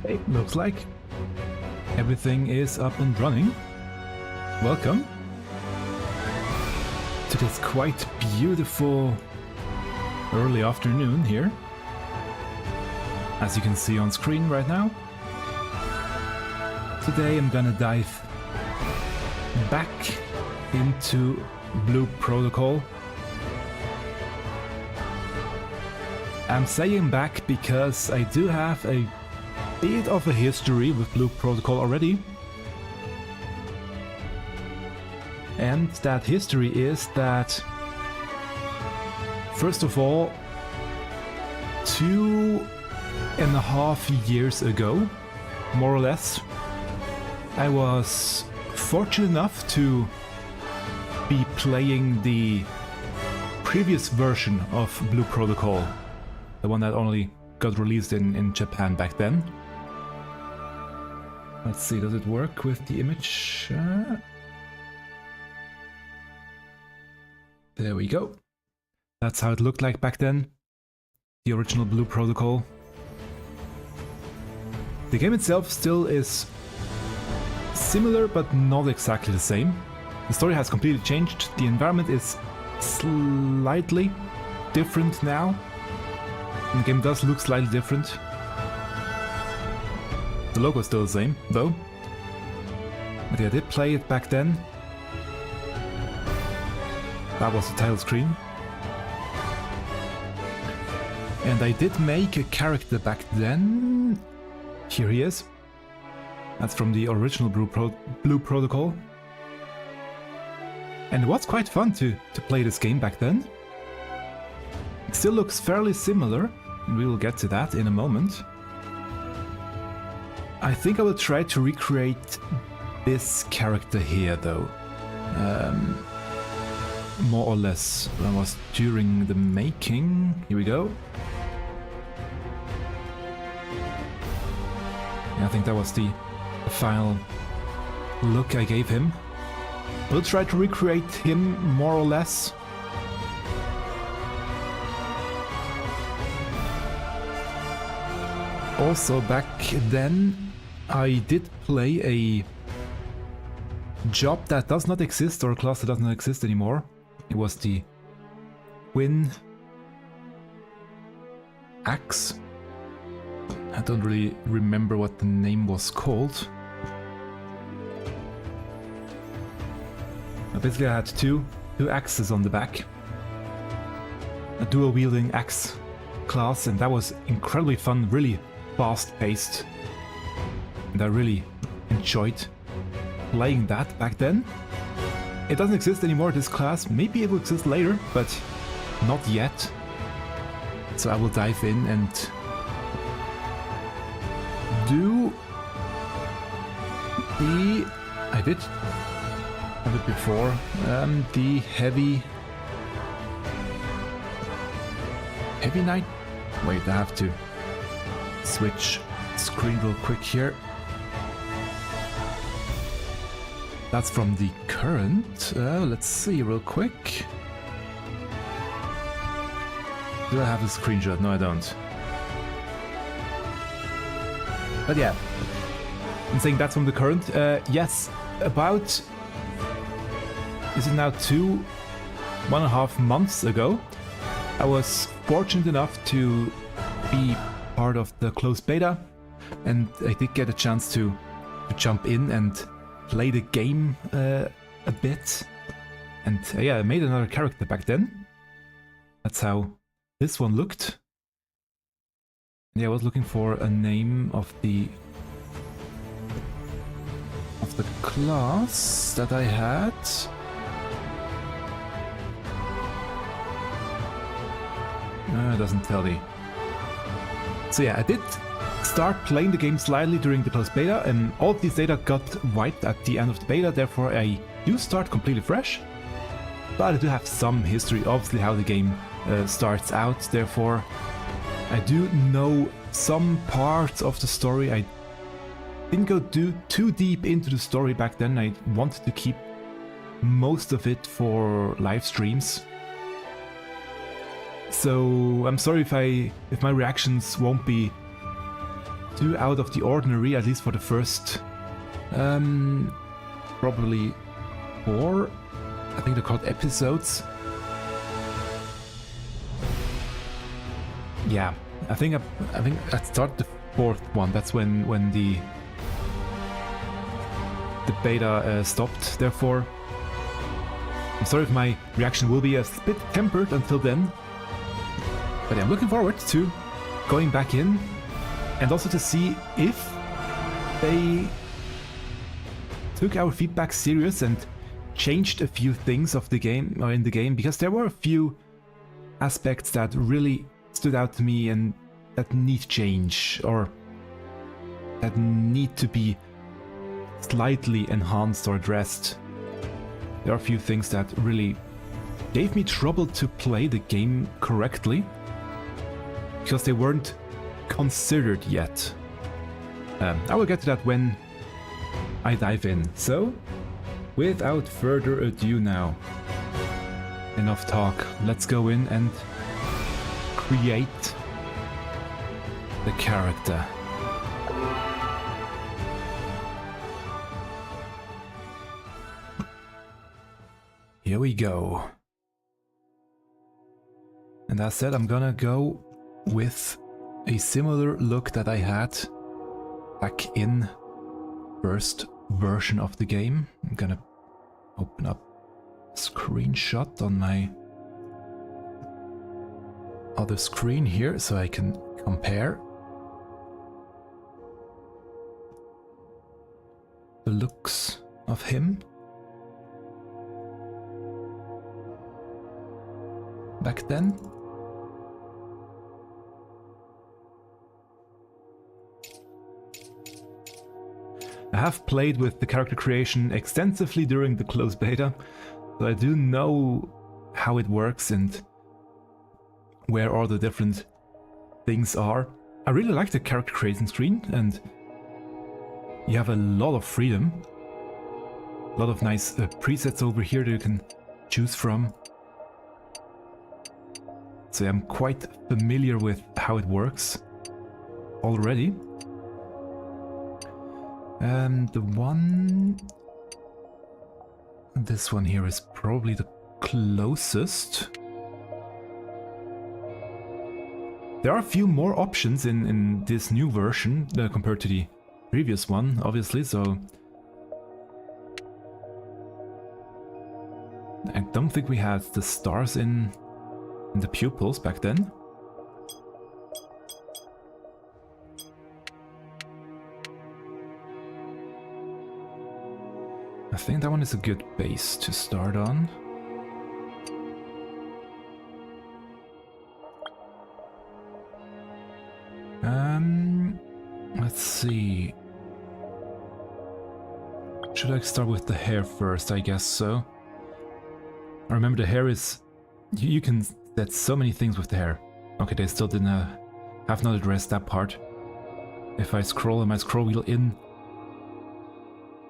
Hey, looks like everything is up and running. Welcome to this quite beautiful early afternoon here, as you can see on screen right now. Today I'm gonna dive back into Blue Protocol. I'm saying back because I do have a bit of a history with Blue Protocol already. And that history is that, first of all, 2.5 years ago, more or less, I was fortunate enough to be playing the previous version of Blue Protocol, the one that only got released in Japan back then. Let's see, does it work with the image? There we go. That's how it looked like back then, the original Blue Protocol. The game itself still is similar, but not exactly the same. The story has completely changed. The environment is slightly different now. And the game does look slightly different. The logo is still the same, though. But yeah, I did play it back then. That was the title screen. And I did make a character back then. Here he is. That's from the original Blue Protocol. And it was quite fun to play this game back then. It still looks fairly similar, and we will get to that in a moment. I think I will try to recreate this character here, though. More or less. That was during the making. Here we go. Yeah, I think that was the final look I gave him. We'll try to recreate him more or less. Also, back then I did play a job that does not exist, or a class that does not exist anymore. It was the Twin Axe. I don't really remember what the name was called. Basically I had two axes on the back. A dual wielding axe class, and that was incredibly fun, really fast paced. And I really enjoyed playing that back then. It doesn't exist anymore, this class. Maybe it will exist later, but not yet. So I will dive in and do the... I did have it before. The Heavy Knight? Wait, I have to switch screen real quick here. That's from the current. Let's see real quick. Do I have a screenshot? No, I don't. But yeah, I'm saying that's from the current. Yes, about... Is it now 1.5 months ago? I was fortunate enough to be part of the closed beta, and I did get a chance to jump in and play the game a bit. And yeah, I made another character back then. That's how this one looked. Yeah, I was looking for a name of the class that I had. It doesn't tell me. So yeah, I did start playing the game slightly during the closed beta, and all of these data got wiped at the end of the beta, therefore I do start completely fresh. But I do have some history, obviously, how the game starts out, therefore I do know some parts of the story. I didn't go too deep into the story back then. I wanted to keep most of it for live streams. So I'm sorry if my reactions won't be too out of the ordinary, at least for the first probably 4. I think they're called episodes. Yeah, I think I started the 4th one. That's when the beta stopped. Therefore, I'm sorry if my reaction will be a bit tempered until then. But I'm looking forward to going back in and also to see if they took our feedback serious and changed a few things of the game or in the game, because there were a few aspects that really stood out to me and that need change or that need to be slightly enhanced or addressed. There are a few things that really gave me trouble to play the game correctly because they weren't considered yet. I will get to that when I dive in. So, without further ado now, enough talk, let's go in and create the character. Here we go. And as said, I'm gonna go with a similar look that I had back in first version of the game. I'm gonna open up a screenshot on my other screen here so I can compare the looks of him back then. I have played with the character creation extensively during the closed beta, so I do know how it works and where all the different things are. I really like the character creation screen, and you have a lot of freedom. A lot of nice presets over here that you can choose from. So I'm quite familiar with how it works already. And this one here is probably the closest. There are a few more options in this new version compared to the previous one, obviously, so I don't think we had the stars in the pupils back then. I think that one is a good base to start on. Let's see. Should I start with the hair first? I guess so. I remember the hair is... You can set so many things with the hair. Okay, they still didn't have not addressed that part. If I scroll on my scroll wheel in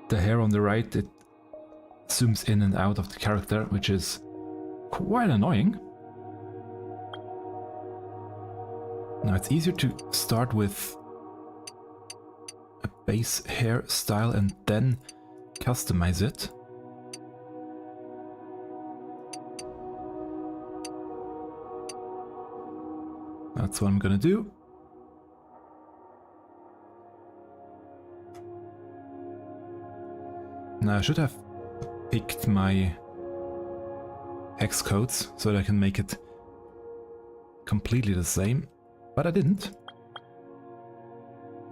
the hair on the right, it zooms in and out of the character, which is quite annoying. Now it's easier to start with a base hairstyle and then customize it. That's what I'm gonna do. Now I should have picked my hex codes so that I can make it completely the same, but I didn't.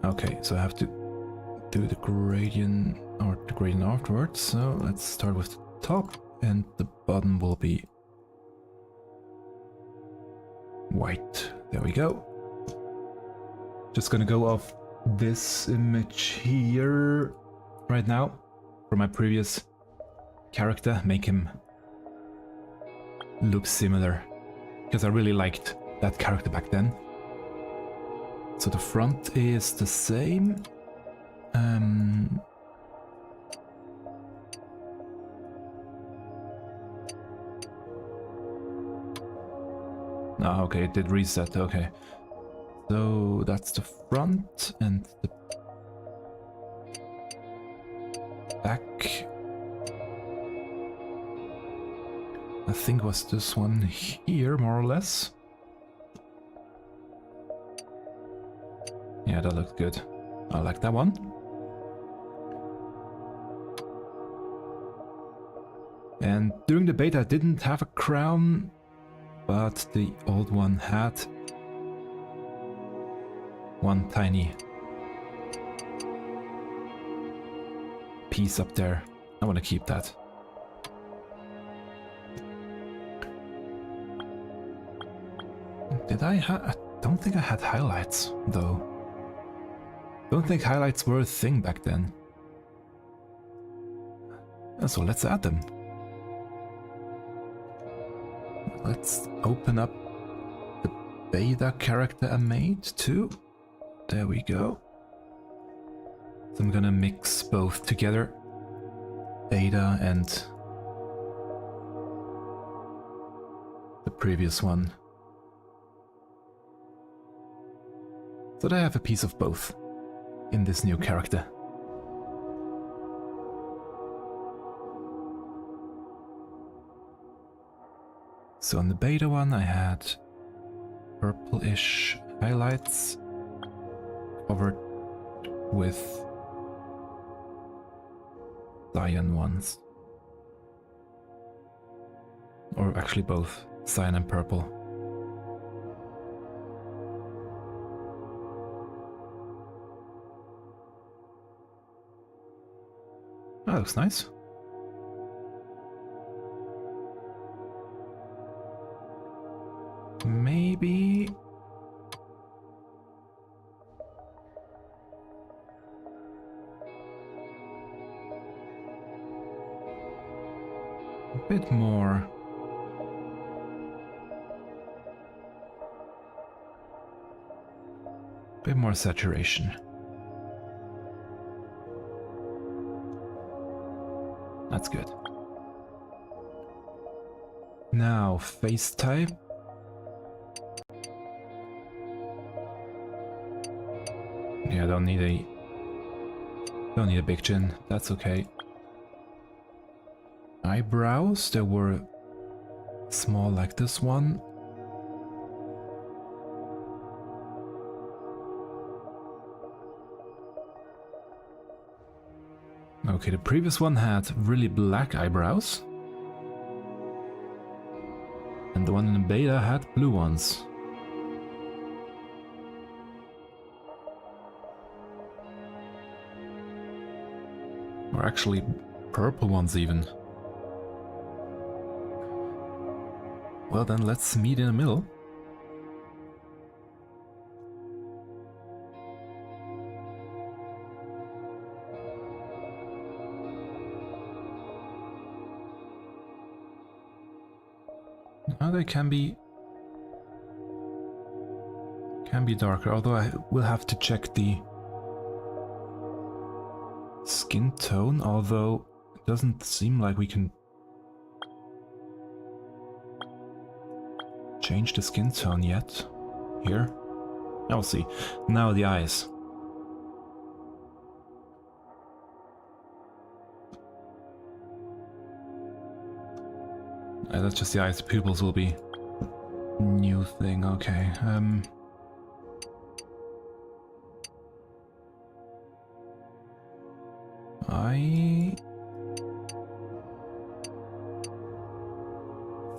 Okay, so I have to do the gradient or the gradient afterwards. So let's start with the top, and the bottom will be white. There we go. Just gonna go off this image here right now for my previous character, make him look similar, because I really liked that character back then. So the front is the same. Oh, okay, it did reset, okay. So that's the front and the back. I think was this one here, more or less. Yeah, that looks good. I like that one. And during the beta I didn't have a crown, but the old one had one tiny piece up there. I want to keep that. Did I have... I don't think I had highlights, though. Don't think highlights were a thing back then. So let's add them. Let's open up the beta character I made too. There we go. So I'm gonna mix both together. Beta and the previous one. So that I have a piece of both in this new character. So on the beta one I had purplish highlights covered with cyan ones. Or actually both, cyan and purple. That looks nice. Maybe... a bit more. A bit more saturation. That's good. Now, face type. Yeah, don't need a big chin. That's okay. Eyebrows, they were small like this one. Okay, the previous one had really black eyebrows. And the one in the beta had blue ones. Or actually purple ones even. Well then, let's meet in the middle. Now they can be darker, although I will have to check the skin tone, although it doesn't seem like we can change the skin tone yet. Here. I'll see. Now the eyes. That's just the eyes. The pupils will be new thing. Okay. I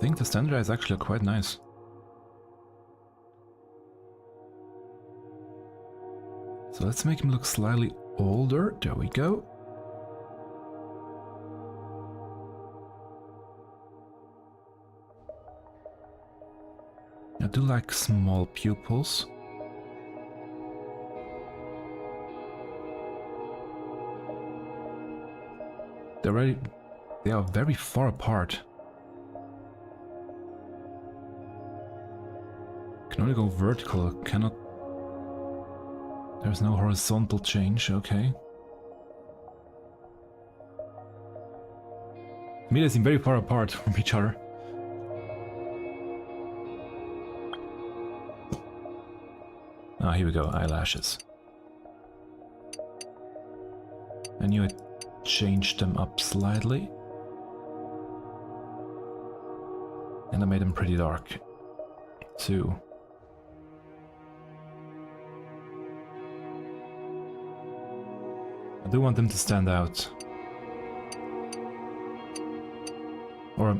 think the standard eyes actually are quite nice. So let's make him look slightly older. There we go. I do like small pupils. They are very far apart. Can only go vertical, cannot... There's no horizontal change, okay. To me they seem very far apart from each other. Ah, here we go, eyelashes. I knew I changed them up slightly. And I made them pretty dark, too. I do want them to stand out. Or,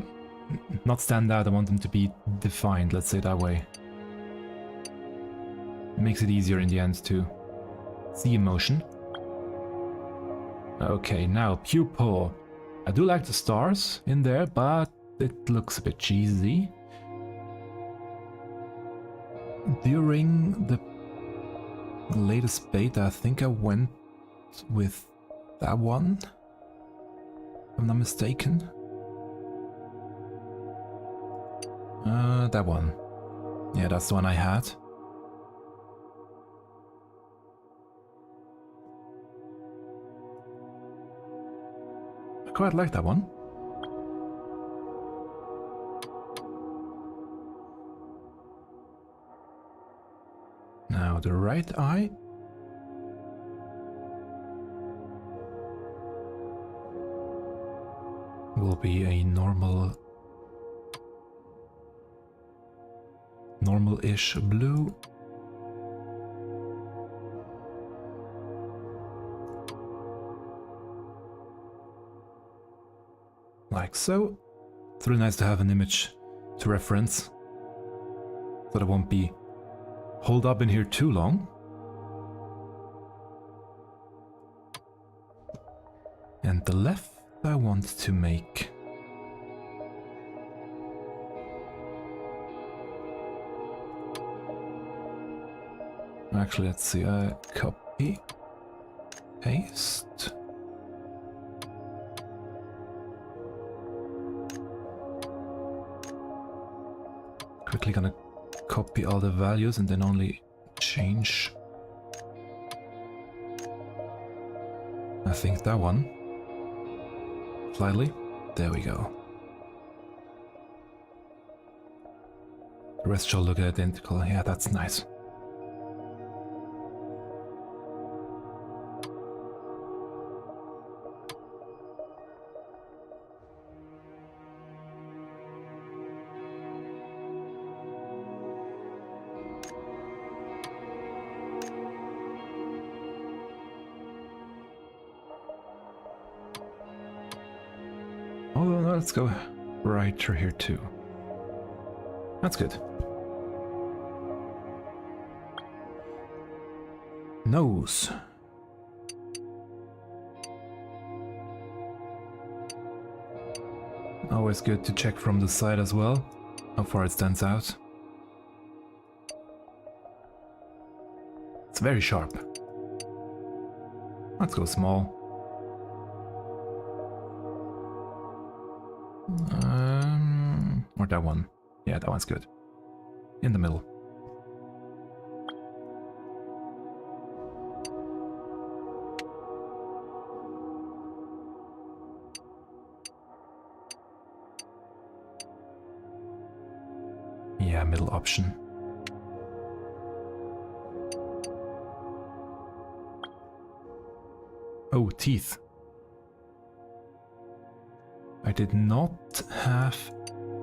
not stand out, I want them to be defined, let's say it that way. It makes it easier in the end to see emotion. Okay, now pupil. I do like the stars in there, but it looks a bit cheesy. During the latest beta, I think I went with that one, if I'm not mistaken. That one. Yeah, that's the one I had. I quite like that one. Now the right eye. Will be a normal-ish blue. Like so. It's really nice to have an image to reference, so that it won't be holed up in here too long. And the left I want to make actually, let's see, copy, paste. Quickly gonna copy all the values and then only change, I think, that one slightly. There we go. The rest shall look identical. Yeah, that's nice. Oh, no, let's go brighter here too. That's good. Nose. Always good to check from the side as well, how far it stands out. It's very sharp. Let's go small. Or that one. Yeah, that one's good. In the middle. Yeah, middle option. Oh, teeth. I did not have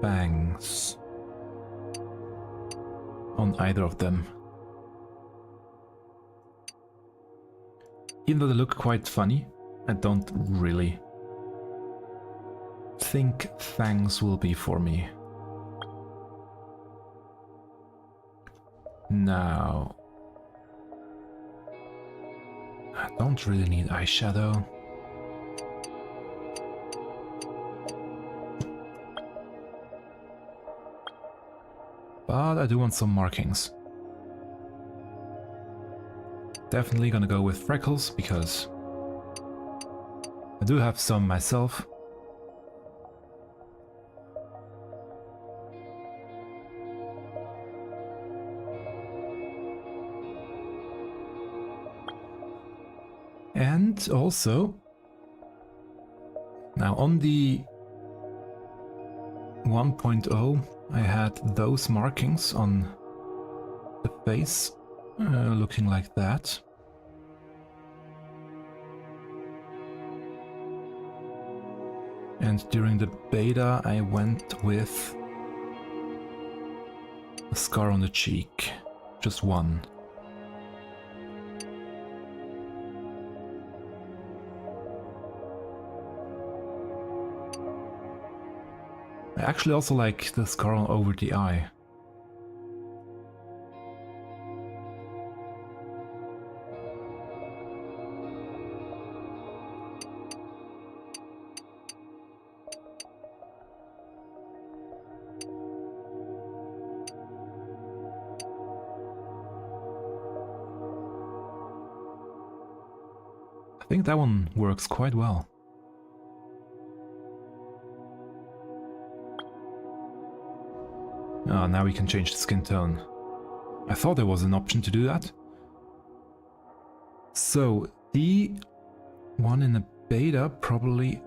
bangs on either of them. Even though they look quite funny, I don't really think fangs will be for me. Now, I don't really need eyeshadow. But I do want some markings. Definitely gonna go with freckles, because I do have some myself. And also, now on the 1.0, I had those markings on the face looking like that. And during the beta I went with a scar on the cheek, just one. I actually also like the scar over the eye. I think that one works quite well. Ah, now we can change the skin tone. I thought there was an option to do that. So, the one in the beta probably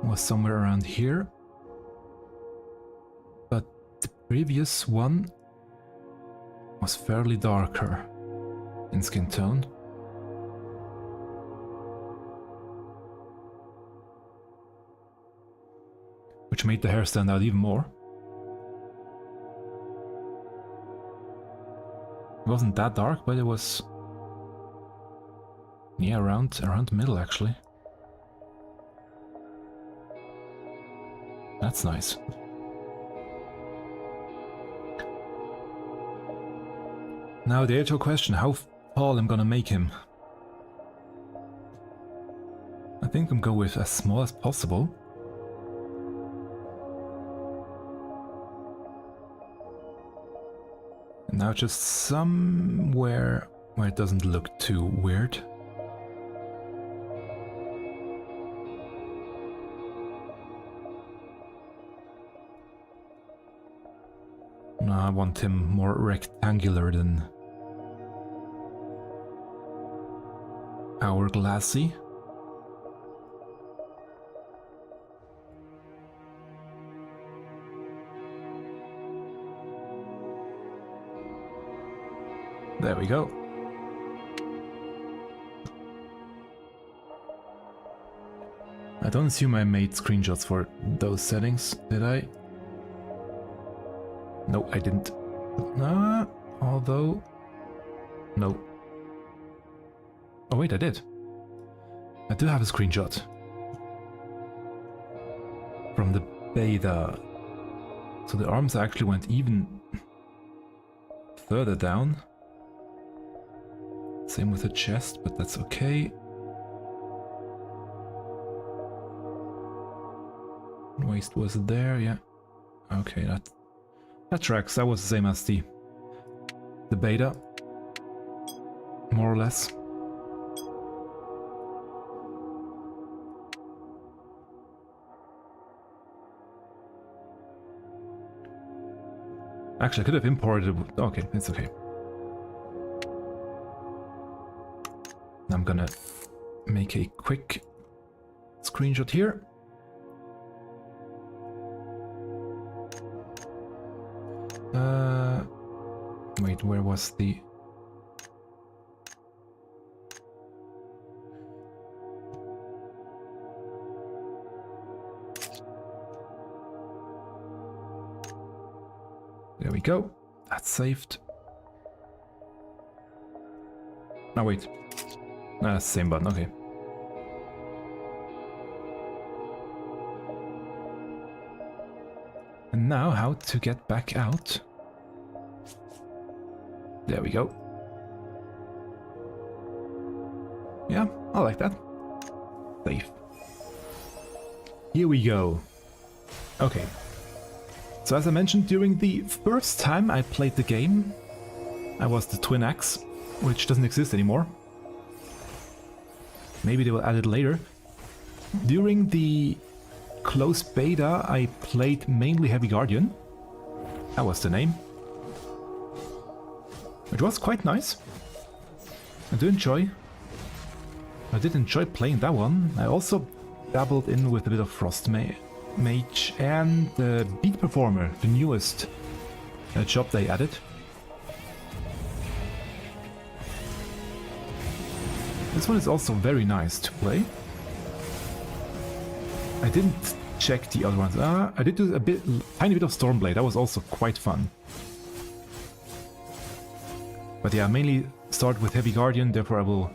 was somewhere around here. But the previous one was fairly darker in skin tone. Which made the hair stand out even more. It wasn't that dark, but it was... yeah, around the middle actually. That's nice. Now the actual question, how tall I'm gonna make him. I think I'm going with as small as possible. And now just somewhere where it doesn't look too weird. No, I want him more rectangular than hourglassy. There we go. I don't assume I made screenshots for those settings, did I? No, I didn't. Although... no. Oh wait, I did. I do have a screenshot. From the beta. So the arms actually went even further down. Same with the chest, but that's okay. Waist was there, yeah. Okay, that tracks. That was the same as the beta, more or less. Actually, I could have imported it. Okay, it's okay. I'm gonna make a quick screenshot here. Wait, where was the... there we go. That's saved. Oh wait. That's the same button, okay. And now how to get back out. There we go. Yeah, I like that. Safe. Here we go. Okay. So as I mentioned, during the first time I played the game, I was the Twin Axe, which doesn't exist anymore. Maybe they will add it later. During the closed beta, I played mainly Heavy Guardian. That was the name. Which was quite nice. I did enjoy playing that one. I also dabbled in with a bit of Frost Mage and the Beat Performer, the newest job they added. This one is also very nice to play. I didn't check the other ones. I did do tiny bit of Stormblade. That was also quite fun. But yeah, mainly start with Heavy Guardian. Therefore, I will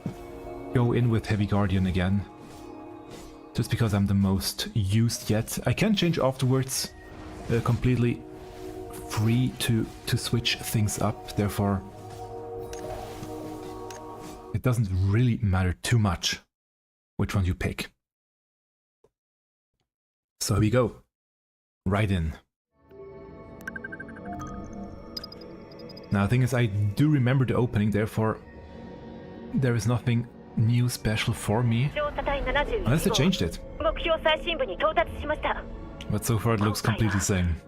go in with Heavy Guardian again. Just because I'm the most used yet. I can change afterwards. Completely free to switch things up. Therefore, it doesn't really matter too much which one you pick. So here we go. Right in. Now the thing is, I do remember the opening, therefore there is nothing new special for me. Unless they changed it. But so far it looks completely the same.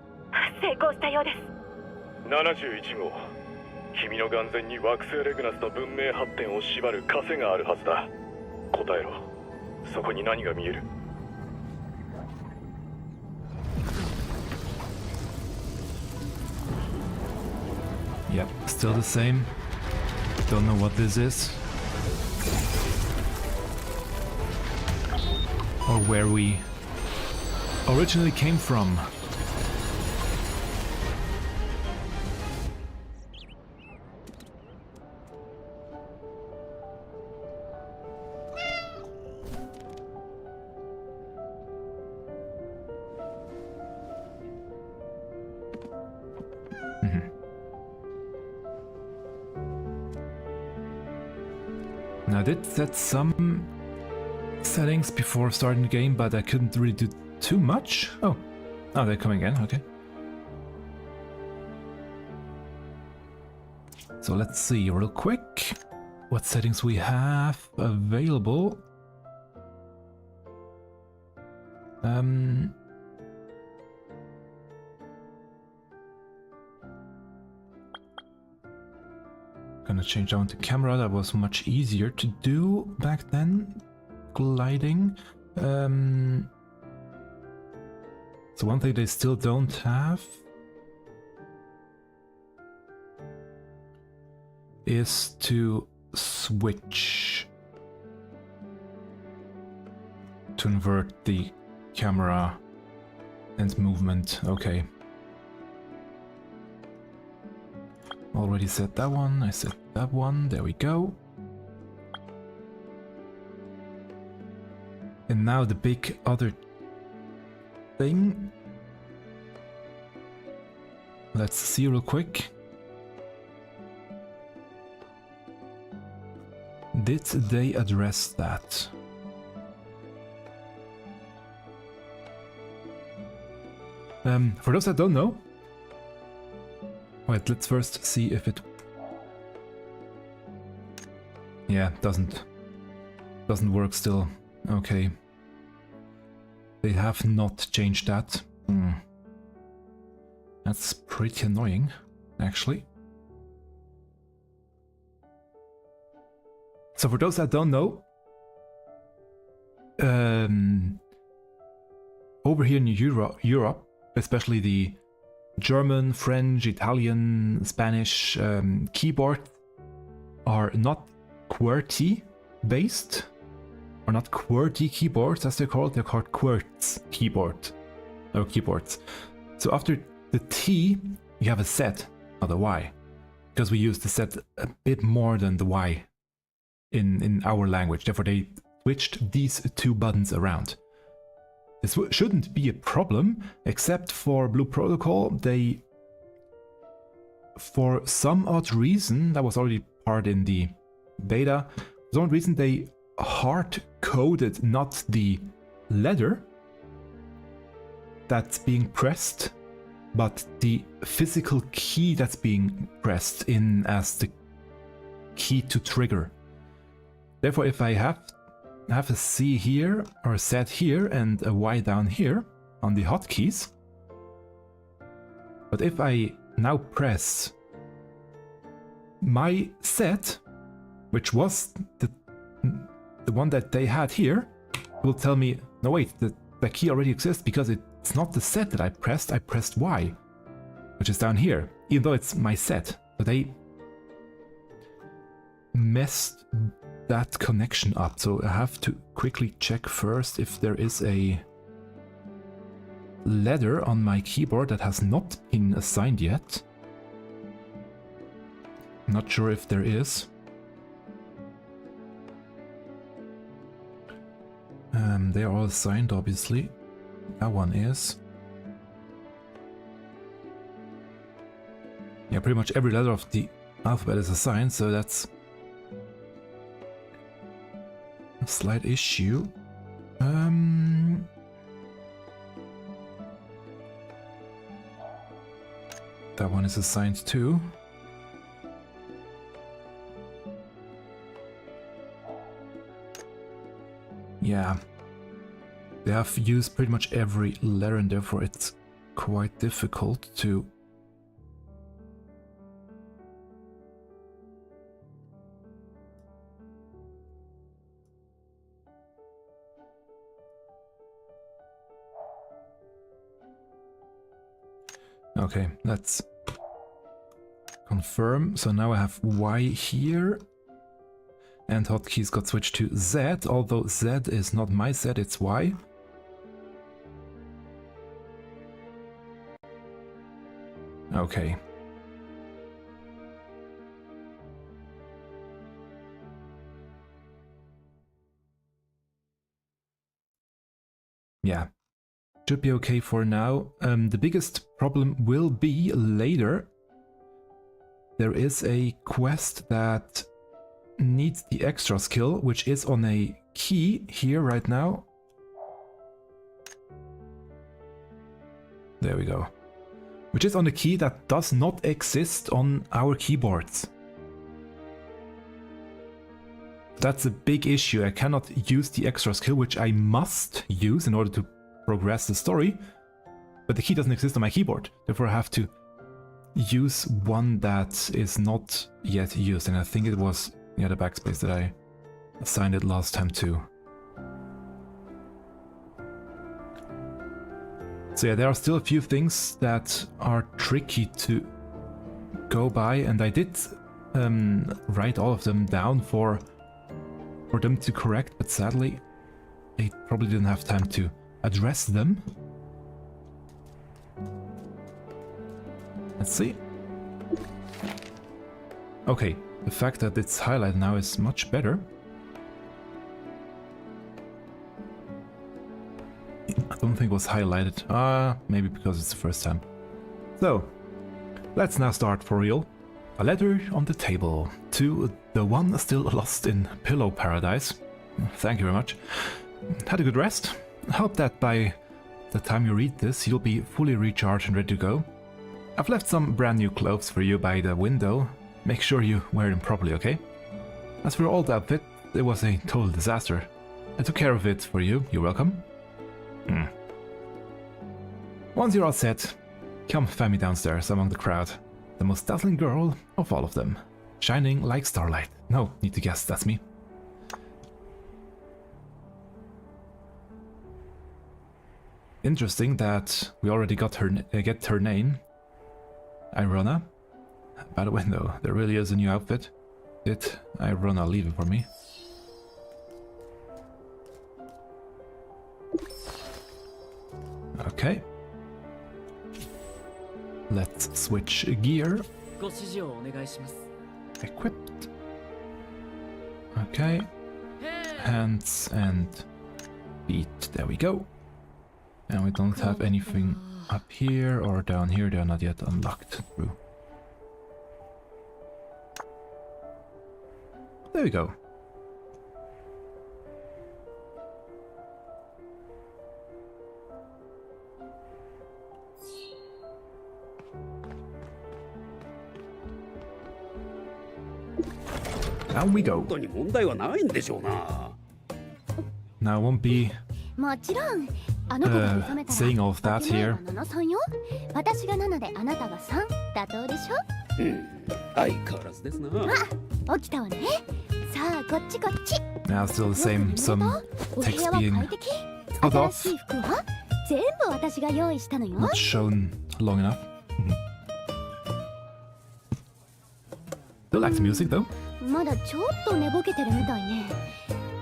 71号、君の眼前に惑星レグナスの文明発展を縛る枷があるはずだ。答えろ。そこに何が見える？ Yep, still the same. Don't know what this is. Or where we originally came from. I did set some settings before starting the game, but I couldn't really do too much. Oh, they're coming in, okay. So let's see real quick what settings we have available. Gonna change down the camera. That was much easier to do back then. Gliding. So one thing they still don't have is to switch to invert the camera and movement. Okay. Already set that one, I set that one, there we go. And now the big other thing. Let's see real quick. Did they address that? For those that don't know, wait, let's first see if it... Yeah, doesn't work still. Okay. They have not changed that. That's pretty annoying, actually. So for those that don't know, over here in Europe, especially the German, French, Italian, Spanish keyboard are not QWERTY based, or not QWERTY keyboards as they're called QWERTZ keyboards. So after the T, you have a Z, not a Y, because we use the Z a bit more than the Y in our language. Therefore, they switched these two buttons around. This shouldn't be a problem, except for Blue Protocol. They, for some odd reason, that was already part in the beta, for some odd reason they hard-coded not the letter that's being pressed, but the physical key that's being pressed in as the key to trigger. Therefore, if I have a C here, or a Z here, and a Y down here on the hotkeys, but if I now press my Z, which was the one that they had here, it will tell me, no wait, the key already exists because it's not the Z that I pressed Y. which is down here, even though it's my set. But they messed that connection up, so I have to quickly check first if there is a letter on my keyboard that has not been assigned yet. Not sure if there is. They are all assigned, obviously. That one is. Yeah, pretty much every letter of the alphabet is assigned, so that's a slight issue. That one is assigned too. Yeah. They have used pretty much every letter and therefore it's quite difficult to Okay, let's confirm. So now I have Y here. And hotkeys got switched to Z, although Z is not my Z, it's Y. Okay. Yeah. Should be okay for now. The biggest problem will be later. There is a quest that needs the extra skill, which is on a key here right now. There we go. Which is on a key that does not exist on our keyboards. That's a big issue. I cannot use the extra skill, which I must use in order to progress the story, but the key doesn't exist on my keyboard. Therefore I have to use one that is not yet used, and I think it was the backspace that I assigned it last time too. So yeah, there are still a few things that are tricky to go by, and I did write all of them down for them to correct, but sadly I probably didn't have time to address them. Let's see. Okay, the fact that it's highlighted now is much better. I don't think it was highlighted. Maybe because it's the first time. So, let's now start for real. A letter on the table to the one still lost in Pillow Paradise. Thank you very much. Had a good rest. I hope that by the time you read this, you'll be fully recharged and ready to go. I've left some brand new clothes for you by the window. Make sure you wear them properly, okay? As for your old outfit, it was a total disaster. I took care of it for you. You're welcome. Once you're all set, come find me downstairs among the crowd. The most dazzling girl of all of them. Shining like starlight. No, need to guess, that's me. Interesting that we already got get her name. Irona. By the window, there really is a new outfit. Did Irona leave it for me? Okay. Let's switch gear. Equipped. Okay. Hands and feet. There we go. And we don't have anything up here or down here. They are not yet unlocked. True. There we go. Down we go. Now I won't be saying all of that here. Now still the same, some text being cut off, not shown long enough. Still likes music though. まだちょっと寝ぼけてるみたいね。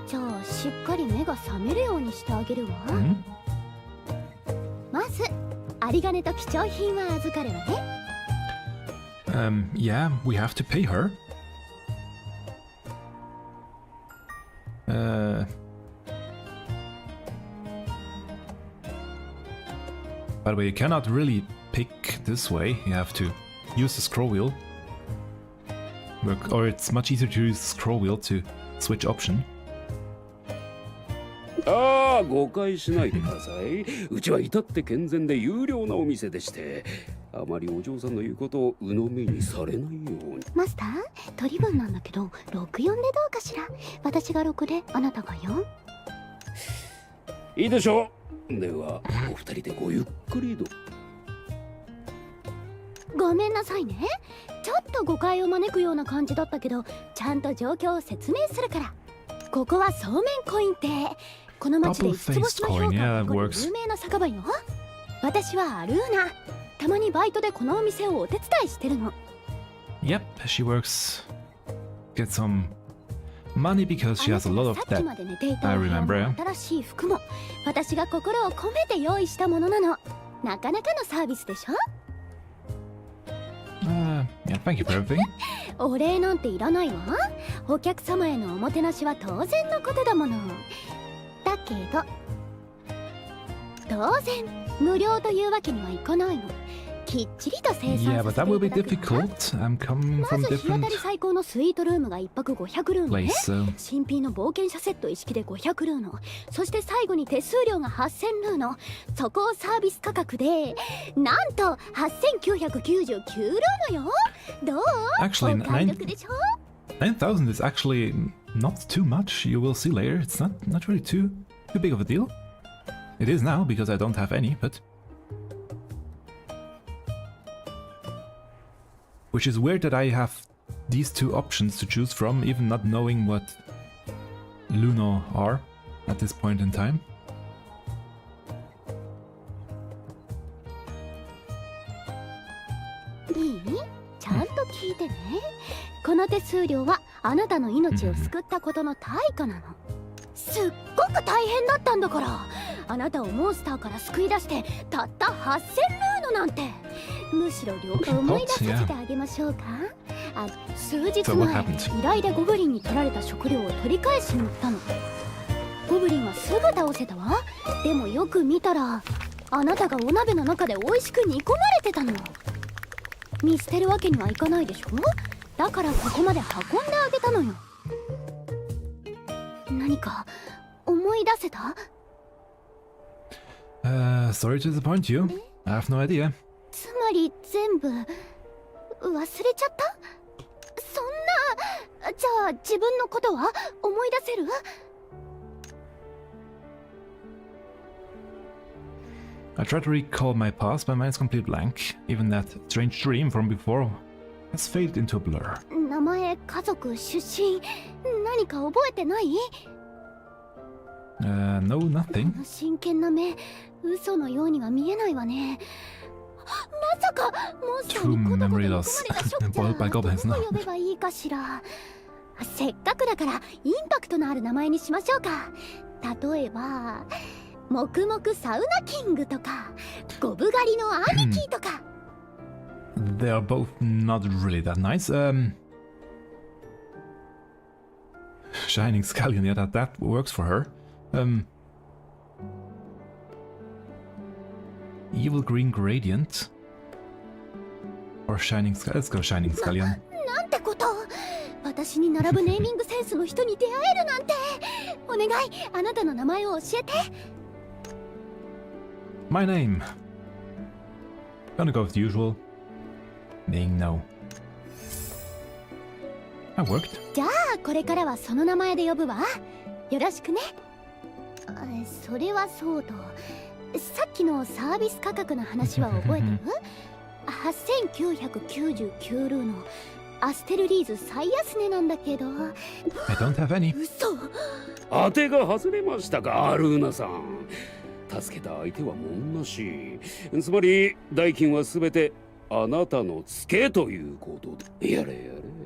じゃあしっかり目が覚めるようにしてあげるわ。まず有り金と貴重品は預かるわね。Yeah, we have to pay her. By the way, you cannot really pick this way. You have to use the scroll wheel. Or it's much easier to use the scroll wheel to switch option. ああ、誤解しないでください。うちは至って健全で有料なお店でして、あまりお嬢さんの言うことを鵜呑みにされないように。マスター、取り分なんだけど、64でどうかしら。私が6で、あなたが 4？ いいでしょう。では、お二人でごゆっくりと。ごめんなさいね。ちょっと誤解を招くような感じだったけど、ちゃんと状況を説明するから。ここはそうめんコイン亭。この町で5つ星の評価を誇る有名な酒場よ。私はアルーナ。たまにバイトでこのお店をお手伝いしてるの。Yep, she works. Get some money because she has a lot of debt. I remember. 新しい服も私が心を込めて用意したものなの。なかなかのサービスでしょ。Yeah, thank you for everything. お礼なんていらないわ。お客様へのおもてなしは当然のことだもの。だけど当然無料というわけにはいかないの。きっちりと生産させていただくわ。Yeah, but that will be difficult. I'm coming ま from ず日当 different たり最高のスイートルームが1泊500ルーノね。 place, so 新品の冒険者セット一式で500ルーノ。そして最後に手数料が8000ルーノ。そこをサービス価格でなんと8999ルーノよ。どう？ Actually, お買い得でしょ？ 9,000 is actually not too much. You will see later. It's not really too big of a deal. It is now because I don't have any, but which is weird that I have these two options to choose from, even not knowing what Luno are at this point in time. いい？ちゃんと聞いてね。この手数料はあなたの命を救ったことの対価なの。すっごく大変だったんだから。あなたをモンスターから救い出してたった8000ルーノなんて。むしろ思い出させてあげましょうか。数日前、依頼でゴブリンに取られた食料を取り返しに行ったの。ゴブリンはすぐ倒せたわ。でもよく見たらあなたがお鍋の中で美味しく煮込まれてたの。見捨てるわけにはいかないでしょ。だからここまで運んであげたのよ。何か思い出せた？ Sorry to disappoint you. I have no idea. つまり全部忘れちゃった？そんな。じゃあ自分のことは思い出せる？I try to recall my past, but mine is complete blank. Even that strange dream from before has faded into a blur. 名前、家族、出身、何か覚えてない？ No, nothing. 真剣な目、嘘のようには見えないわね。まさかモンスターにコトコトに込まれたショックじゃん。どう呼べばいいかしら。せっかくだからインパクトのある名前にしましょうか。例えば黙々サウナキングとかゴブ狩りの兄貴とか。They are both not really that nice. Shining Scallion, yeah, that works for her. Evil Green Gradient. Or Shining Scallion. Let's go Shining Scallion. なんてこと。私に並ぶネーミングセンスの人に出会えるなんて。お願い、あなたの名前を教えて。My name. Gonna go with the usual. Being no. That worked. じゃあこれからはその名前で呼ぶわ。よろしくね。それはそうと、さっきのサービス価格の話は覚えてる？ 8999 ルーのアステルリーズ最安値なんだけど。 I don't have any. 嘘。当てが外れましたか、アルーナさん。助けた相手は文なし。つまり代金はすべてあなたのツケということで。やれや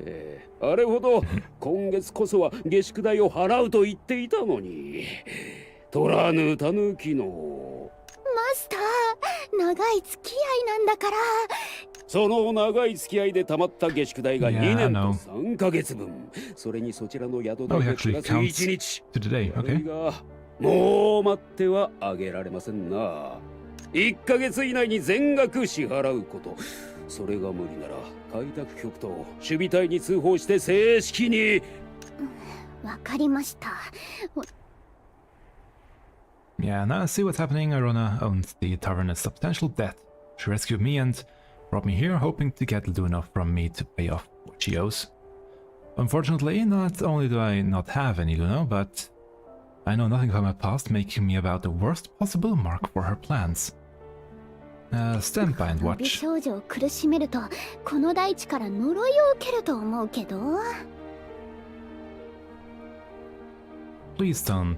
れ。あれほど今月こそは下宿代を払うと言っていたのに。取らぬたぬきの。マスター、長い付き合いなんだから。その長い付き合いで貯まった下宿代が Yeah, 2 I 年 know. と3ヶ月分。それにそちらの宿 Oh, 代 he で actually プラス counts 1日。 to today. 悪 Okay. いがもう待ってはあげられませんな。1ヶ月以内に全額支払うこと。それが無理なら開拓局と守備隊に通報して正式に。わかりました。 Yeah, now I see what's happening. Arona owns the tavern at substantial debt. She rescued me and brought me here, hoping to get little enough from me to pay off what she owes. Unfortunately, not only do I not have any Luno, but I know nothing about my past, making me about the worst possible mark for her plans. Stand by and 美 watch. 少女を苦しめるとこの大地から呪いを受けると思うけど。 Please don't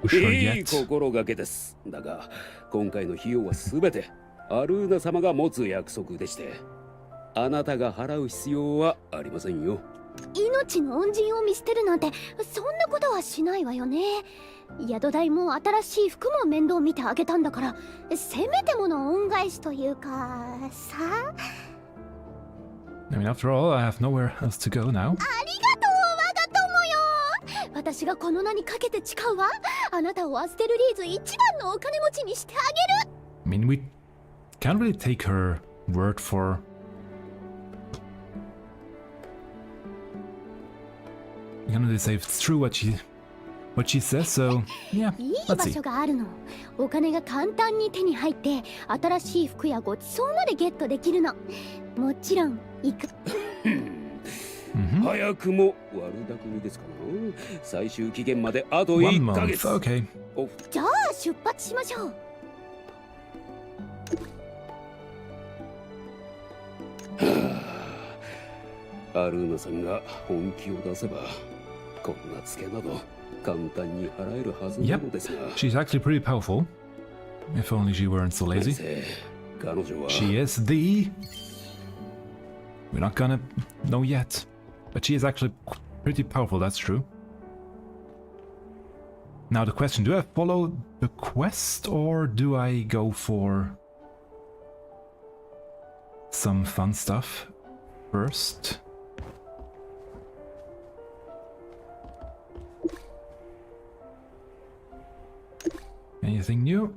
push her いい yet. 心がけです。だが今回の費用は全てアルーナ様が持つ約束でして、あなたが払う必要はありませんよ。命の恩人を見捨てるなんてそんなことはしないわよね。宿代も新しい服も面倒見てあげたんだから、せめてもの恩返しというかさ。 I mean, after all, I have nowhere else to go now. ありがとう、我が友よ。私がこの名にかけて誓うわ。あなたをアステルリーズ一番のお金持ちにしてあげる。 I mean, we can't really take her word for... We can't really say if it's true what she says, so yeah, いい let's 場 see. 所があるの。お金が簡単に手に入って新しい服やごちそうまでゲットできるの。もちろん行く。 Mhm. 早くも悪巧みですかな。最終期限まであと One 1ヶ month, 月。 okay. おじゃあ出発しましょう。アルーナさんが本気を出せばこんなツケなど簡単に払えるはずなのですが。 She's actually pretty powerful. If only she weren't so 先 lazy. 生、彼女は She is the... We're not gonna know yet. But she is actually pretty powerful, that's true. Now the question, do I follow the quest or do I go for some fun stuff first? Anything new?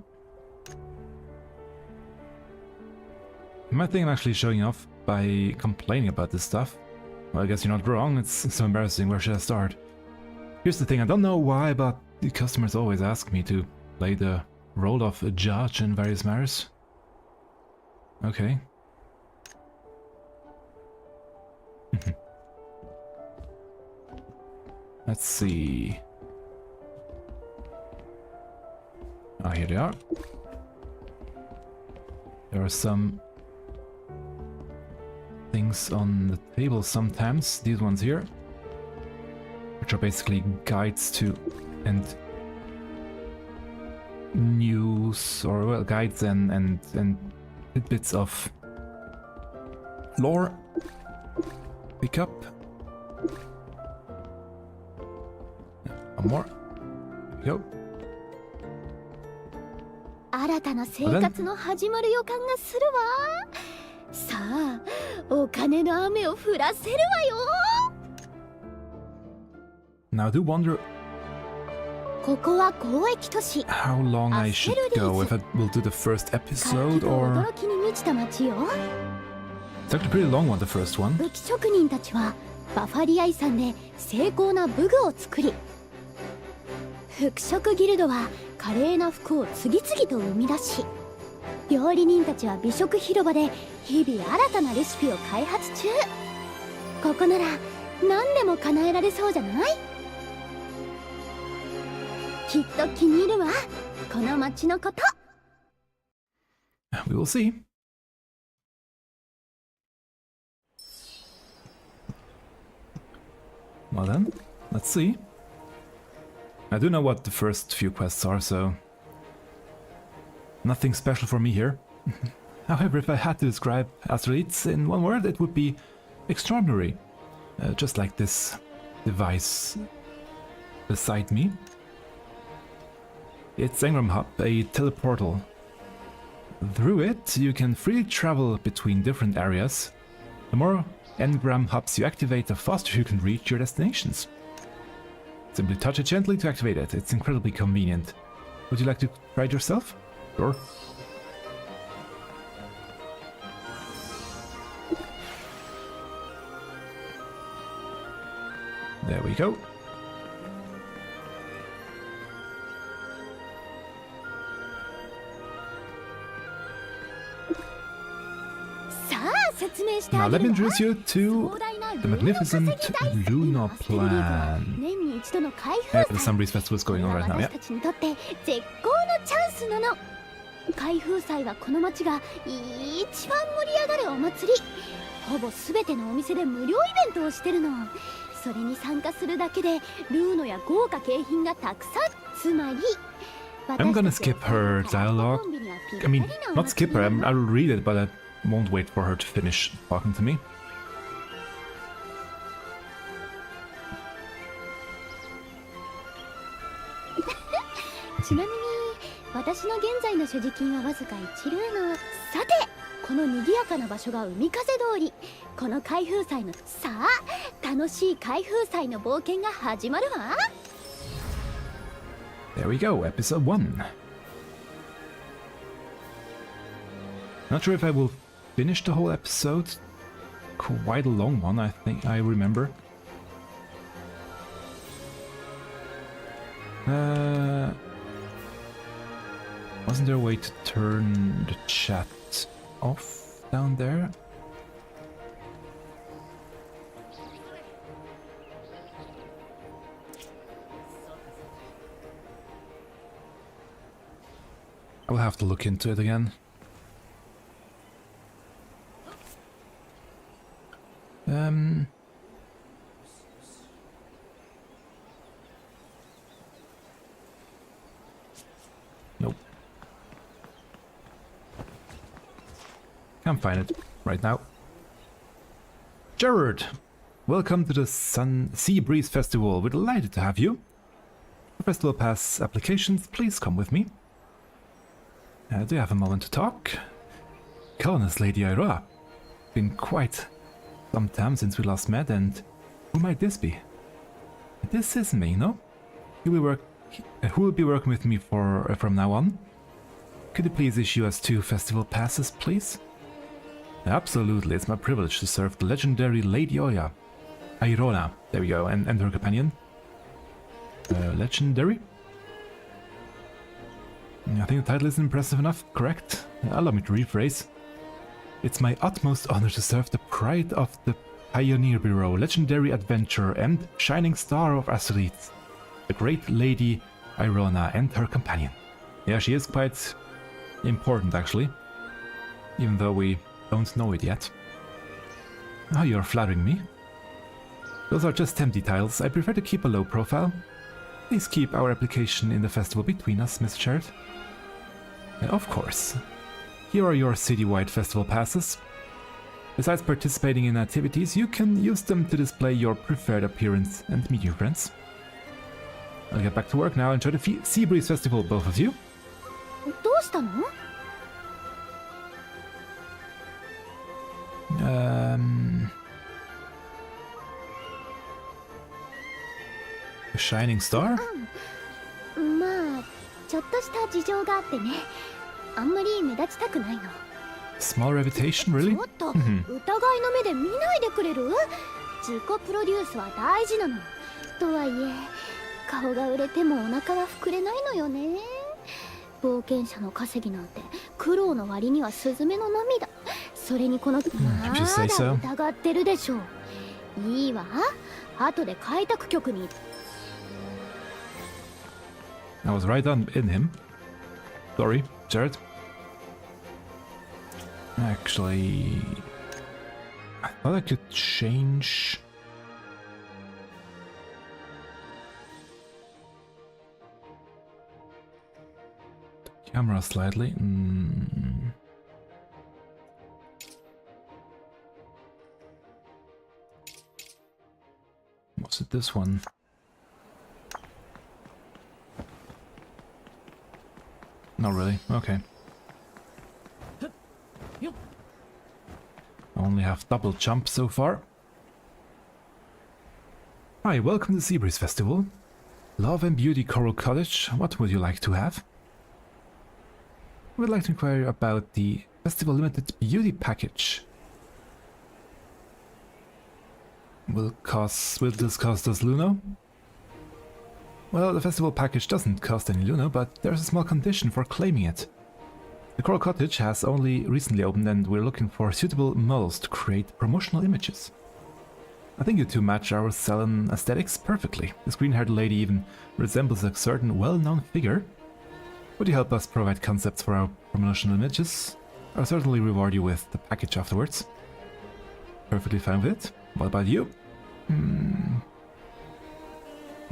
Am I thinking I'm actually showing off by complaining about this stuff? Well, I guess you're not wrong, it's so embarrassing, where should I start? Here's the thing, I don't know why, but the customers always ask me to play the role of a judge in various matters. Okay. Let's see. Ah, here they are. There are some things on the table sometimes, these ones here, which are basically guides to and news, or well, guides and tidbits of lore. Pick up. One more. There we go. 新たな生活の始まる予感がするわ。さあ、お金の雨を降らせるわよ。 Now I do wonder ここは交易都市。 how long I should go, if I will do the first 活 episode 気と or... 驚きに満ちた街よ。 It's actually a pretty long one, the first one. 武器職人たちはバファリア遺産で精巧な武具を作り、服飾ギルドは華麗な服を次々と生み出し、料理人たちは美食広場で日々新たなレシピを開発中。ここなら何でも叶えられそうじゃない？きっと気に入るわ、この街のこと。 We will see. Well then, let's see. I do know what the first few quests are, so... Nothing special for me here. However, if I had to describe Asteroids in one word, it would be extraordinary. just like this device beside me. It's Engram Hub, a teleportal. Through it, you can freely travel between different areas. The more engram hubs you activate, the faster you can reach your destinations. Simply touch it gently to activate it. It's incredibly convenient. Would you like to try it yourself? Sure. There we go. Now let me introduce you to the magnificent lunar plan. The Sun Breeze Festival is going on right now, yeah. 開封祭はこの町が一番盛り上がるお祭り。ほぼ全てのお店で無料イベントをしてるの。それに参加するだけでルーノや豪華景品がたくさん。つまり I'm gonna skip her dialogue. I mean, not skip her, I'll read it, but I won't wait for her to finish talking to me. ちなみに私の現在の所持金はわずか1ルーノ。さてこの賑やかな場所が海風通り。この開封祭のさあ楽しい開封祭の冒険が始まるわ。 There we go, episode 1. Not sure if I will finish the whole episode. Quite a long one, I think I remember. Wasn't there a way to turn the chat off down there? I'll have to look into it again. Nope. Can't find it right now. Jared! Welcome to the Sea Breeze Festival. We're delighted to have you. For Festival Pass applications, please come with me. Do you have a moment to talk? Colonist Lady Iroha. Been quite some time since we last met, and who might this be? This is me, no? Who will be working with me from now on? Could you please issue us 2 festival passes, please? Absolutely, it's my privilege to serve the legendary Lady Iroha. There we go, and her companion. Legendary? I think the title isn't impressive enough, correct? Allow me to rephrase. It's my utmost honor to serve the pride of the Pioneer Bureau, legendary adventurer and shining star of Asteroids, the great Lady Iroha and her companion. Yeah, she is quite important actually, even though we don't know it yet. Oh, you're flattering me. Those are just empty titles. I prefer to keep a low profile. Please keep our application in the festival between us, Miss Chard. Of course. Here are your citywide festival passes. Besides participating in activities, you can use them to display your preferred appearance and meet your friends. I'll get back to work now. Enjoy the Sea Breeze Festival, both of you. どうしたの? A shining star? まあちょっとした事情があってね。あんまり目立ちたくないの。 Small reputation, really? ちょっと疑いの目で見ないでくれる？自己プロデュースは大事なの。とはいえ顔が売れてもお腹は膨れないのよね。冒険者の稼ぎなんて苦労の割にはスズメの涙。それにこのまだ疑ってるでしょう。いいわ。後で開拓局に。I was right on in him. Sorry, Jared. Actually, I thought I could change. The camera slightly. about this one? Not really. Okay. Only have double jump so far. Hi, welcome to Seabreeze Festival. Love and Beauty Coral Cottage. What would you like to have? I would like to inquire about the Festival Limited Beauty Package. Will this cost us Luno? Well, the festival package doesn't cost any Luno, but there's a small condition for claiming it. The Coral Cottage has only recently opened and we're looking for suitable models to create promotional images. I think you two match our salon aesthetics perfectly. This green-haired lady even resembles a certain well-known figure. Would you help us provide concepts for our promotional images? I'll certainly reward you with the package afterwards. Perfectly fine with it. What about you?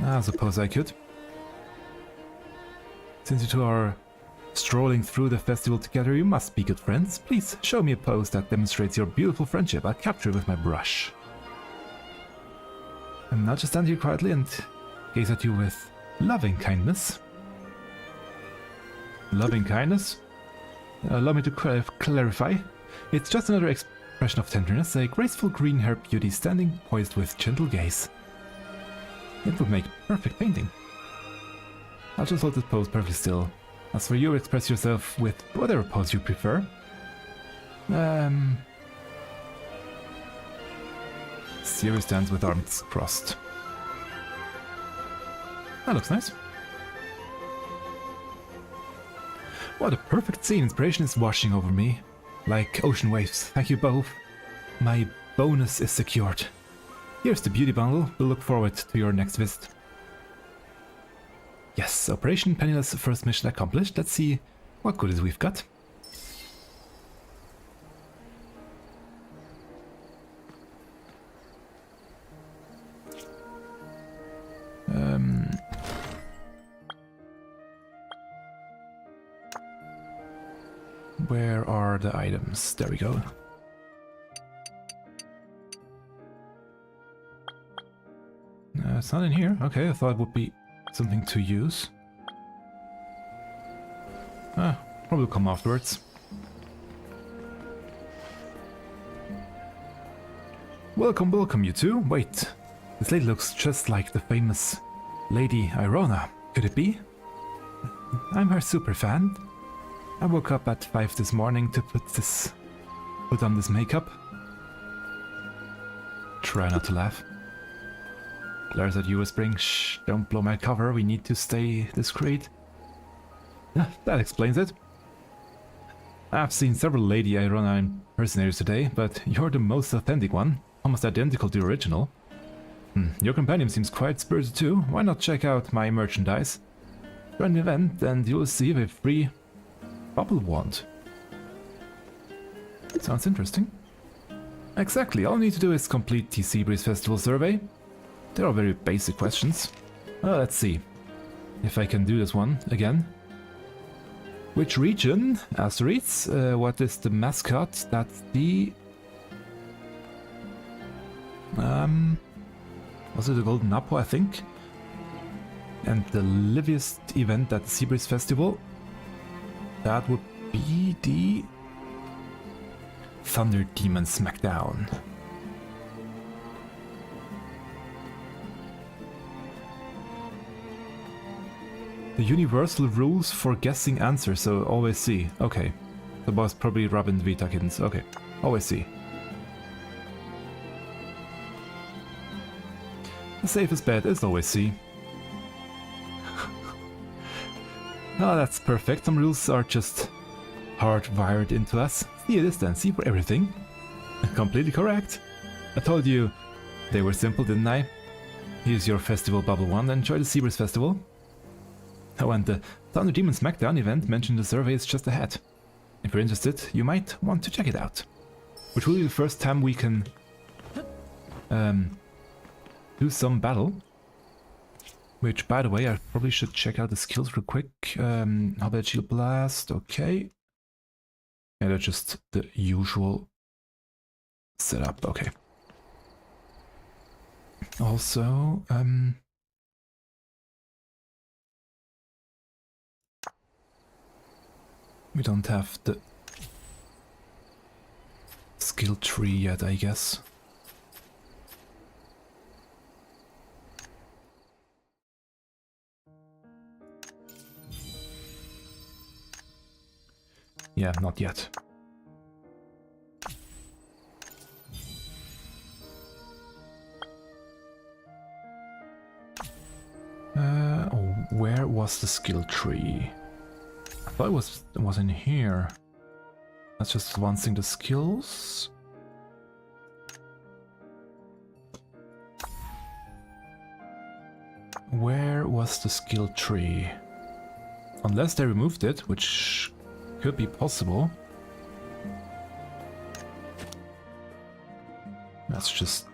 I suppose I could. Since you two are strolling through the festival together, you must be good friends. Please show me a pose that demonstrates your beautiful friendship. I'll capture it with my brush. And now just stand here quietly and gaze at you with loving kindness. Loving kindness? Allow me to clarify. It's just another expression of tenderness, a graceful green-haired beauty standing poised with gentle gaze. It would make perfect painting. I'll just hold this pose perfectly still. As for you, express yourself with whatever pose you prefer. Siri stands with arms crossed. That looks nice. What a perfect scene. Inspiration is washing over me. Like ocean waves. Thank you both. My bonus is secured. Here's the beauty bundle. We'll look forward to your next visit. Yes, Operation Penniless first mission accomplished. Let's see what goodies we've got. Where are the items? There we go. It's not in here. Okay, I thought it would be something to use. Probably come afterwards. Welcome, welcome you two. Wait, this lady looks just like the famous Lady Irona. Could it be? I'm her super fan. I woke up at 5 this morning to put on this makeup. Try not to laugh. Glares at you whispering, shh, don't blow my cover, we need to stay discreet. That explains it. I've seen several Lady Irona impersonators today, but you're the most authentic one, almost identical to the original. Your companion seems quite spirited too, why not check out my merchandise? Join the event and you'll receive a free bubble wand. Sounds interesting. Exactly, all you need to do is complete the Seabreeze Festival survey. They are very basic questions. Let's see if I can do this one again. Which region? Asteroids. What is the mascot? That's the... was it the Golden Apo, I think? And the liveliest event at the Seabreeze Festival? That would be the... Thunder Demon Smackdown. The universal rules for guessing answers, so always C. Okay. The boss probably Robin Vita Kittens. Okay. Always C. The safest bet is always C. Oh, that's perfect. Some rules are just hardwired into us. See this then. C for everything. Completely correct. I told you they were simple, didn't I? Here's your festival bubble one. Enjoy the Seabreeze Festival. Oh, and the Thunder Demon Smackdown event mentioned in the survey is just ahead. If you're interested, you might want to check it out. Which will be the first time we can do some battle. Which, by the way, I probably should check out the skills real quick. How about Shield Blast? Okay. Yeah, that's just the usual setup. Okay. Also, we don't have the skill tree yet, I guess. Yeah, not yet. Oh, where was the skill tree? I thought it was in here. That's just advancing the skills. Where was the skill tree? Unless they removed it, which could be possible. That's just...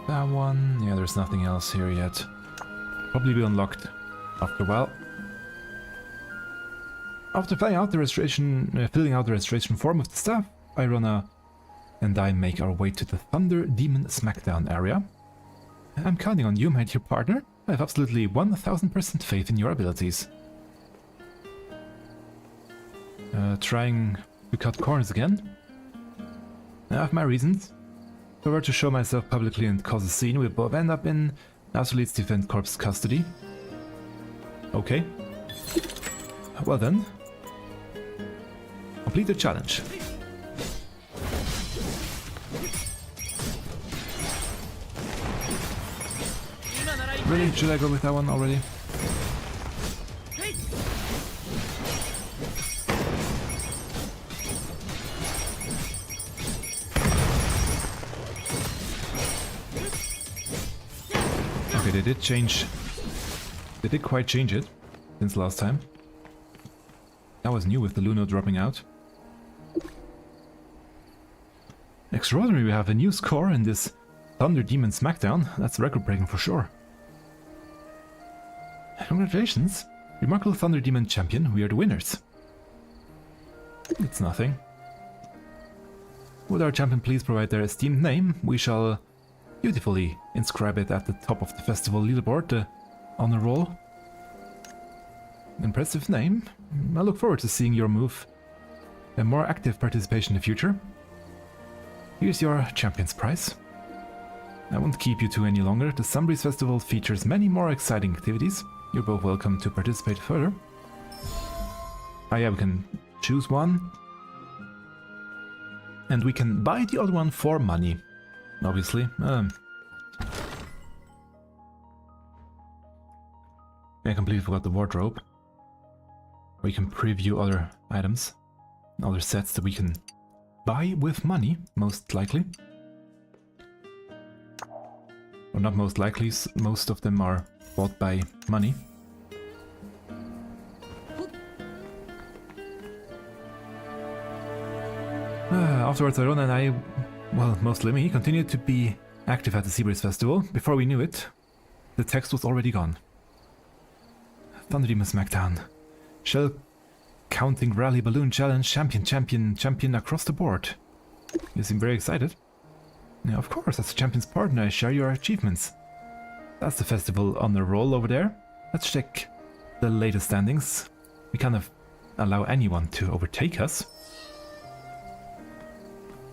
that one. Yeah, there's nothing else here yet. Probably be unlocked after a while. After filling out the registration form of the staff, Irona and I make our way to the Thunder Demon Smackdown area. I'm counting on you, my dear partner. I have absolutely 1000% faith in your abilities. Trying to cut corners again? I have my reasons. If I were to show myself publicly and cause a scene, we'll both end up in Azulite's Defense Corps custody. Okay. Well then. Complete the challenge. Really? Should I go with that one already? Okay, they did change. They did quite change it since last time. That was new with the Luno dropping out. Extraordinary, we have a new score in this Thunder Demon Smackdown. That's record breaking for sure. Congratulations, remarkable Thunder Demon champion, we are the winners. It's nothing. Would our champion please provide their esteemed name? We shall beautifully inscribe it at the top of the festival leaderboard, the honor roll. Impressive name. I look forward to seeing your move and more active participation in the future. Here's your champion's prize. I won't keep you two any longer. The Sunbreeze Festival features many more exciting activities. You're both welcome to participate further. Ah yeah, we can choose one. And we can buy the other one for money. Obviously. I completely forgot the wardrobe. We can preview other items. Other sets that we can buy with money, most likely. Or not most likely, most of them are bought by money. Afterwards, Irona and I, well, mostly me, continued to be active at the Seabreeze Festival. Before we knew it, the text was already gone. Thunder Demon Smackdown. Shell Counting Rally Balloon Challenge champion across the board. You seem very excited. Yeah, of course, as a champion's partner, I share your achievements. That's the festival honor roll over there. Let's check the latest standings. We can't allow anyone to overtake us.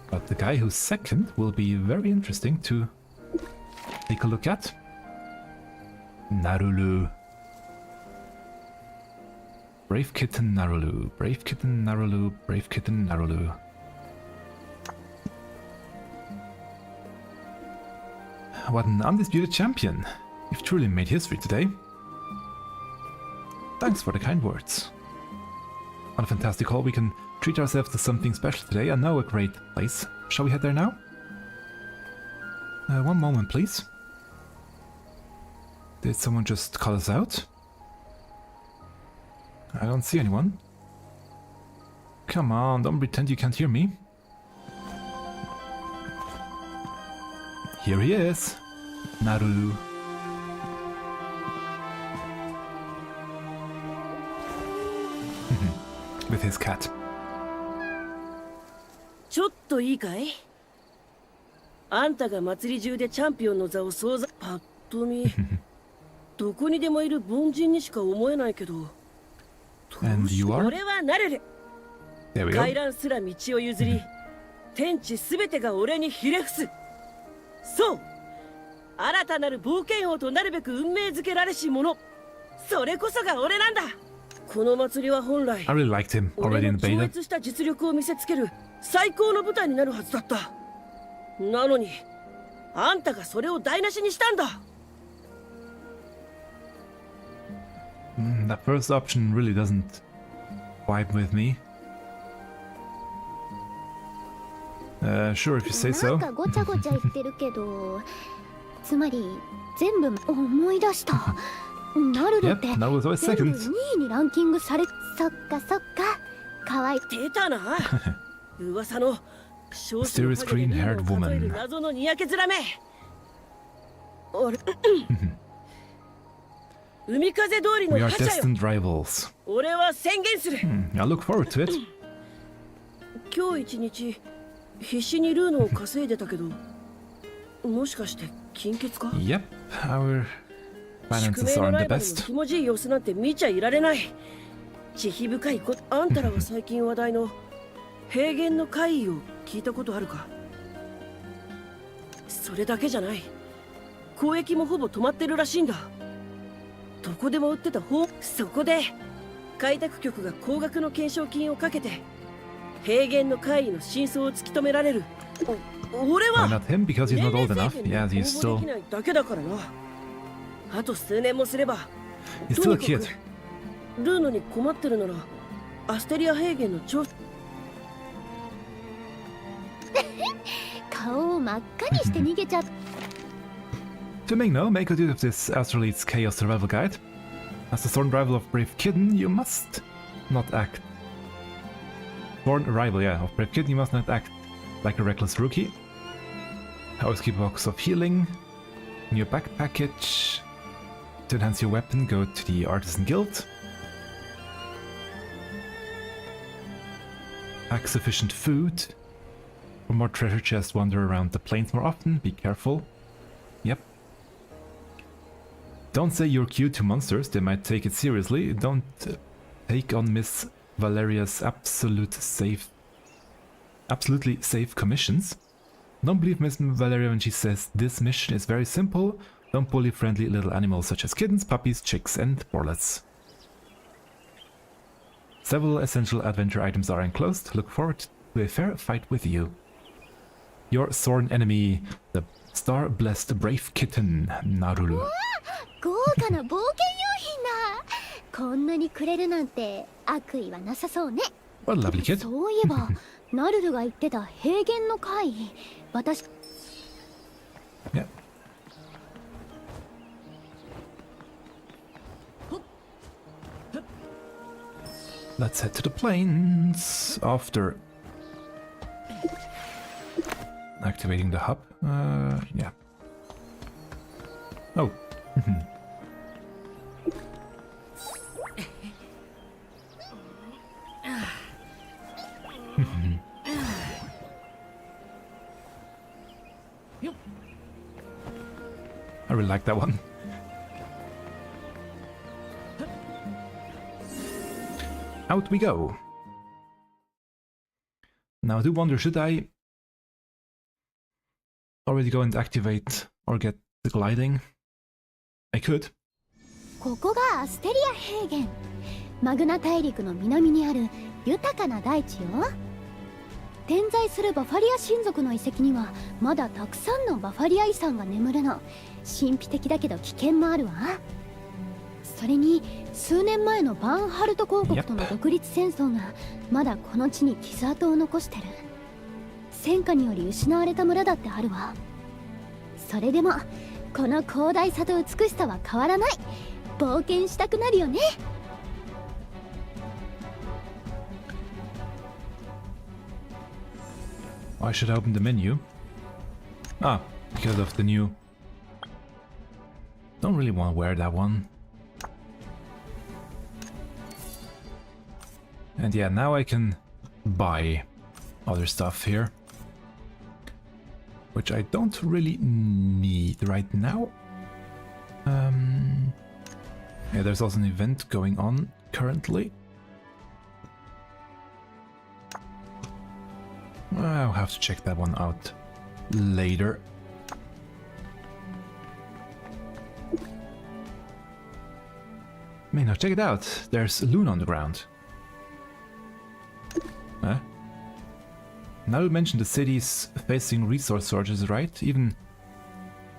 But the guy who's second will be very interesting to take a look at. Narulu. Brave Kitten Narulu. Brave Kitten Narulu. Brave Kitten Narulu. What an undisputed champion. You've truly made history today. Thanks for the kind words. On a fantastic haul, we can treat ourselves to something special today. I know a great place. Shall we head there now? One moment, please. Did someone just call us out? I don't see anyone. Come on, don't pretend you can't hear me. Here he is, Naru. with his cat. ちょっといいかい？あんたが祭り中でチャンピオンの座を相続。パッと見どこにでもいる凡人にしか思えないけど。 And you are? 俺はなれる。 There we go. 回覧すら道を譲り、天地すべてが俺にひれ伏す。そう、新たなる冒険王となるべく運命づけられし者、それこそが俺なんだ。この祭りは本来 I really liked him 俺 already in の the 超 beta. 越した実力を見せつける最高の舞台になるはずだった。なのにあんたがそれを台無しにしたんだ。 That first option really doesn't vibe with me. Sure, if you say な so. んかごちゃごちゃ言ってるけどつまり全部思い出した。ナルルって Yep, that was always 全部 second. 2位にランキングされ。そっかそっか、かわいい。出たな噂の少数 Mysterious の影で green-haired リードを数える woman. 謎のにやけ面め。俺海風通りの We are 覇者よ。 destined rivals. 俺は宣言する。 I look forward to it. 今日一日必死にルーノを稼いでたけど、もしかして金欠か？ Yep, our 宿 finances 命の aren't ラ the イバルの best. ひもじい様子なんて見ちゃいられない。慈悲深いこと。あんたらは最近話題の平原の怪異を聞いたことあるか？それだけじゃない。交易もほぼ止まってるらしいんだ。どこでも売ってた方。そこで開拓局が高額の懸賞金をかけて平原の怪異の真相を突き止められる。俺 Why は not him? Because he's not old 年齢 enough. 制限 Yeah, に he's 応募 still できないだけだからな。あと数年もすれば he's と still a にか kid. くルーノに困ってるならアステリア平原の調査。顔を真っ赤にして逃げちゃった。 To Mingno, make a do of this Astrolate's Chaos Survival Guide. As the sworn rival of Brave Kitten, you must not act. Sworn rival, yeah, of Brave Kitten, you must not act like a reckless rookie. Always keep a box of healing in your back package. To enhance your weapon, go to the Artisan Guild. Pack sufficient food. For more treasure chests, wander around the plains more often. Be careful. Yep. Don't say you're cute to monsters, they might take it seriously. Don't take on Miss Valeria's absolutely safe commissions. Don't believe Miss Valeria when she says this mission is very simple. Don't bully friendly little animals such as kittens, puppies, chicks, and borlets. Several essential adventure items are enclosed. Look forward to a fair fight with you. Your sworn enemy, the star-blessed brave kitten, Narulu. 豪華な冒険用品だ。こんなにくれるなんて悪意はなさそうね。 What a lovely kid. そういえばナルルが言ってた平原の怪異、私 Yeah. Let's head to the plains after activating the hub. Yeah. Oh. I really like that one. Out we go. Now I do wonder, should I already go and activate or get the gliding? I could. ここがアステリア平原。マグナ大陸の南にある豊かな大地よ。点在するバファリア親族の遺跡にはまだたくさんのバファリア遺産が眠るの。神秘的だけど危険もあるわ。それに数年前のバンハルト公国との独立戦争がまだこの地に傷跡を残してる。戦火により失われた村だってあるわ。それでもこの広大さと美しさは変わらない。冒険したくなるよね。I should open the menu. Ah, because of the new... Don't really want to wear that one. And yeah, now I can buy other stuff here, which I don't really need right now. Yeah, there's also an event going on currently. I'll have to check that one out later. Now check it out. There's a loon on the ground. Huh? Now you mentioned the city's facing resource shortages, right? Even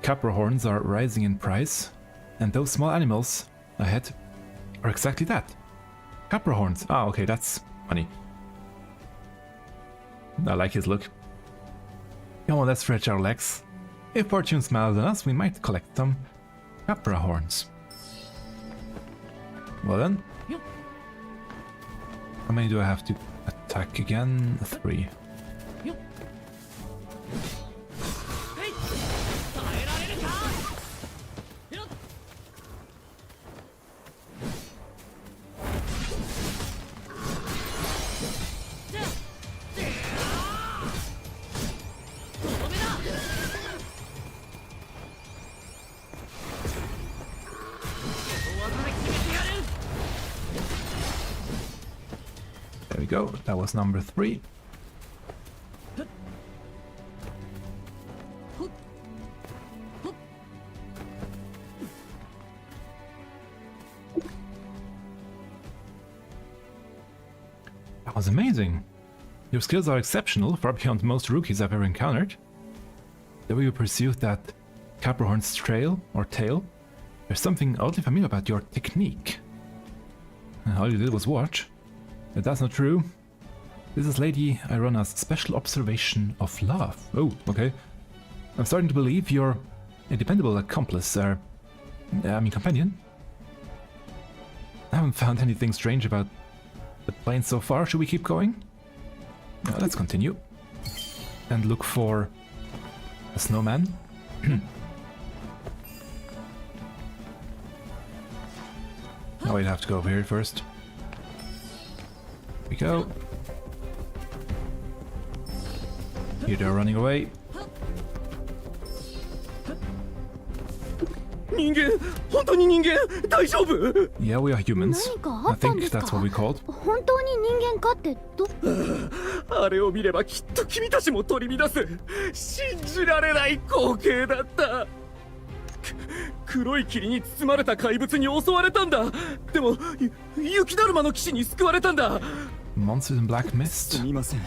Capra horns are rising in price, and those small animals ahead are exactly that. Capra horns. Ah, okay, that's funny. I like his look. Come on, let's stretch our legs. If fortune smiles on us, we might collect some Capra horns. Well then. How many do I have to attack again? 3. There we go, that was number 3. That was amazing. Your skills are exceptional, far beyond most rookies I've ever encountered. The way you pursued that Caprahorn's trail, or tail, there's something oddly familiar about your technique. All you did was watch. But that's not true. This is Lady Irona's special observation of love. Oh, okay. I'm starting to believe you're a dependable accomplice, companion. I haven't found anything strange about the plane so far. Should we keep going? Let's continue. And look for a snowman. Now we'd have to go over here first. Here we go. Here they're running away. 人間、本当に人間、大丈夫？ Yeah, we are humans. 何かあ I ったん think ですか？ that's what we called. 本当に人間かってあれを見ればきっと君たちも取り乱す。信じられない光景だった。黒い霧に包まれた怪物に襲われたんだ。でも雪だるまの騎士に救われたんだ。 Monsters in Black Mist. すみません。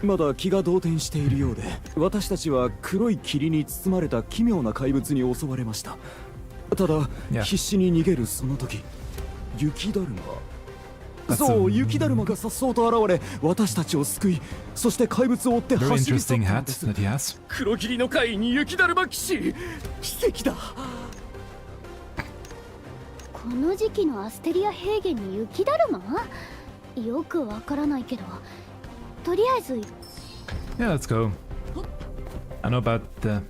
まだ気が動転しているようで、私たちは黒い霧に包まれた奇妙な怪物に襲われました。ただ、必死に逃げるその時、雪だるま。そう、雪だるまが颯爽と現れ、私たちを救い、そして怪物を追って走り去ったんです。黒霧の怪異に雪だるま騎士、奇跡だ。この時期のアステリア平原に雪だるま？よくわからないけど、とりあえず。Yeah, let's go. I know about the...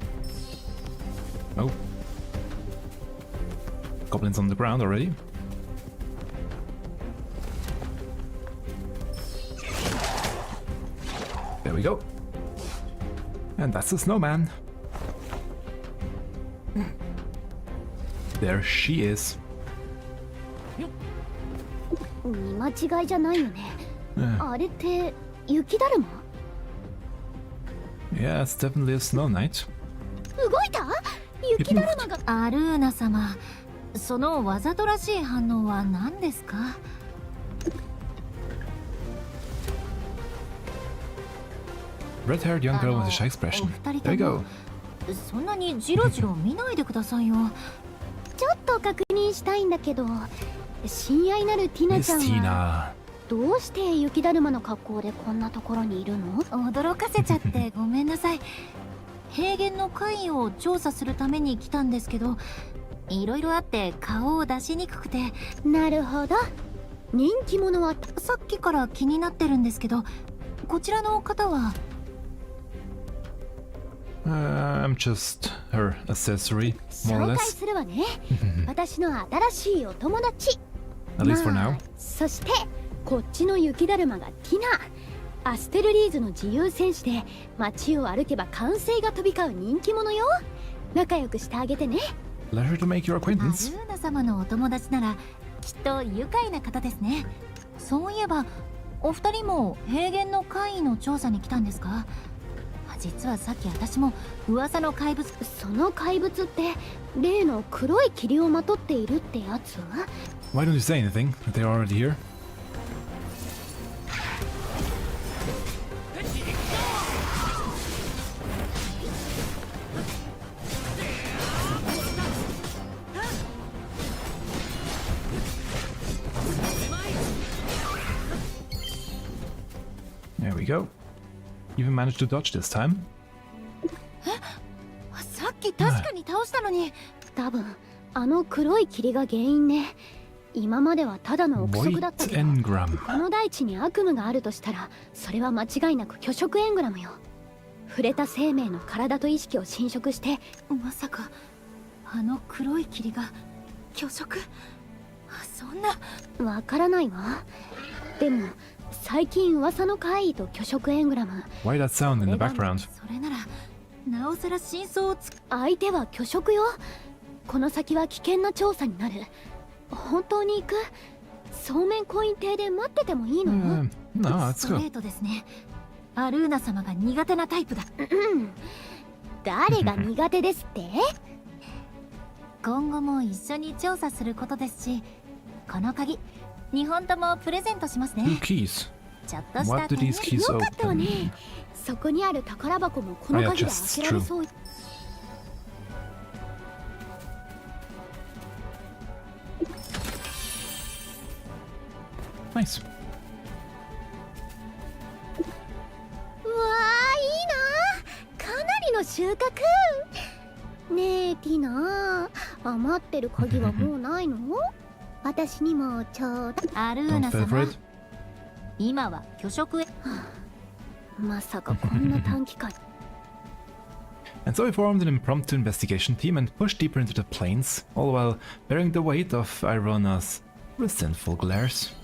Oh. Goblins on the ground already. There we go. And that's the snowman. There she is. 見間違いじゃないよね。あれって雪だるま？ Yeah, it's definitely a snow knight. 動いた？雪だるまが。アルーナ様、そのわざとらしい反応は何ですか？ Red-haired young girl with a shy expression. There you go. そんなにジロジロ見ないでくださいよ。ちょっと確認したいんだけど、親愛なるティナちゃんはどうして雪だるまの格好でこんなところにいるの？驚かせちゃってごめんなさい。平原の怪異を調査するために来たんですけど、いろいろあって顔を出しにくくて。なるほど。人気者はさっきから気になってるんですけど、こちらの方は。I'm just her accessory, more or 紹介 less. するわね。私の新しいお友達。At least for now. そしてこっちの雪だるまがティナ。アステルリーズの自由戦士で、街を歩けば歓声が飛び交う人気者よ。仲良くしてあげてね。 Pleasure to make your アル acquaintance. ーナ様のお友達ならきっと愉快な方ですね。そういえばお二人も平原の怪異の調査に来たんですか？実はさっき私も噂の怪物。その怪物って例の黒い霧をまとっているってやつ？ Why don't you say anything? That they're already here. There we go. Even managed to dodge this time. さっき確かに倒したのに。多分あの黒い霧が原因ね。今まではただの憶測だったけど、 White engram. この大地に悪夢があるとしたら、それは間違いなく虚飾エングラムよ。触れた生命の体と意識を侵食して。まさかあの黒い霧が虚飾？そんな。わからないわ。でも最近噂の怪異と虚飾エングラム。 Why that sound in the background? それならなおさら真相を相手は虚飾よ。この先は危険な調査になる。本当に行く？そうめんコイン艇で待っててもいいの？ No, let's ストレ go. ートですね。アルーナ様が苦手なタイプだ。誰が苦手ですって？今後も一緒に調査することですし、この鍵2本ともプレゼントしますね。 Two keys. ちょっとした What do 手 these keys よかったわ open? ね。そこにある宝箱もこの鍵で開けられそう。Nice. うわー、いいな。かなりの収穫。ねえティナ、余ってる鍵はもうないの？私にもちょうだい。アルー Don't ナ feel 様、 afraid. 今は虚飾へ。まさかこんな短期間。 And so we formed an impromptu investigation team and pushed deeper into the plains, all while bearing the weight of Irona's resentful glares.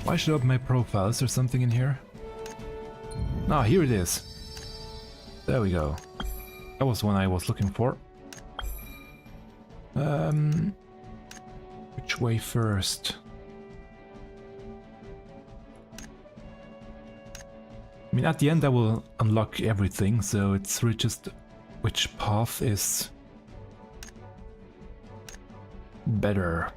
Why should I open my profile? Is there something in here? Ah, here it is. There we go. That was the one I was looking for. Which way first? I mean, at the end I will unlock everything, so it's really just which path is better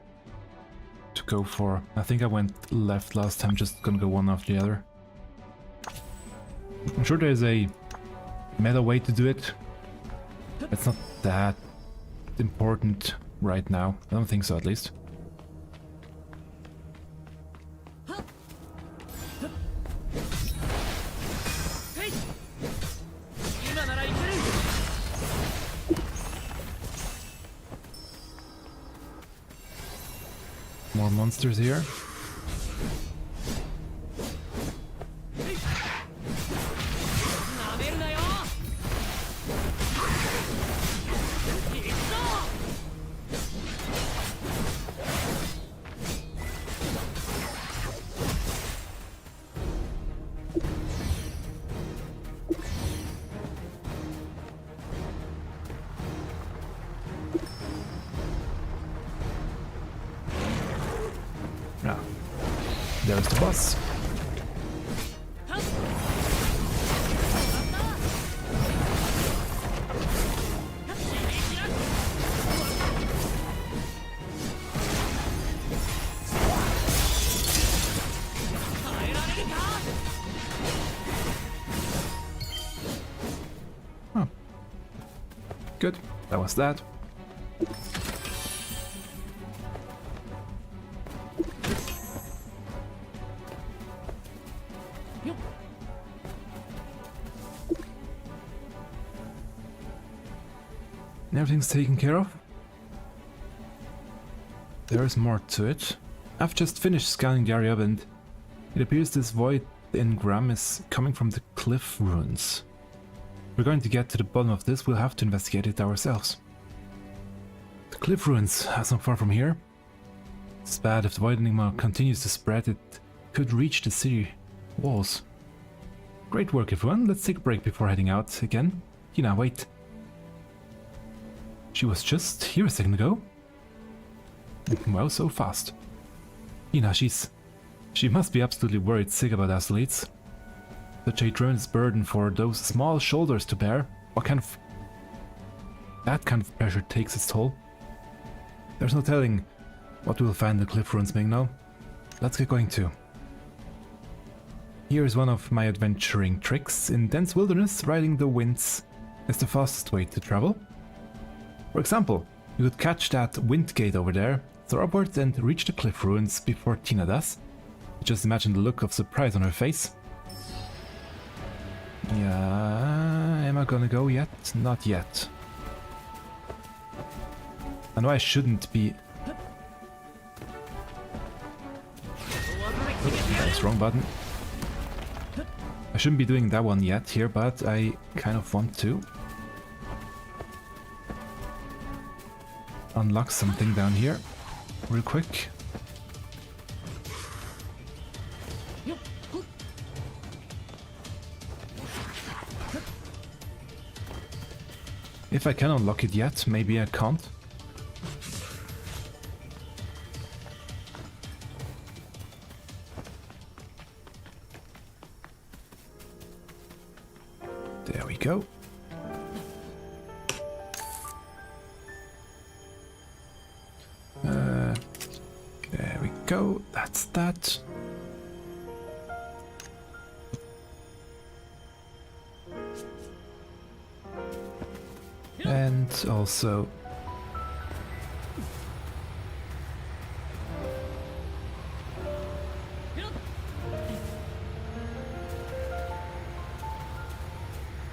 to go for. I think I went left last time, just gonna go one after the other. I'm sure there's a meta way to do it. It's not that important right now. I don't think so, at least. More monsters here. Ah, there's the boss. Oh. Good, that was that. Everything's taken care of. There's more to it. I've just finished scanning the area and It appears this void engram is coming from the cliff ruins. If we're going to get to the bottom of this, we'll have to investigate it ourselves. The cliff ruins are not far from here. It's bad. If the void enigma continues to spread, it could reach the city walls. Great work, everyone. Let's take a break before heading out again. Tina, wait. She was just here a second ago. Wow, so fast. Tina, she must be absolutely worried sick about athletes. Such a tremendous burden for those small shoulders to bear. That kind of pressure takes its toll. There's no telling what we'll find in the cliff ruins, Ming. Let's get going too. Here is one of my adventuring tricks. In dense wilderness, riding the winds is the fastest way to travel. For example, you could catch that wind gate over there, throw upwards and reach the cliff ruins before Tina does. Just imagine the look of surprise on her face. Yeah, am I gonna go yet? Not yet. I know I shouldn't be... Oops, that's wrong button. I shouldn't be doing that one yet here, but I kind of want to. Unlock something down here, real quick. If I can unlock it yet, maybe I can't. There we go. There we go. That's that. And also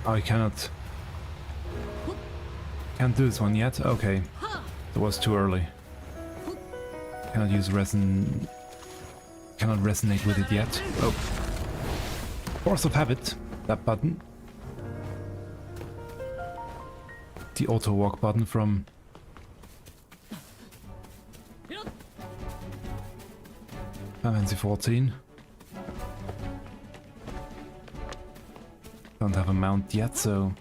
I can't do this one yet. Okay, it was too early. Cannot use resin. Cannot resonate with it yet. Oh, force of habit. That button. The auto walk button from Final Fantasy 14. Don't have a mount yet, so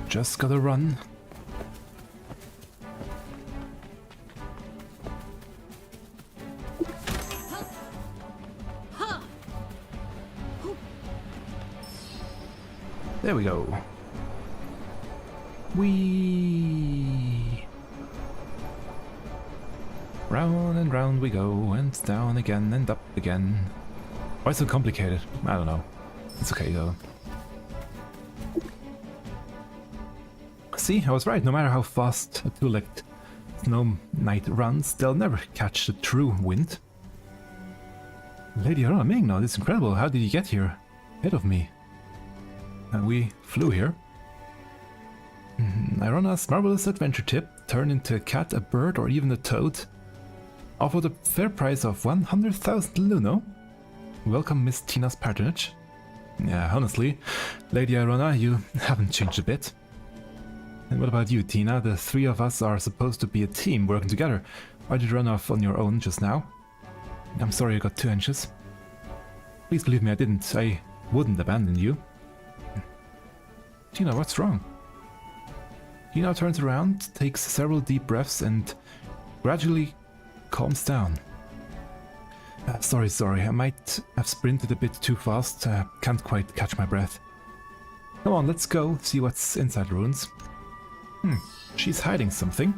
just gotta run. There we go. Whee! Round and round we go, and down again and up again. Why so complicated? I don't know. It's okay though. See, I was right. No matter how fast a two-legged snow knight runs, they'll never catch the true wind. Lady Arona Ming, now this is incredible. How did you get here ahead of me? And we flew here. Irona's marvelous adventure tip turned into a cat, a bird, or even a toad. Offered a fair price of 100,000 Luno. Welcome, Miss Tina's patronage. Yeah, honestly, Lady Irona, you haven't changed a bit. And what about you, Tina? The three of us are supposed to be a team working together. Why did you run off on your own just now? I'm sorry I got too anxious. Please believe me, I didn't. I wouldn't abandon you. Tina, what's wrong? Tina turns around, takes several deep breaths, and gradually calms down. Sorry, I might have sprinted a bit too fast. Can't quite catch my breath. Come on, let's go see what's inside the ruins. She's hiding something.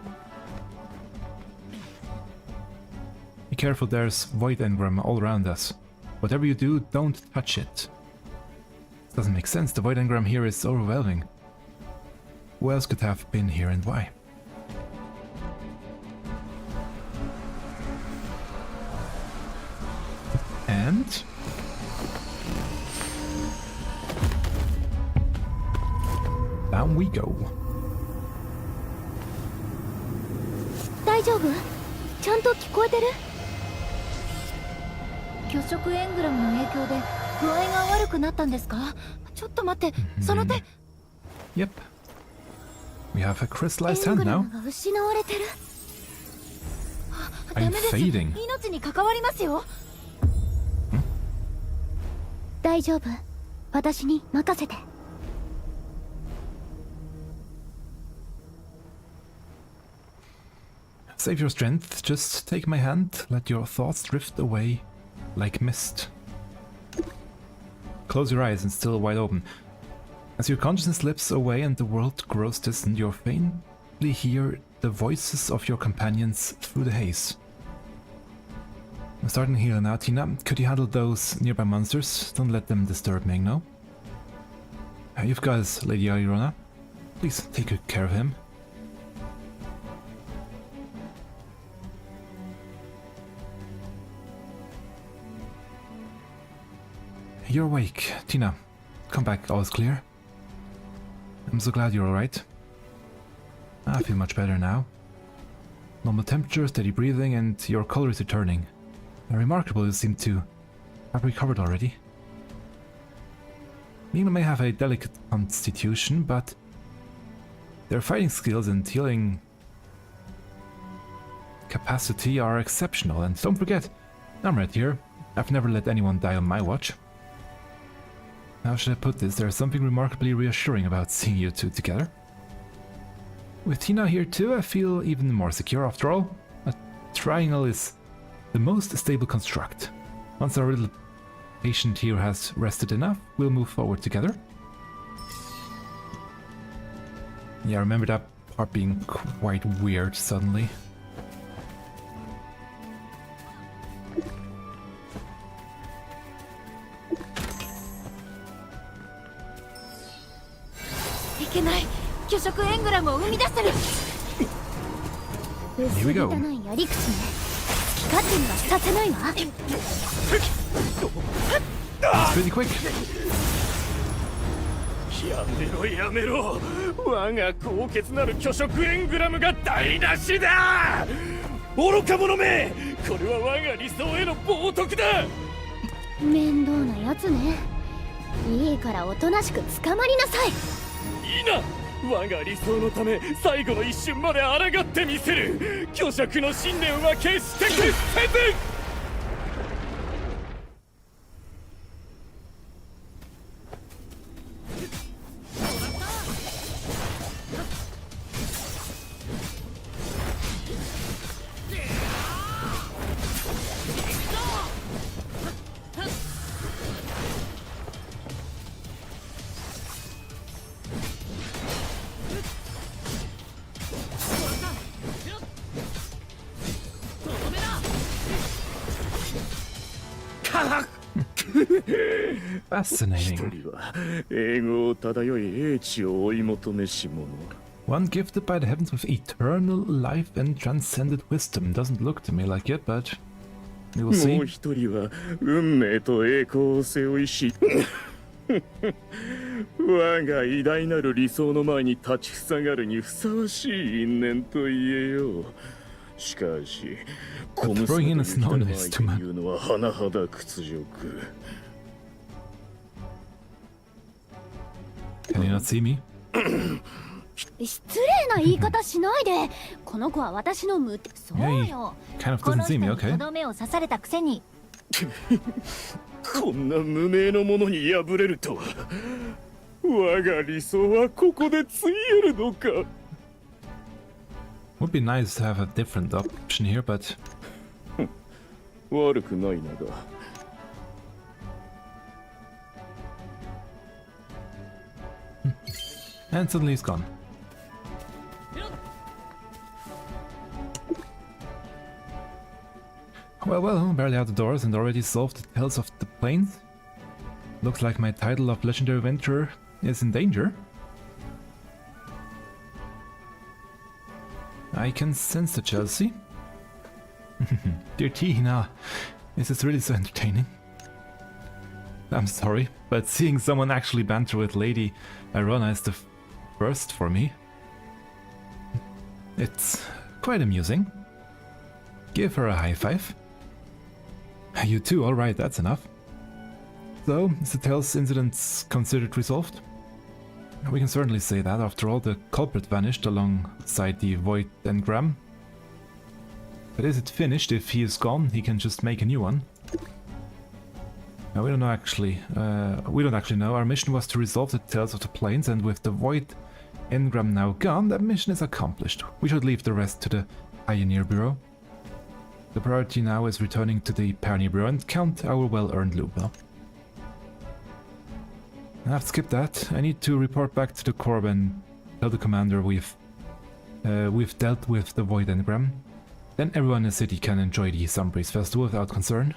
Be careful, there's void engram all around us. Whatever you do, don't touch it. Doesn't make sense, the void engram here is overwhelming. Who else could have been here and why? And... down we go. 大丈夫？ちゃんと聞こえてる？拒食エングラムの影響で具合が悪くなったんですか？ちょっと待って、その手。Yep. We have a エ crystallized ング hand ラ now. ムが失われてる。ダ I'm メです。 fading. 命に関わりますよ。大丈夫。私に任せて。Save your strength, just take my hand, let your thoughts drift away like mist. Close your eyes and still wide open. As your consciousness slips away and the world grows distant, you faintly hear the voices of your companions through the haze. I'm starting to heal now, Tina. Could you handle those nearby monsters? Don't let them disturb me, no? You've got us, Lady Irona. Please take good care of him. You're awake, Tina. Come back, all is clear. I'm so glad you're alright. I feel much better now. Normal temperature, steady breathing, and your color is returning. Remarkable, you seem to have recovered already. Nina may have a delicate constitution, but their fighting skills and healing capacity are exceptional. And don't forget, I'm right here. I've never let anyone die on my watch. How should I put this? There's something remarkably reassuring about seeing you two together. With Tina here too, I feel even more secure. After all, a triangle is the most stable construct. Once our little patient here has rested enough, we'll move forward together. Yeah, I remember that part being quite weird suddenly. Here we go. やり口ね。好き勝手にはさせないわ。It's pretty quick. やめろやめろ、我が高潔なる巨食エングラムが台無しだ。愚か者め、これは我が理想への冒涜だ。面倒なやつね。いいからおとなしく捕まりなさい。いいな、我が理想のため最後の一瞬まで抗ってみせる。巨食の信念は決して屈せず。Fascinating. 一人は英語を漂い英知を追い求めし者。One gifted by the heavens with eternal life and transcended wisdom. Doesn't look to me like it, but we will see. もう一人は運命と栄光を背負いし我が偉大なる理想の前に立ちふさがるにふさわしい因縁と言えよう。しかし、小娘という人の愛というのは甚だ屈辱。Can you not see me? 失礼な言い方しないで。この子は私のそうよ。 Kind of こ doesn't の see 人 me, に okay. とどめを刺されたくせに。こんな無名の者に敗れるとは。我が理想はここでついえるのか。Would be nice to have a different option here, but 悪くないなが。and suddenly he's gone. Well, barely out the doors and already solved the tales of the plains. Looks like my title of legendary adventurer is in danger. I can sense the jealousy. Dear Tina, is this really so entertaining? I'm sorry, but seeing someone actually banter with Lady Irona is the burst for me. It's quite amusing. Give her a high five. You too, alright, that's enough. So, is the Tails incident considered resolved? We can certainly say that. After all, the culprit vanished alongside the Void Engram. But is it finished? If he is gone, he can just make a new one. Now, we don't know actually. We don't actually know. Our mission was to resolve the Tales of the Plains, and with the Void Engram now gone, that mission is accomplished. We should leave the rest to the Pioneer Bureau. The priority now is returning to the Pioneer Bureau and count our well-earned loot. Well, I've skipped that. I need to report back to the Corps and tell the commander we've dealt with the Void Engram. Then everyone in the city can enjoy the Sunbreeze Festival without concern.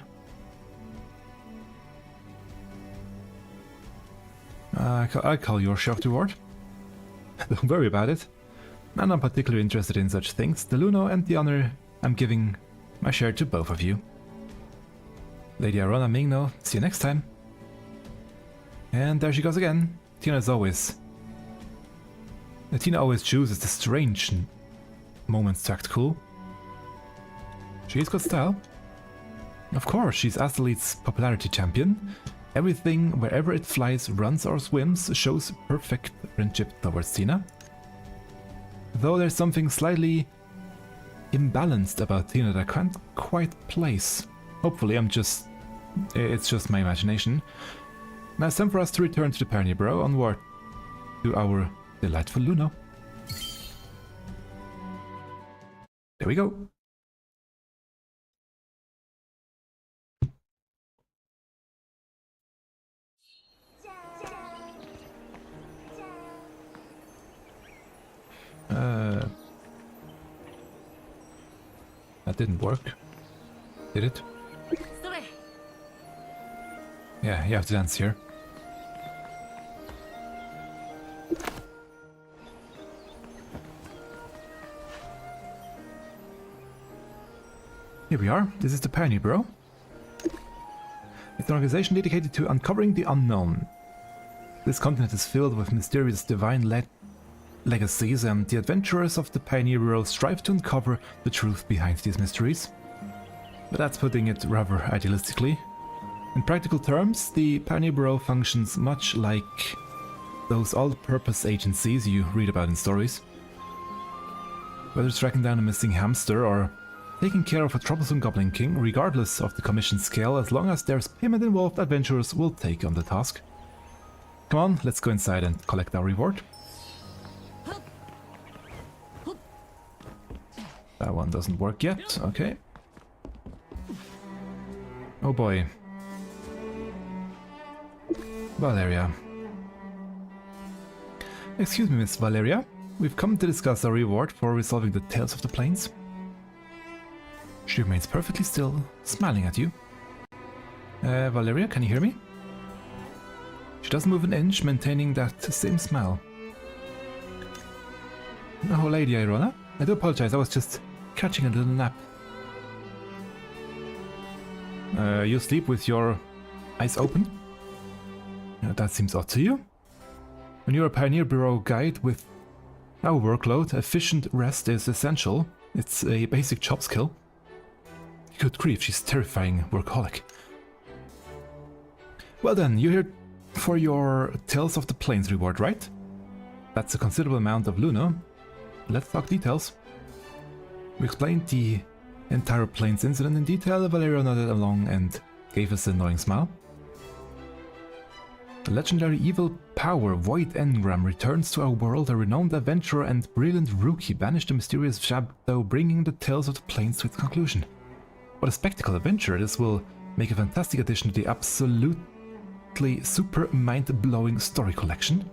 I call your shaft reward. Don't worry about it. I'm not particularly interested in such things. The Luno and the honor I'm giving my share to both of you. Lady Arona Mingno, see you next time. And there she goes again. Tina always chooses the strange moments to act cool. She's got style. Of course, she's Astellite's popularity champion. Everything, wherever it flies, runs or swims, shows perfect friendship towards Tina. Though there's something slightly imbalanced about Tina that I can't quite place. Hopefully it's just my imagination. Now it's time for us to return to the Pioneer Bureau, onward to our delightful Luno. There we go. That didn't work. Did it? Yeah, you have to dance here. Here we are. This is the Pioneer Bureau. It's an organization dedicated to uncovering the unknown. This continent is filled with mysterious divine legacies, and the adventurers of the Pioneer Bureau strive to uncover the truth behind these mysteries. But that's putting it rather idealistically. In practical terms, the Pioneer Bureau functions much like those all-purpose agencies you read about in stories. Whether it's tracking down a missing hamster or taking care of a troublesome Goblin King, regardless of the commission scale, as long as there's payment involved, adventurers will take on the task. Come on, let's go inside and collect our reward. That one doesn't work yet, okay. Oh boy. Valeria. Excuse me, Miss Valeria. We've come to discuss our reward for resolving the Tales of the Plains. She remains perfectly still, smiling at you. Valeria, can you hear me? She doesn't move an inch, maintaining that same smile. Oh, Lady Irona, I do apologize, I was just catching a little nap. You sleep with your eyes open? That seems odd to you. When you're a Pioneer Bureau guide with our workload, efficient rest is essential. It's a basic job skill. Good grief, she's terrifying workaholic. Well then, you're here for your Tales of the Plains reward, right? That's a considerable amount of Luno. Let's talk details. We explained the entire Plains incident in detail. Valeria nodded along and gave us an annoying smile. The legendary evil power Void Engram returns to our world. A renowned adventurer and brilliant rookie banished the mysterious shadow, bringing the Tales of the Plains to its conclusion. What a spectacle adventure! This will make a fantastic addition to the absolutely super mind-blowing story collection.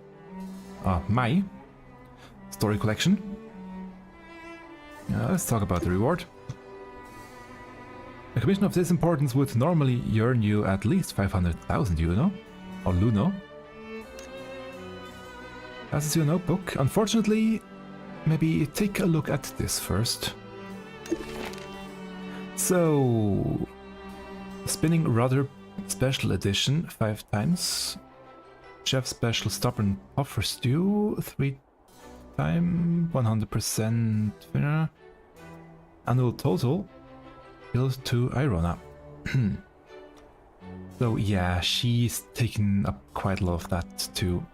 My story collection. Let's talk about the reward. A commission of this importance would normally earn you at least 500,000 Luno. Or Luno. As is your notebook. Unfortunately, maybe take a look at this first. So, Spinning Rudder Special Edition 5 times. Chef Special Stubborn Puffer Stew 3 time, 100% winner. Annual total goes to Irona. So yeah, she's taken up quite a lot of that too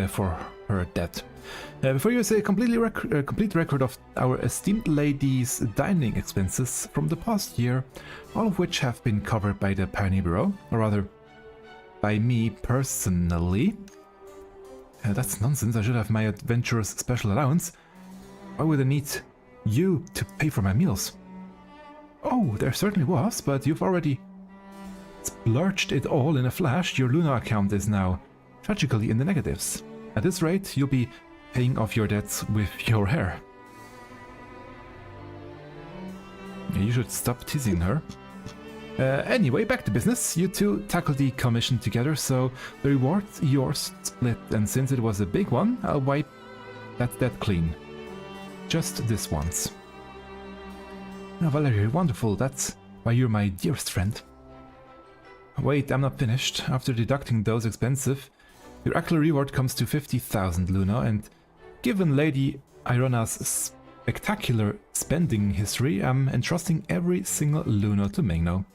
for her debt. Before you say a complete record of our esteemed lady's dining expenses from the past year, all of which have been covered by the Pioneer Bureau, or rather, by me personally. That's nonsense, I should have my adventurer's special allowance. Why would I need you to pay for my meals? Oh, there certainly was, but you've already splurged it all in a flash. Your Luna account is now tragically in the negatives. At this rate, you'll be paying off your debts with your hair. You should stop teasing her. Anyway, back to business. You two tackled the commission together, so the reward's yours split, and since it was a big one, I'll wipe that debt clean. Just this once. Now, Valerie, wonderful. That's why you're my dearest friend. Wait, I'm not finished. After deducting those expenses, your actual reward comes to 50,000 Luna, and given Lady Irona's spectacular spending history, I'm entrusting every single Luna to Mengno.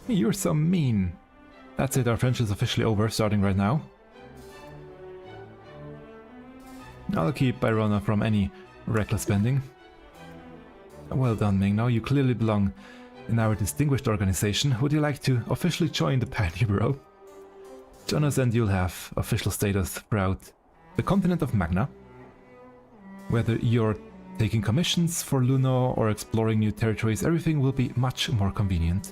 You're so mean. That's it, our friendship is officially over, starting right now. I'll keep Irona from any reckless spending. Well done, Mengno. You clearly belong in our distinguished organization. Would you like to officially join the Pioneer Bureau? Join us and you'll have official status throughout the continent of Magna. Whether you're taking commissions for Luna or exploring new territories, everything will be much more convenient.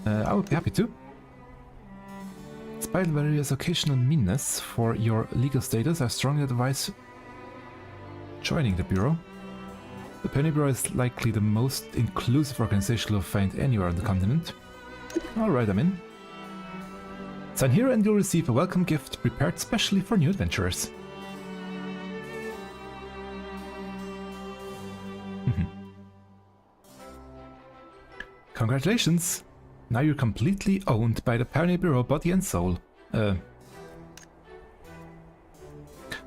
I would be happy to. Despite Valeria's occasional meanness for your legal status, I strongly advise joining the Bureau. The Pioneer Bureau is likely the most inclusive organization you'll find anywhere on the continent. Alright, I'm in. Sign here and you'll receive a welcome gift prepared specially for new adventurers. Congratulations! Now you're completely owned by the Pioneer Bureau, body and soul.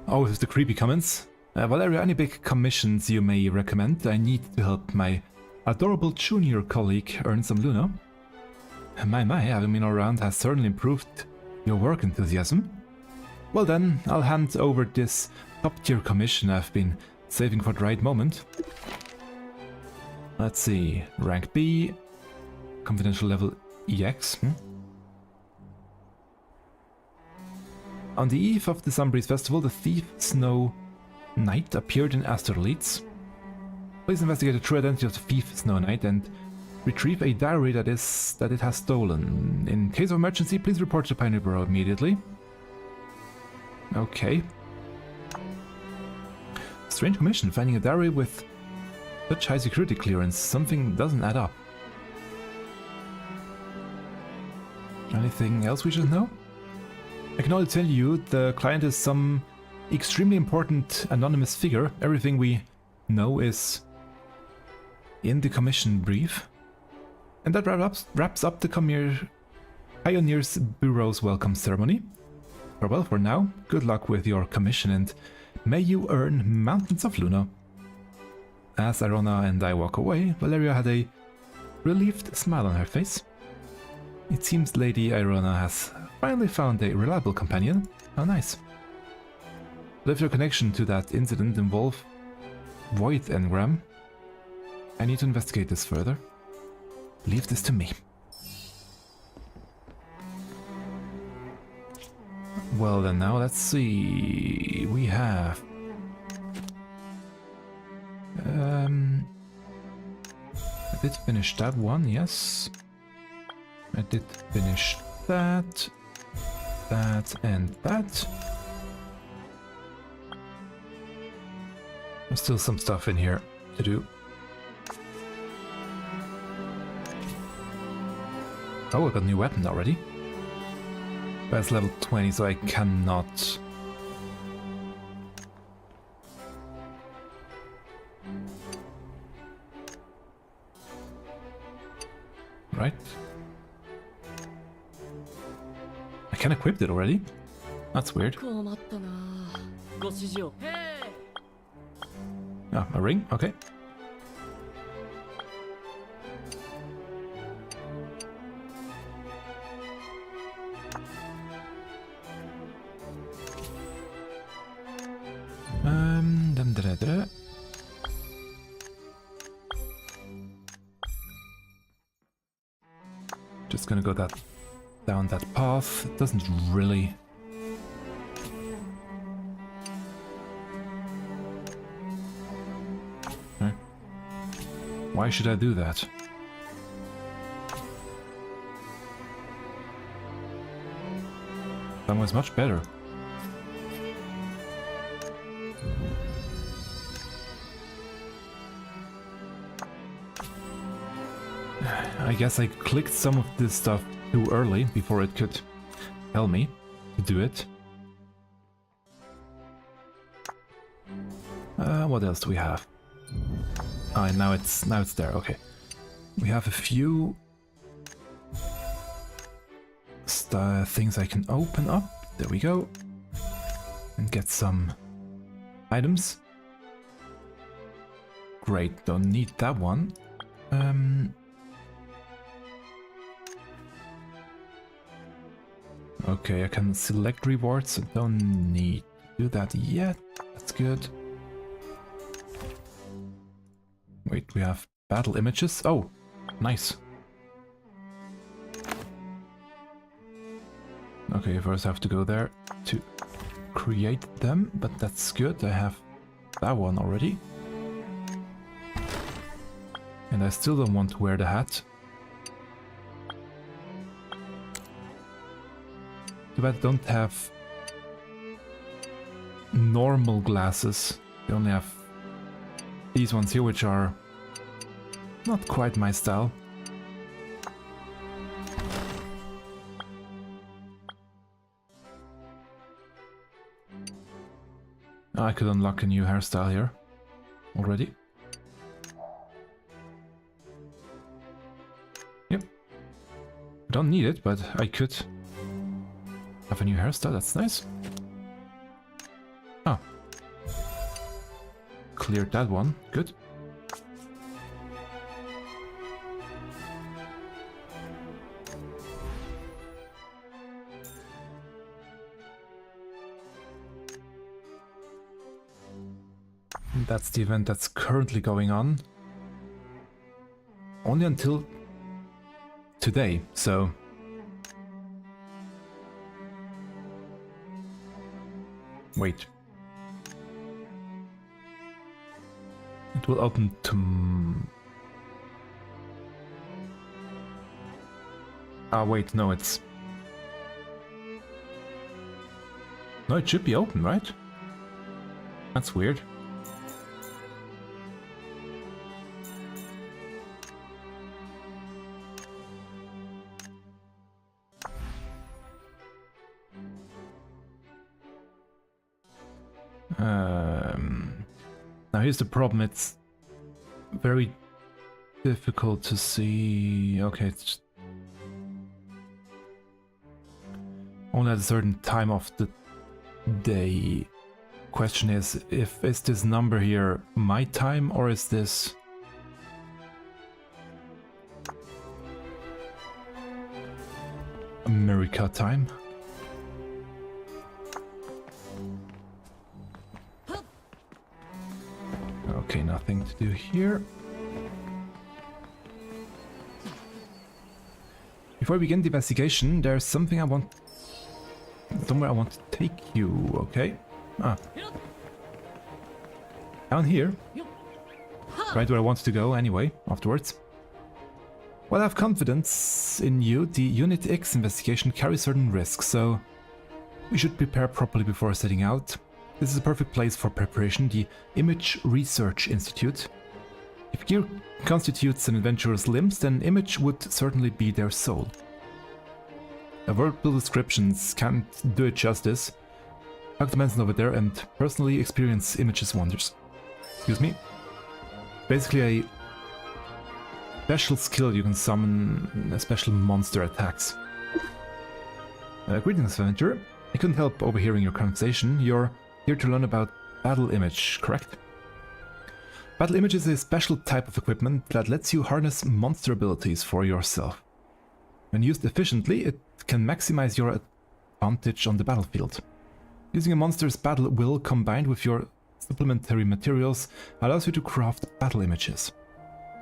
Oh, with the creepy comments. Valeria, any big commissions you may recommend? I need to help my adorable junior colleague earn some Luna. My, having been around has certainly improved your work enthusiasm. Well then, I'll hand over this top-tier commission I've been saving for the right moment. Let's see, rank B, confidential level EX. On the eve of the Sunbreeze Festival, the thief Snow Knight appeared in Astrolitz. Please investigate the true identity of the thief Snow Knight and retrieve a diary that it has stolen. In case of emergency, please report to the Pioneer Bureau immediately. Okay. Strange commission, finding a diary with such high security clearance. Something doesn't add up. Anything else we should know? I can only tell you the client is some extremely important anonymous figure. Everything we know is in the commission brief. And that wraps up the Pioneers Bureau's welcome ceremony. Farewell for now, good luck with your commission and may you earn mountains of Luna. As Irona and I walk away, Valeria had a relieved smile on her face. It seems Lady Irona has finally found a reliable companion. How nice. But if your connection to that incident involve Void Engram, I need to investigate this further. Leave this to me. Well then, now let's see. We have I did finish that one, yes. I did finish that, and that. There's still some stuff in here to do. Oh, I got a new weapon already. But it's level 20, so I cannot... Right? I can equip it already? That's weird. Ah, a ring, okay. Da. Just gonna go down that path. It doesn't really. Okay. Why should I do that? That was much better. I guess I clicked some of this stuff too early before it could tell me to do it. What else do we have? Ah, now it's there. Okay, we have a few things I can open up. There we go, and get some items. Great, don't need that one. Okay, I can select rewards. I don't need to do that yet. That's good. Wait, we have battle images. Oh, nice. Okay, first I have to go there to create them, but that's good. I have that one already. And I still don't want to wear the hat. Too bad I don't have normal glasses. They only have these ones here, which are not quite my style. I could unlock a new hairstyle here already. Yep. I don't need it, but I could have a new hairstyle. That's nice. Ah. Cleared that one. Good. That's the event that's currently going on. Only until today, so... Wait. It will open to... Ah, wait, no, it's... No, it should be open, right? That's weird. Now here's the problem, it's very difficult to see. Okay, it's just only at a certain time of the day. Question is this number here my time, or is this America time? Okay, nothing to do here. Before we begin the investigation, there's somewhere I want to take you, okay? Ah. Down here. Right where I want to go anyway, afterwards. While I have confidence in you, the Unit X investigation carries certain risks, so we should prepare properly before setting out. This is a perfect place for preparation, the Image Research Institute. If gear constitutes an adventurer's limbs, then Image would certainly be their soul. Verbal descriptions can't do it justice. Talk to Manson over there and personally experience Image's wonders. Excuse me. Basically a special skill you can summon special monster attacks. Greetings, adventurer. I couldn't help overhearing your conversation. Your Here to learn about battle image, correct? Battle image is a special type of equipment that lets you harness monster abilities for yourself. When used efficiently, it can maximize your advantage on the battlefield. Using a monster's battle will combined with your supplementary materials allows you to craft battle images.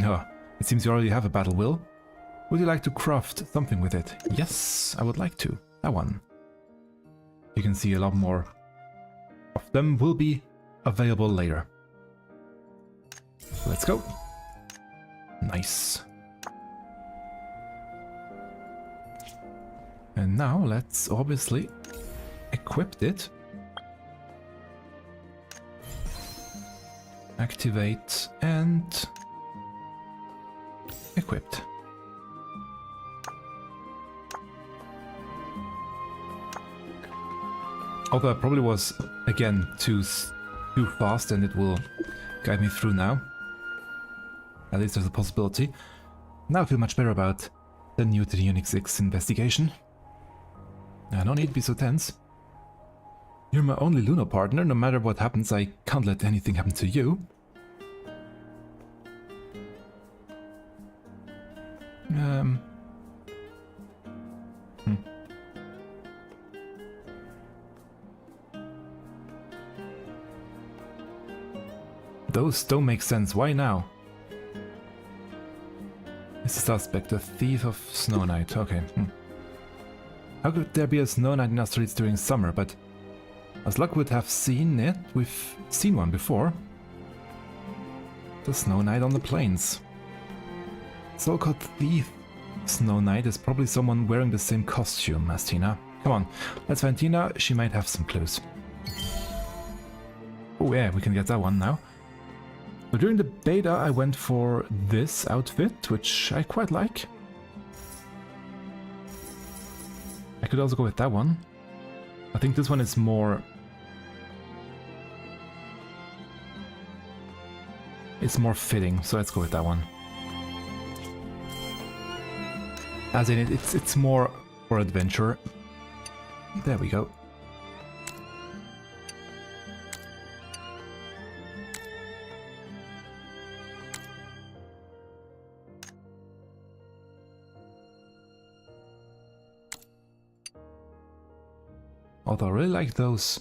Oh, it seems you already have a battle will. Would you like to craft something with it? Yes, I would like to. That one. You can see a lot more of them will be available later. Let's go. Nice. And now let's obviously equip it. Activate and equipped. Although I probably was again too fast, and it will guide me through now. At least there's a possibility. Now I feel much better about the new to the Unix 6 investigation. No need to be so tense. You're my only Lunar partner. No matter what happens, I can't let anything happen to you. Those don't make sense. Why now? It's a suspect, a thief of Snow Knight. Okay. How could there be a Snow Knight in Asteroids during summer? But as luck would have seen it, we've seen one before. The Snow Knight on the plains. So-called thief Snow Knight is probably someone wearing the same costume as Tina. Come on, let's find Tina. She might have some clues. Oh yeah, we can get that one now. So during the beta I went for this outfit, which I quite like. I could also go with that one. I think this one is more... it's more fitting, so let's go with that one. As in, it's more for adventure. There we go. Although I really like those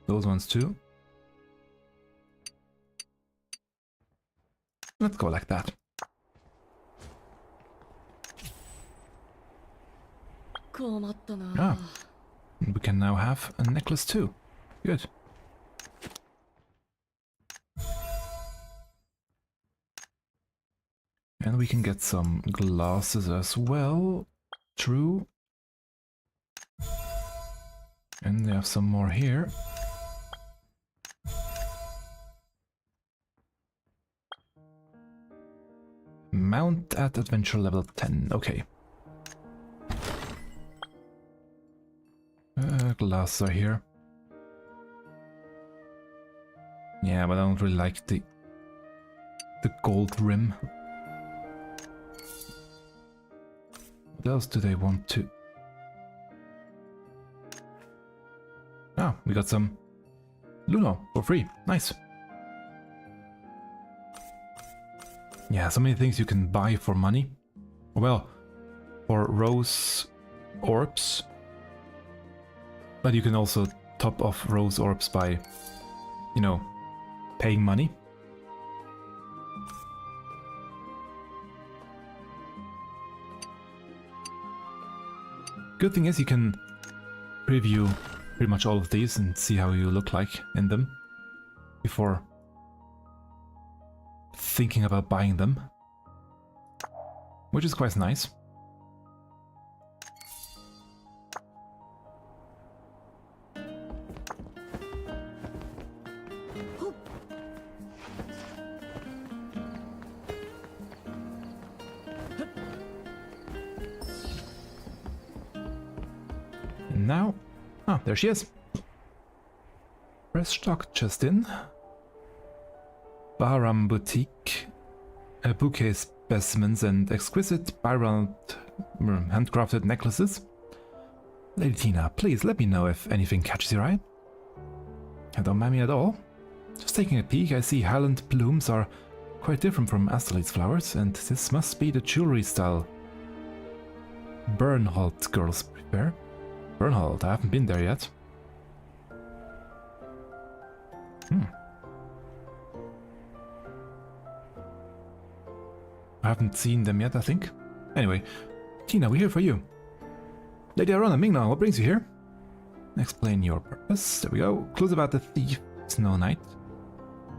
ones too. Let's go like that. Ah, we can now have a necklace too. Good. And we can get some glasses as well. True. And they have some more here. Mount at adventure level 10. Okay. Glasses are here. Yeah, but I don't really like the gold rim. What else do they want to... Ah, we got some Luno for free. Nice. Yeah, so many things you can buy for money. Well, for rose orbs. But you can also top off rose orbs by, you know, paying money. Good thing is you can preview pretty much all of these and see how you look like in them before thinking about buying them, which is quite nice. And now, there she is. Fresh stock just in. Bahram Boutique, bouquet specimens and exquisite Byron handcrafted necklaces. Lady Tina, please let me know if anything catches your eye. I don't mind me at all. Just taking a peek, I see Highland blooms are quite different from Astrolate's flowers, and this must be the jewelry style Bernhold girls prepare. Bernhold, I haven't been there yet. I haven't seen them yet, I think. Anyway, Tina, we're here for you. Lady Arona, Mingna, what brings you here? Explain your purpose. There we go. Clues about the thief, Snow Knight.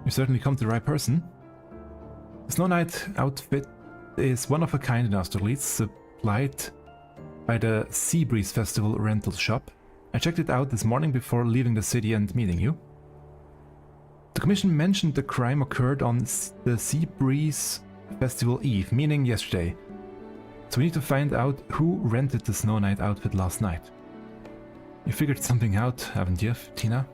You've certainly come to the right person. The Snow Knight outfit is one of a kind in Austerlitz, supplied by the Seabreeze Festival rental shop. I checked it out this morning before leaving the city and meeting you. The commission mentioned the crime occurred on the Seabreeze Festival Eve, meaning yesterday. So we need to find out who rented the Snow Knight outfit last night. You figured something out, haven't you, Tina?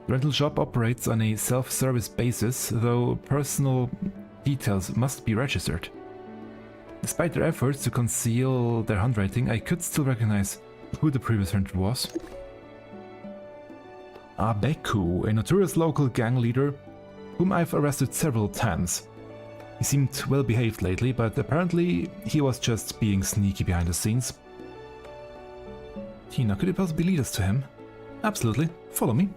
The rental shop operates on a self-service basis, though personal details must be registered. Despite their efforts to conceal their handwriting, I could still recognize who the previous renter was. Abeku, a notorious local gang leader whom I've arrested several times. He seemed well behaved lately, but apparently he was just being sneaky behind the scenes. Tina, could you possibly lead us to him? Absolutely. Follow me.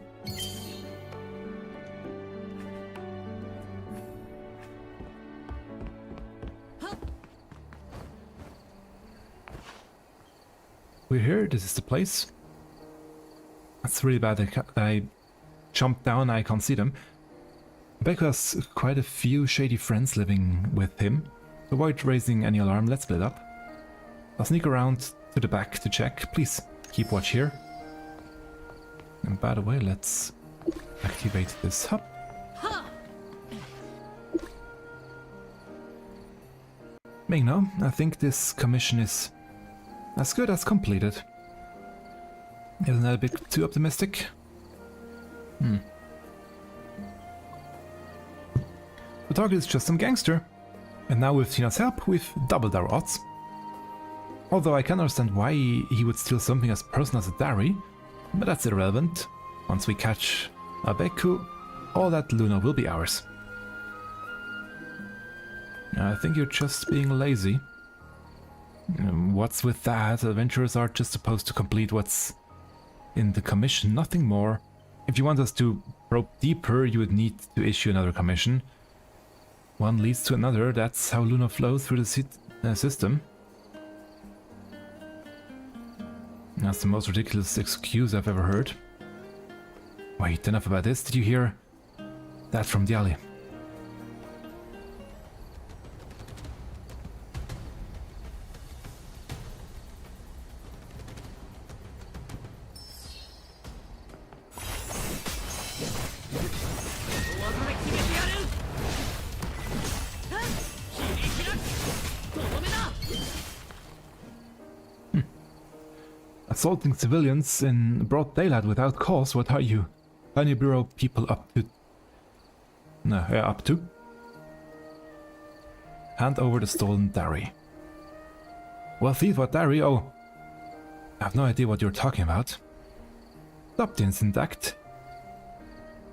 We're here, this is the place. That's really bad that I jumped down, I can't see them. Beck has quite a few shady friends living with him. To avoid raising any alarm, let's split up. I'll sneak around to the back to check. Please keep watch here. And by the way, let's activate this hub. Mingno, I think this commission is as good as completed. Isn't that a bit too optimistic? The target is just some gangster. And now with Tina's help, we've doubled our odds. Although I can understand why he would steal something as personal as a dowry, but that's irrelevant. Once we catch Abeku, all that Luna will be ours. I think you're just being lazy. What's with that? Adventurers are just supposed to complete what's in the commission, nothing more. If you want us to probe deeper, you would need to issue another commission. One leads to another, that's how Luna flows through the system. That's the most ridiculous excuse I've ever heard. Wait, enough about this. Did you hear that from the alley? Assaulting civilians in broad daylight without cause, what are you? Tiny Bureau people up to... No, up to? Hand over the stolen dowry. Well, thief, what dowry? Oh, I have no idea what you're talking about. Stop the instant act.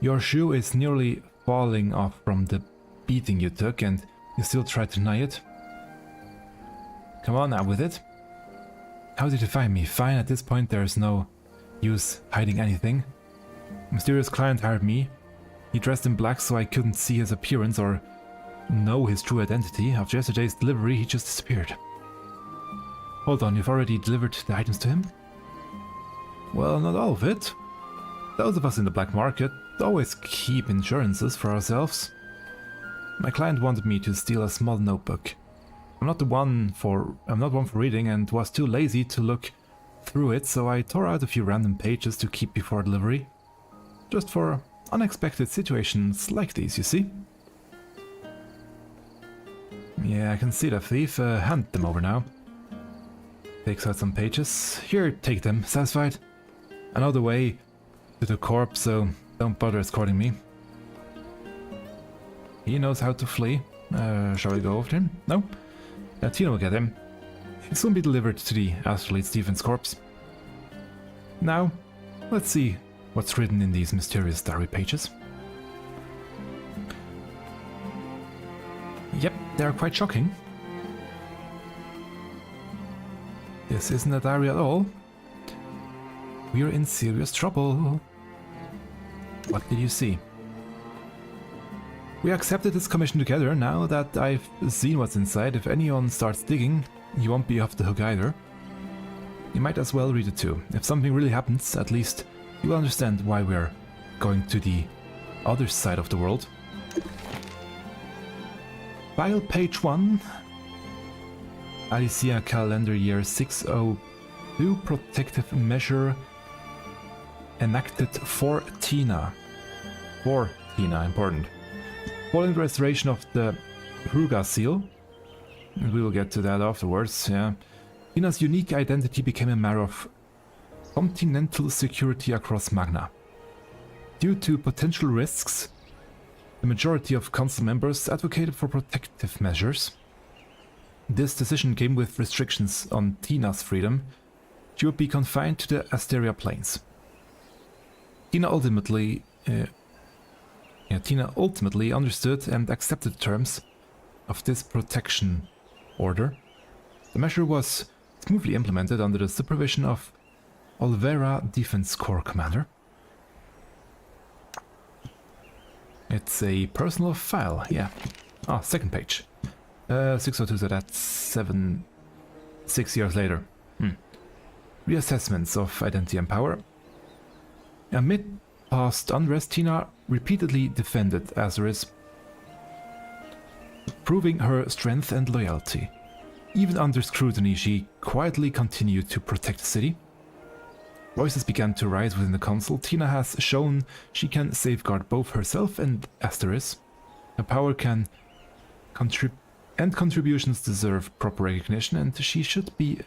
Your shoe is nearly falling off from the beating you took and you still try to deny it? Come on now with it. How did you find me? Fine, at this point there's no use hiding anything. A mysterious client hired me. He dressed in black so I couldn't see his appearance or know his true identity. After yesterday's delivery, he just disappeared. Hold on, you've already delivered the items to him? Well, not all of it. Those of us in the black market always keep insurances for ourselves. My client wanted me to steal a small notebook. I'm not one for reading and was too lazy to look through it, so I tore out a few random pages to keep before delivery. Just for unexpected situations like these, you see? Yeah, I can see the thief. Hand them over now. Takes out some pages. Here, take them. Satisfied? I know the way to the corpse, so don't bother escorting me. He knows how to flee. Shall we go over to him? No? Tina will get him. It soon be delivered to the Astrolate Stevens corpse. Now, let's see what's written in these mysterious diary pages. Yep, they are quite shocking. This isn't a diary at all. We're in serious trouble. What did you see? We accepted this commission together. Now that I've seen what's inside, if anyone starts digging, you won't be off the hook either. You might as well read it too. If something really happens, at least you will understand why we're going to the other side of the world. File page 1. Alicia calendar year 602 protective measure enacted for Tina. For Tina, important. Following the restoration of the Hruga seal, we will get to that afterwards, yeah. Tina's unique identity became a matter of continental security across Magna. Due to potential risks, the majority of council members advocated for protective measures. This decision came with restrictions on Tina's freedom. She would be confined to the Asteria Plains. Tina ultimately understood and accepted the terms of this protection order. The measure was smoothly implemented under the supervision of Olvera Defense Corps Commander. It's a personal file, yeah. Ah, second page. 602, so that's 6 years later. Reassessments of identity and power. Amid past unrest, Tina repeatedly defended Azeris, proving her strength and loyalty. Even under scrutiny, she quietly continued to protect the city. Voices began to rise within the council. Tina has shown she can safeguard both herself and Asteris. Her power can contributions deserve proper recognition, and she should be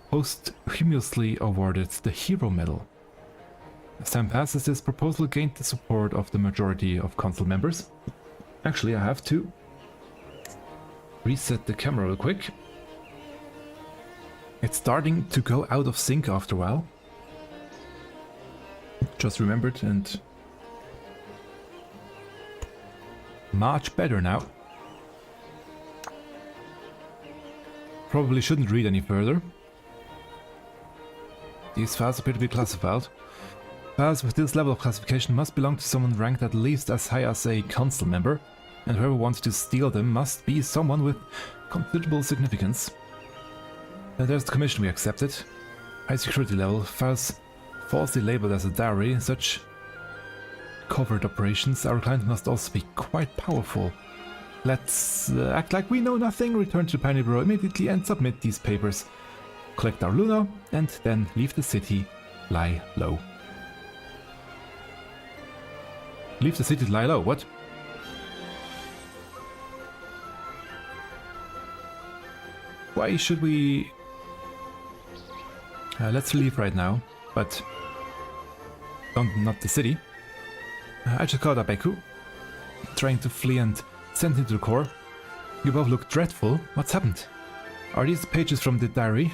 posthumously awarded the Hero Medal. As time passes, this proposal gained the support of the majority of council members. Actually, I have to reset the camera real quick. It's starting to go out of sync after a while. Just remembered, and much better now. Probably shouldn't read any further. These files appear to be classified. Files with this level of classification must belong to someone ranked at least as high as a council member, and whoever wants to steal them must be someone with considerable significance. There's the commission we accepted. High security level. Files falsely labeled as a diary. Such covert operations. Our client must also be quite powerful. Let's act like we know nothing, return to the Pioneer Bureau immediately and submit these papers. Collect our Luna, and then leave the city lie low. Leave the city lie low, what? Why should we... let's leave right now, but not the city. I just caught Abeku, trying to flee and sent into the core. You both look dreadful. What's happened? Are these the pages from the diary?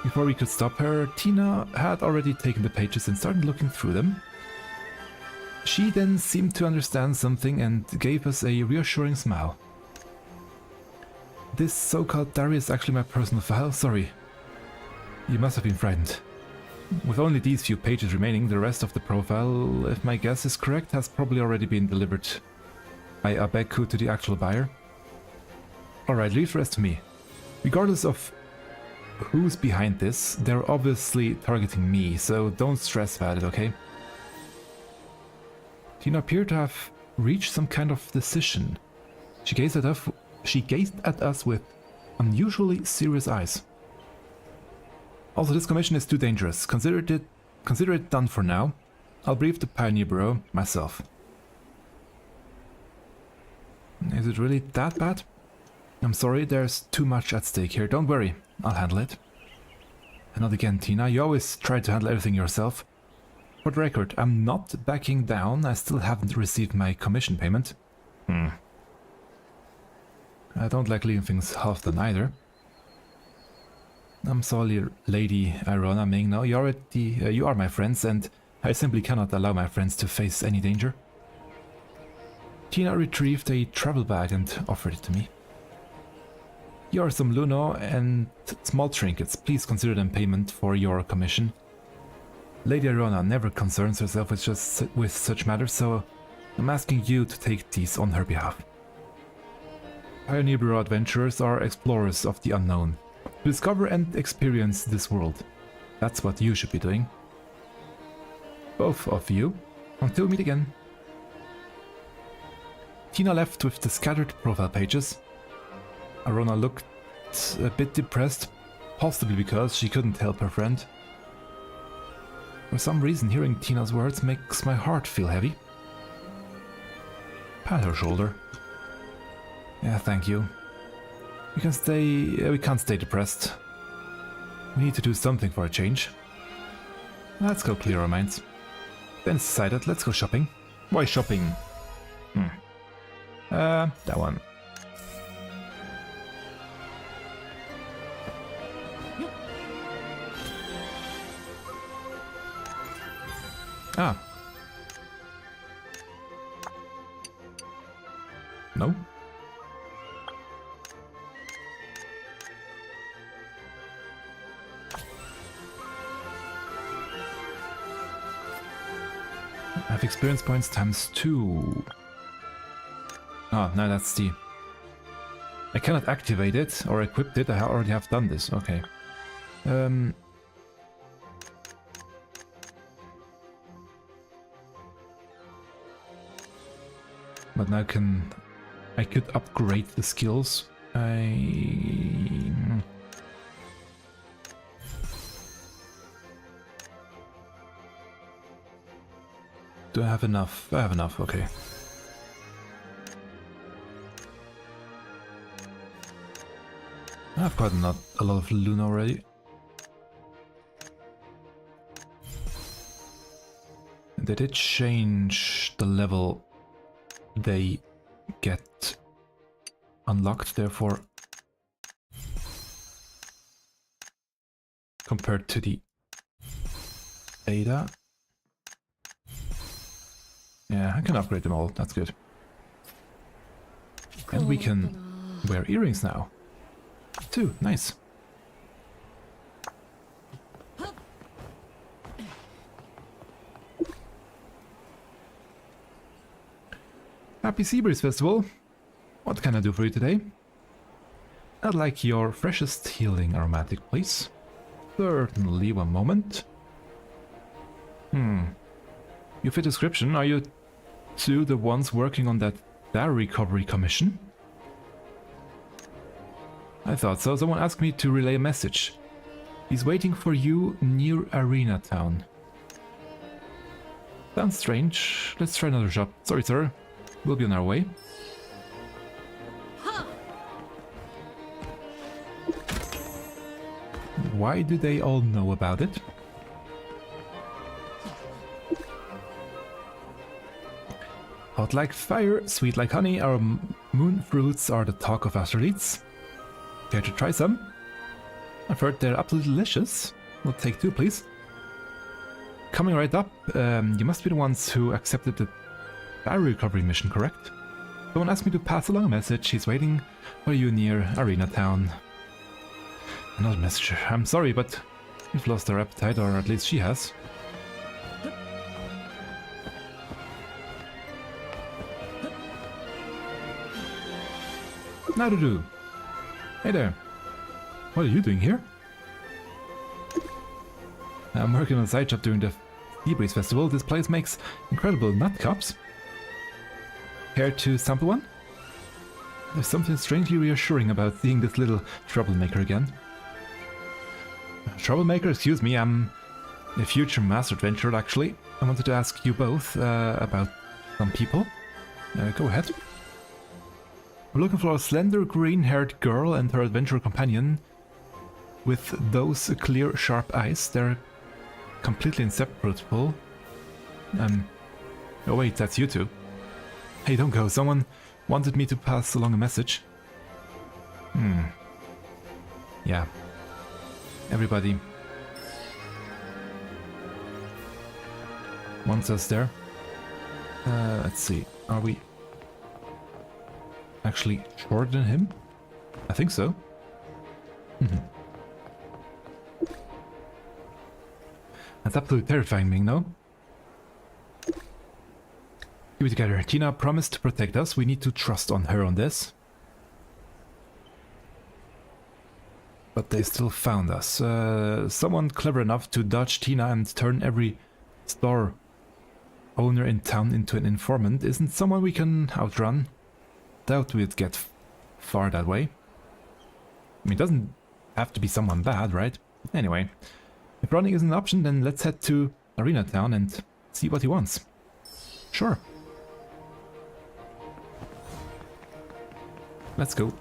Before we could stop her, Tina had already taken the pages and started looking through them. She then seemed to understand something and gave us a reassuring smile. This so-called diary is actually my personal file. Sorry. You must have been frightened. With only these few pages remaining, the rest of the profile, if my guess is correct, has probably already been delivered by Abeku to the actual buyer. Alright, leave the rest to me. Regardless of who's behind this, they're obviously targeting me, so don't stress about it, okay? Tina appeared to have reached some kind of decision. She gazed at us with unusually serious eyes. Also, this commission is too dangerous. Consider it done for now. I'll brief the Pioneer Bureau myself. Is it really that bad? I'm sorry, there's too much at stake here. Don't worry, I'll handle it. And not again, Tina. You always try to handle everything yourself. For the record, I'm not backing down. I still haven't received my commission payment. I don't like leaving things half done either. I'm sorry, Lady Irona Ming. No, you are my friends, and I simply cannot allow my friends to face any danger. Tina retrieved a travel bag and offered it to me. Here are some Luno and small trinkets. Please consider them payment for your commission. Lady Irona never concerns herself with such matters, so I'm asking you to take these on her behalf. Pioneer Bureau adventurers are explorers of the unknown. To discover and experience this world. That's what you should be doing. Both of you. Until we meet again. Tina left with the scattered profile pages. Irona looked a bit depressed, possibly because she couldn't help her friend. For some reason, hearing Tina's words makes my heart feel heavy. Pat her shoulder. Yeah, thank you. We can't stay depressed. We need to do something for a change. Let's go clear our minds. Then decided, let's go shopping. Why shopping? That one. Ah. No? I have experience points times 2. Ah, no, that's the... I cannot activate it or equip it, I already have done this, okay. But now I could upgrade the skills. Do I have enough? I have enough, okay. I have quite a lot of Luna already. They did change the level they get unlocked, therefore, compared to the beta. Yeah, I can upgrade them all, that's good. And we can wear earrings now. 2, nice. Happy Seabreeze Festival! What can I do for you today? I'd like your freshest healing aromatic, please. Certainly, one moment. You fit description. Are you two the ones working on that data recovery commission? I thought so. Someone asked me to relay a message. He's waiting for you near Arena Town. Sounds strange. Let's try another shop. Sorry, sir. We'll be on our way. Why do they all know about it? Hot like fire, sweet like honey, our moon fruits are the talk of athletes. Care to try some? I've heard they're absolutely delicious. We'll take 2, please. Coming right up, you must be the ones who accepted the battery recovery mission, correct? Someone asked me to pass along a message. He's waiting for you near Arena Town. Another messenger. I'm sorry, but you've lost our appetite, or at least she has. Now to do. Hey there. What are you doing here? I'm working on a side job during the Seabreeze Festival. This place makes incredible nut cups. Care to sample one? There's something strangely reassuring about seeing this little troublemaker again. Troublemaker? Excuse me, I'm a future master adventurer, actually. I wanted to ask you both about some people. Go ahead. We're looking for a slender, green-haired girl and her adventurer companion with those clear, sharp eyes. They're completely inseparable. Oh wait, that's you two. Hey, don't go. Someone wanted me to pass along a message. Yeah. everybody wants us there. Let's see, are we actually shorter than him? I think so. That's absolutely terrifying me, no? Keep it together. Tina promised to protect us. We need to trust on her on this. But they still found us. Someone clever enough to dodge Tina and turn every store owner in town into an informant isn't someone we can outrun. Doubt we'd get far that way. I mean, it doesn't have to be someone bad, right? Anyway, if running is an option, then let's head to Arena Town and see what he wants. Sure. Let's go.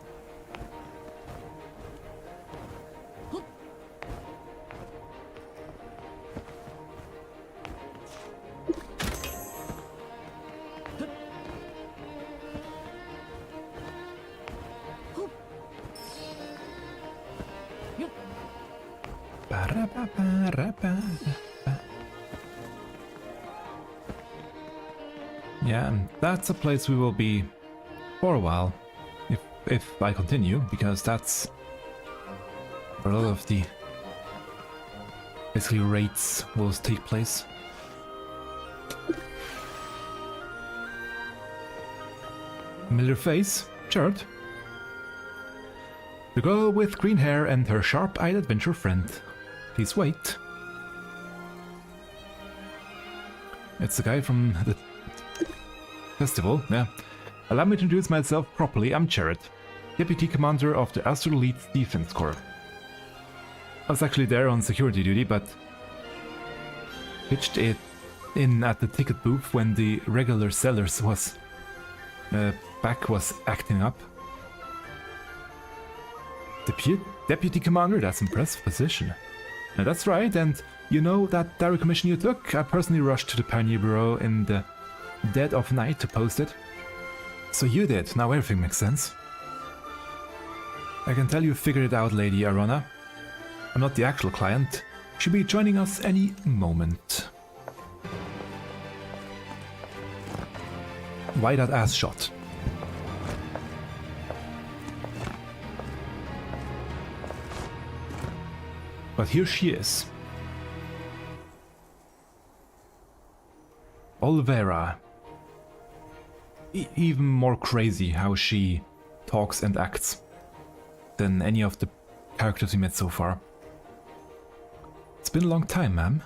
Yeah, that's a place we will be for a while, if I continue, because that's where a lot of the basically raids will take place. Familiar face, Jared. The girl with green hair and her sharp-eyed adventure friend. Please wait. It's the guy from the festival, yeah. Allow me to introduce myself properly. I'm Jared, Deputy Commander of the Astral Elite Defense Corps. I was actually there on security duty, but pitched it in at the ticket booth when the regular sellers was back was acting up. Deputy Commander, that's impressive position. Now that's right, and you know that direct commission you took? I personally rushed to the Pioneer Bureau in the dead of night to post it. So you did, now everything makes sense. I can tell you figured it out, Lady Arona. I'm not the actual client. She'll be joining us any moment. Why that ass shot? But here she is. Olvera. Even more crazy how she talks and acts than any of the characters we met so far. It's been a long time, ma'am.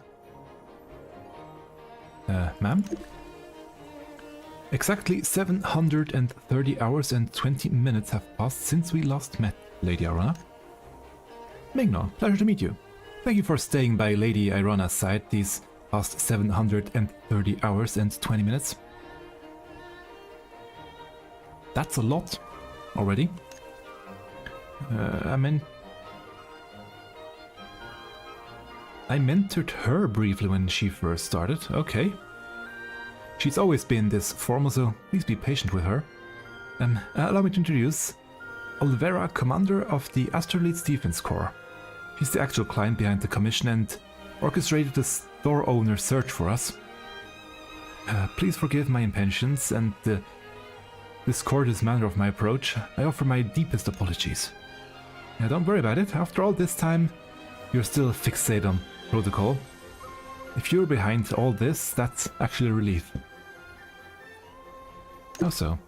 Ma'am? Exactly 730 hours and 20 minutes have passed since we last met, Lady Arona. Mignon, pleasure to meet you. Thank you for staying by Lady Irona's side these past 730 hours and 20 minutes. That's a lot already. I mentored her briefly when she first started. Okay. She's always been this formal, so please be patient with her. Allow me to introduce Olvera, Commander of the Astral Elite Defense Corps. He's the actual client behind the commission and orchestrated the store owner search for us. Please forgive my impatience and the discourteous manner of my approach. I offer my deepest apologies. Don't worry about it. After all this time, you're still fixated on protocol. If you're behind all this, that's actually a relief. How so?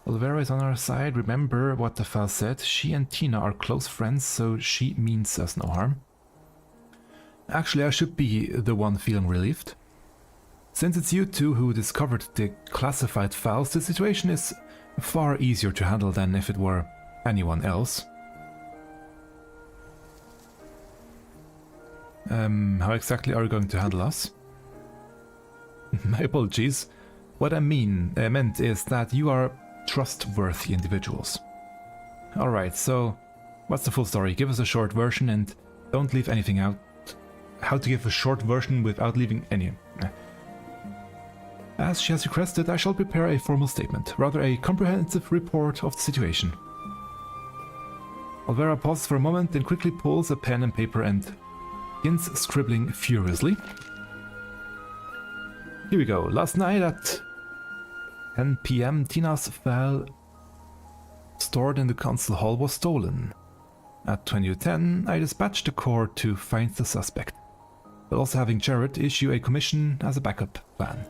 Olvera is on our side. Remember what the file said. She and Tina are close friends, so she means us no harm. Actually, I should be the one feeling relieved. Since it's you two who discovered the classified files, the situation is far easier to handle than if it were anyone else. How exactly are you going to handle us? My apologies. What I meant is that you are trustworthy individuals. Alright, so what's the full story? Give us a short version and don't leave anything out. How to give a short version without leaving any. As she has requested, I shall prepare a formal statement, rather a comprehensive report of the situation. Alvera pauses for a moment, then quickly pulls a pen and paper and begins scribbling furiously. Here we go. Last night at 10 p.m. Tina's file stored in the council hall was stolen. At 20:10, I dispatched the Corps to find the suspect, but also having Jared issue a commission as a backup plan.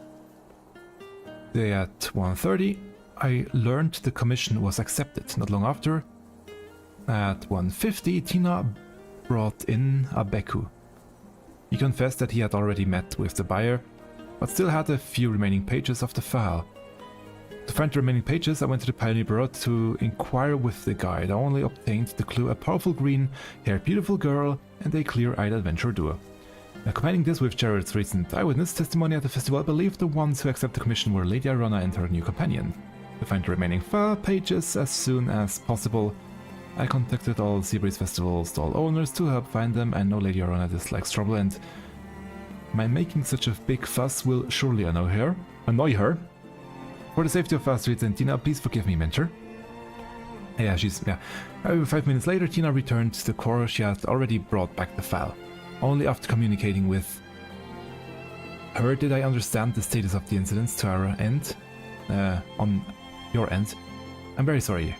Today at 1:30, I learned the commission was accepted. Not long after, at 1:50, Tina brought in a Beku. He confessed that he had already met with the buyer, but still had a few remaining pages of the file. To find the remaining pages, I went to the Pioneer Bureau to inquire with the guide. I only obtained the clue: a powerful green-haired beautiful girl and a clear-eyed adventure duo. Combining this with Jared's recent eyewitness testimony at the festival, I believe the ones who accepted the commission were Lady Irona and her new companion. To find the remaining file pages as soon as possible, I contacted all Seabreeze Festival stall owners to help find them. I know Lady Irona dislikes trouble, and my making such a big fuss will surely annoy her. For the safety of us, and Tina, please forgive me, mentor. Yeah. 5 minutes later, Tina returned to the core. She had already brought back the file. Only after communicating with her did I understand the status of the incidents to our end. On your end. I'm very sorry.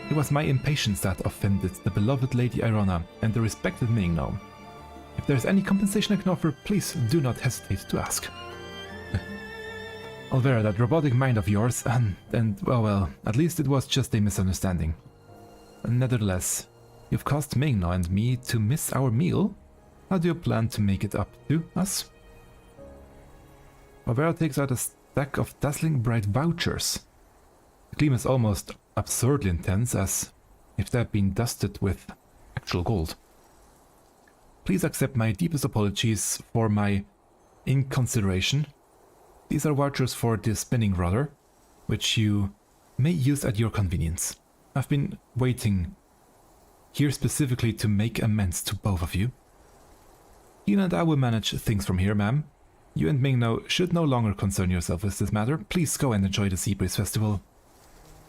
It was my impatience that offended the beloved Lady Irona and the respected Mingno. If there's any compensation I can offer, please do not hesitate to ask. Alvera, that robotic mind of yours, and well, at least it was just a misunderstanding. Nevertheless, you've caused Mingno and me to miss our meal. How do you plan to make it up to us? Alvera takes out a stack of dazzling bright vouchers. The gleam is almost absurdly intense, as if they had been dusted with actual gold. Please accept my deepest apologies for my inconsideration. These are vouchers for the spinning rudder, which you may use at your convenience. I've been waiting here specifically to make amends to both of you. Tina and I will manage things from here, ma'am. You and Mingno should no longer concern yourself with this matter. Please go and enjoy the Seabreeze Festival,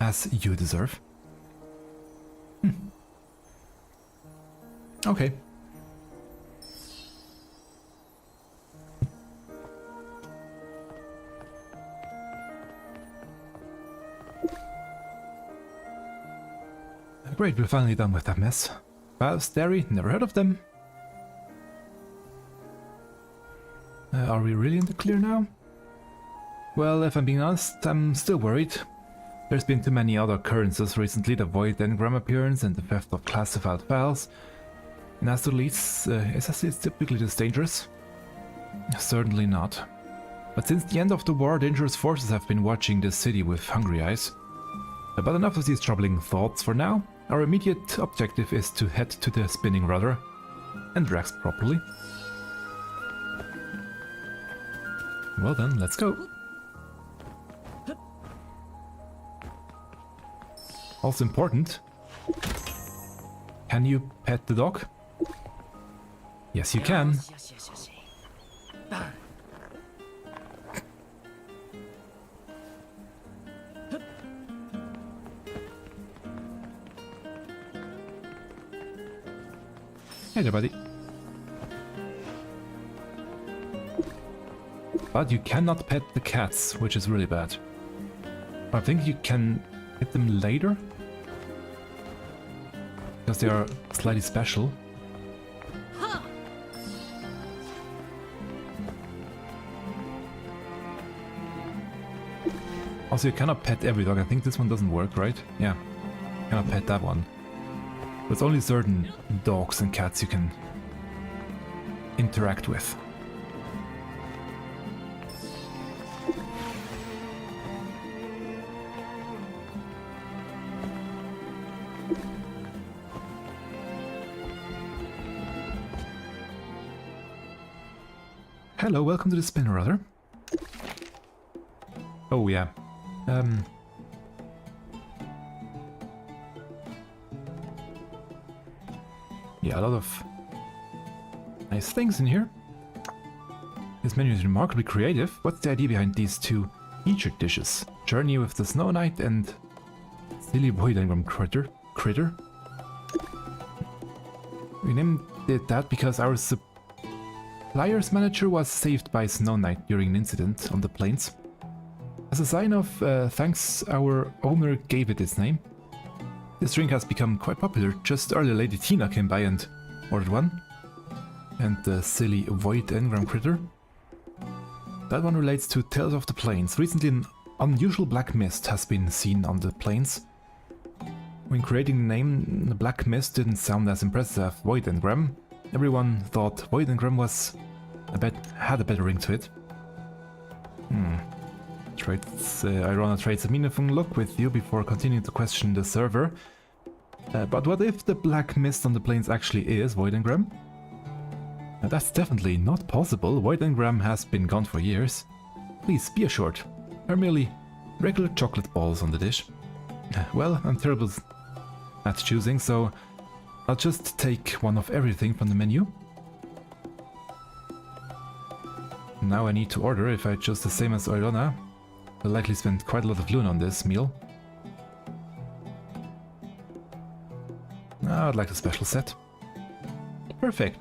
as you deserve. Okay. Great, we're finally done with that mess. Valve's Dairy, never heard of them. Are we really in the clear now? Well, if I'm being honest, I'm still worried. There's been too many other occurrences recently: the void engram appearance and the theft of classified files. And as to leads, is SSC typically this dangerous? Certainly not. But since the end of the war, dangerous forces have been watching this city with hungry eyes. But enough of these troubling thoughts for now. Our immediate objective is to head to the spinning rudder and rest properly. Well then, let's go. Also important, can you pet the dog? Yes, you can. Hey there, buddy. But you cannot pet the cats, which is really bad. I think you can pet them later, because they are slightly special. Also, you cannot pet every dog. I think this one doesn't work, right? Yeah, you cannot pet that one. There's only certain dogs and cats you can interact with. Hello, welcome to the spinner rudder. Oh yeah. Yeah, a lot of nice things in here. This menu is remarkably creative. What's the idea behind these two featured dishes? Journey with the Snow Knight and Silly Void Engram Critter? We named it that because our supplier's manager was saved by Snow Knight during an incident on the plains. As a sign of thanks, our owner gave it its name. This drink has become quite popular. Just earlier, Lady Tina came by and ordered one. And the silly Void Engram critter. That one relates to Tales of the Plains. Recently, an unusual black mist has been seen on the plains. When creating the name, the black mist didn't sound as impressive as Void Engram. Everyone thought Void Engram had a better ring to it. Irona trades a meaningful look with you before continuing to question the server. But what if the black mist on the plains actually is Void Engram? That's definitely not possible. Void Engram has been gone for years. Please be assured, they're merely regular chocolate balls on the dish. Well, I'm terrible at choosing, so I'll just take one of everything from the menu. Now I need to order. If I chose the same as Irona, I'll likely spend quite a lot of Luna on this meal. I'd like a special set. Perfect.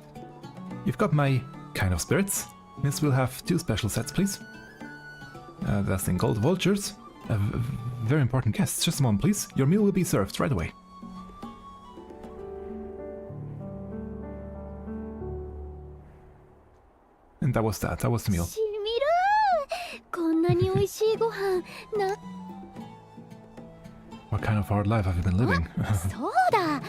You've got my kind of spirits. Miss will have 2 special sets, please. That's in gold vultures. Very important guests. Just a moment, please. Your meal will be served right away. And that was that. That was the meal. こんなに美味しいご飯な。 What kind of hard life have you been living? そうだ。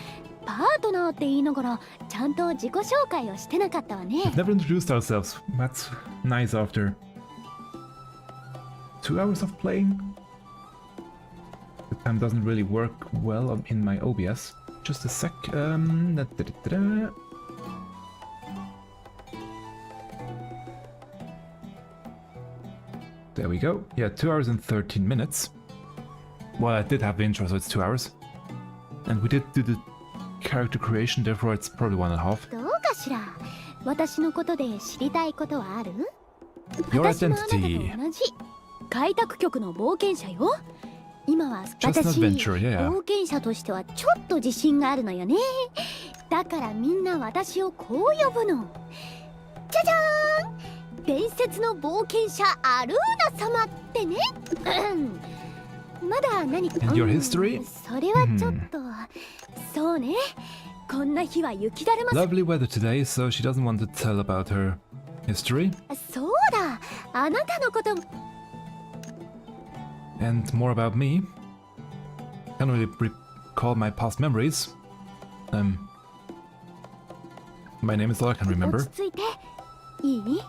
パートナーって言いながらちゃんと自己紹介をしてなかったわね。 We've never introduced ourselves. That's nice after 2 hours of playing. The time doesn't really work well in my OBS. Just a sec. There we go. Yeah, 2 hours and 13 minutes. Well, I did have the intro, so it's 2 hours. And we did do the character creation, therefore it's probably 1.5. どうかしら。私のことで知りたいことはある？ Your 私もあなたと identity. 同じ開拓局の冒険者よ。今は Just an 私 adventure, yeah. 冒険者としてはちょっと自信があるのよね。だからみんな私をこう呼ぶの。じゃじゃーん！伝説の冒険者アルーナ様ってね。まだ何か。 And your history? それはちょっと、そうね。こんな日は雪だるま。 Lovely weather today, so she doesn't want to tell about her history. そうだ。あなたのこと。 And more about me. Can't really recall my past memories. My name is all I can 落 remember. ち着いて。いい？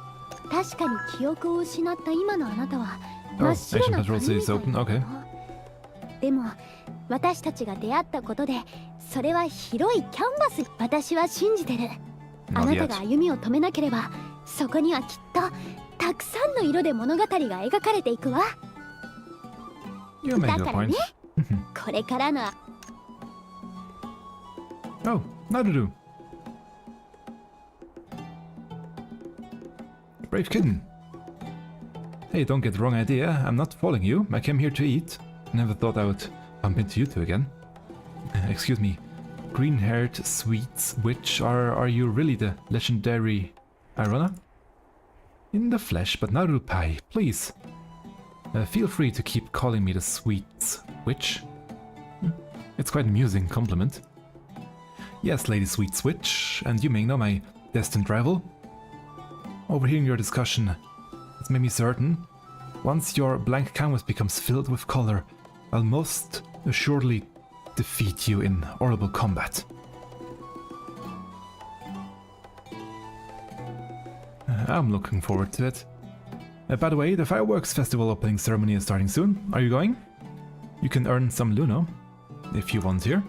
確かに記憶を失った今のあなたは Oh, 真っ白 Ancient な Patrol City is open. Okay. でも私たちが出会ったことでそれは広いキャンバス。私は信じてる。あ Not なたが yet. 歩みを止めなければそこにはきっとたくさんの色で物語が描かれていくわ。 You made だ your からね point. これからの Oh, Naruto. Brave kitten. Hey, don't get the wrong idea. I'm not following you. I came here to eat. Never thought I would bump into you two again. Excuse me. Green-haired sweet witch, are you really the legendary Irona? In the flesh, but Naruto Pai, please. Feel free to keep calling me the sweet witch. It's quite an amusing compliment. Yes, Lady Sweet Switch, and you may know my destined rival. Overhearing your discussion has made me certain, once your blank canvas becomes filled with color, I'll most assuredly defeat you in horrible combat. I'm looking forward to it. By the way, the Fireworks Festival opening ceremony is starting soon. Are you going? You can earn some Luno, if you volunteer.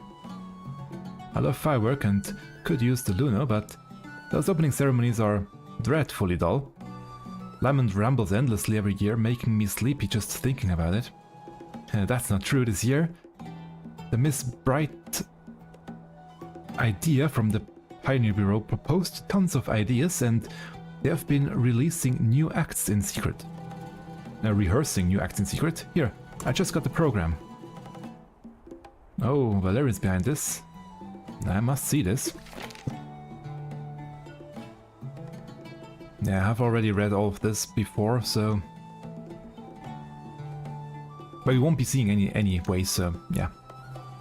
I love firework and could use the Luno, but those opening ceremonies are dreadfully dull. Lamont rambles endlessly every year, making me sleepy just thinking about it. That's not true this year. The Miss Bright idea from the Pioneer Bureau proposed tons of ideas, and they have been releasing new acts in secret. Rehearsing new acts in secret? Here, I just got the program. Oh, Valerian's behind this. I must see this. Yeah, I've already read all of this before, so... But we won't be seeing any anyway, so yeah.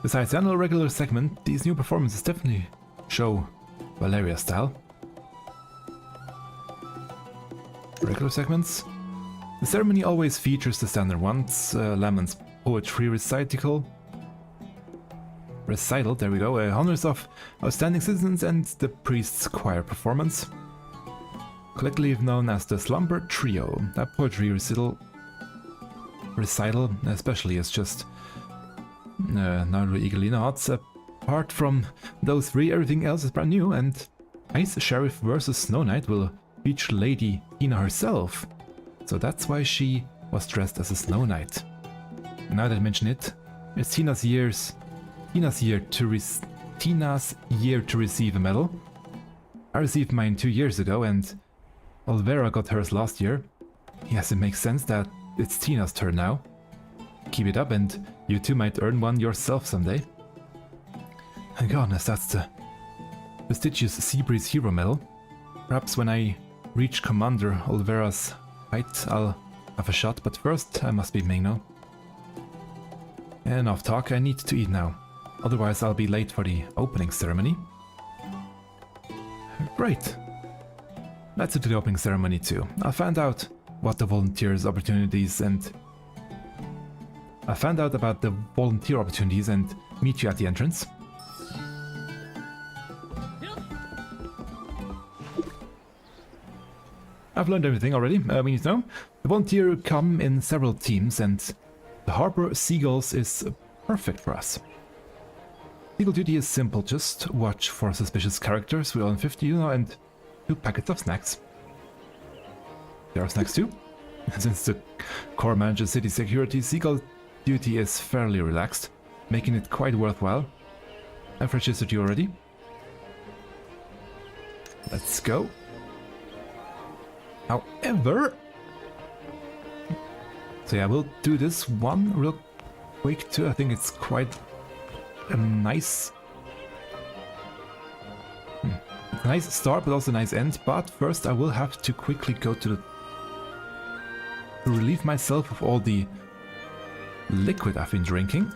Besides the annual regular segment, these new performances definitely show Valeria's style. Regular segments. The ceremony always features the standard ones, Lemon's poetry recital, there we go, honors of outstanding citizens and the priest's choir performance. Collectively known as the Slumber Trio. That poetry recital especially is just not really eagerly nods. Apart from those three, everything else is brand new, and Ice Sheriff vs Snow Knight will feature Lady Tina herself. So that's why she was dressed as a Snow Knight. Now that I mention it, it's Tina's year to receive a medal. I received mine 2 years ago, and Olvera got hers last year. Yes, it makes sense that it's Tina's turn now. Keep it up and you too might earn one yourself someday. And goodness, that's the prestigious Seabreeze Hero Medal. Perhaps when I reach Commander Olvera's height, I'll have a shot, but first I must be Mingno. Enough talk, I need to eat now. Otherwise I'll be late for the opening ceremony. Great. Let's do the opening ceremony too. I'll find out what the volunteers opportunities and I found out about the volunteer opportunities and meet you at the entrance. I've learned everything already, we need to know. The volunteer come in several teams and the Harbor Seagulls is perfect for us. Legal duty is simple, just watch for suspicious characters, we all in 50, you know, and 2 packets of snacks. There are snacks too. Since the Corps manages city security, Seagull duty is fairly relaxed, making it quite worthwhile. I've registered you already. Let's go. However... So yeah, we'll do this one real quick too. I think it's quite a nice... nice start, but also a nice end. But first I will have to quickly go to relieve myself of all the liquid I've been drinking.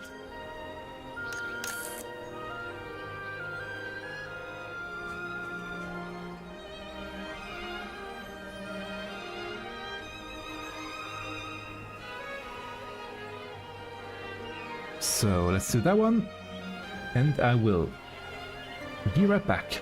So let's do that one, and I will be right back.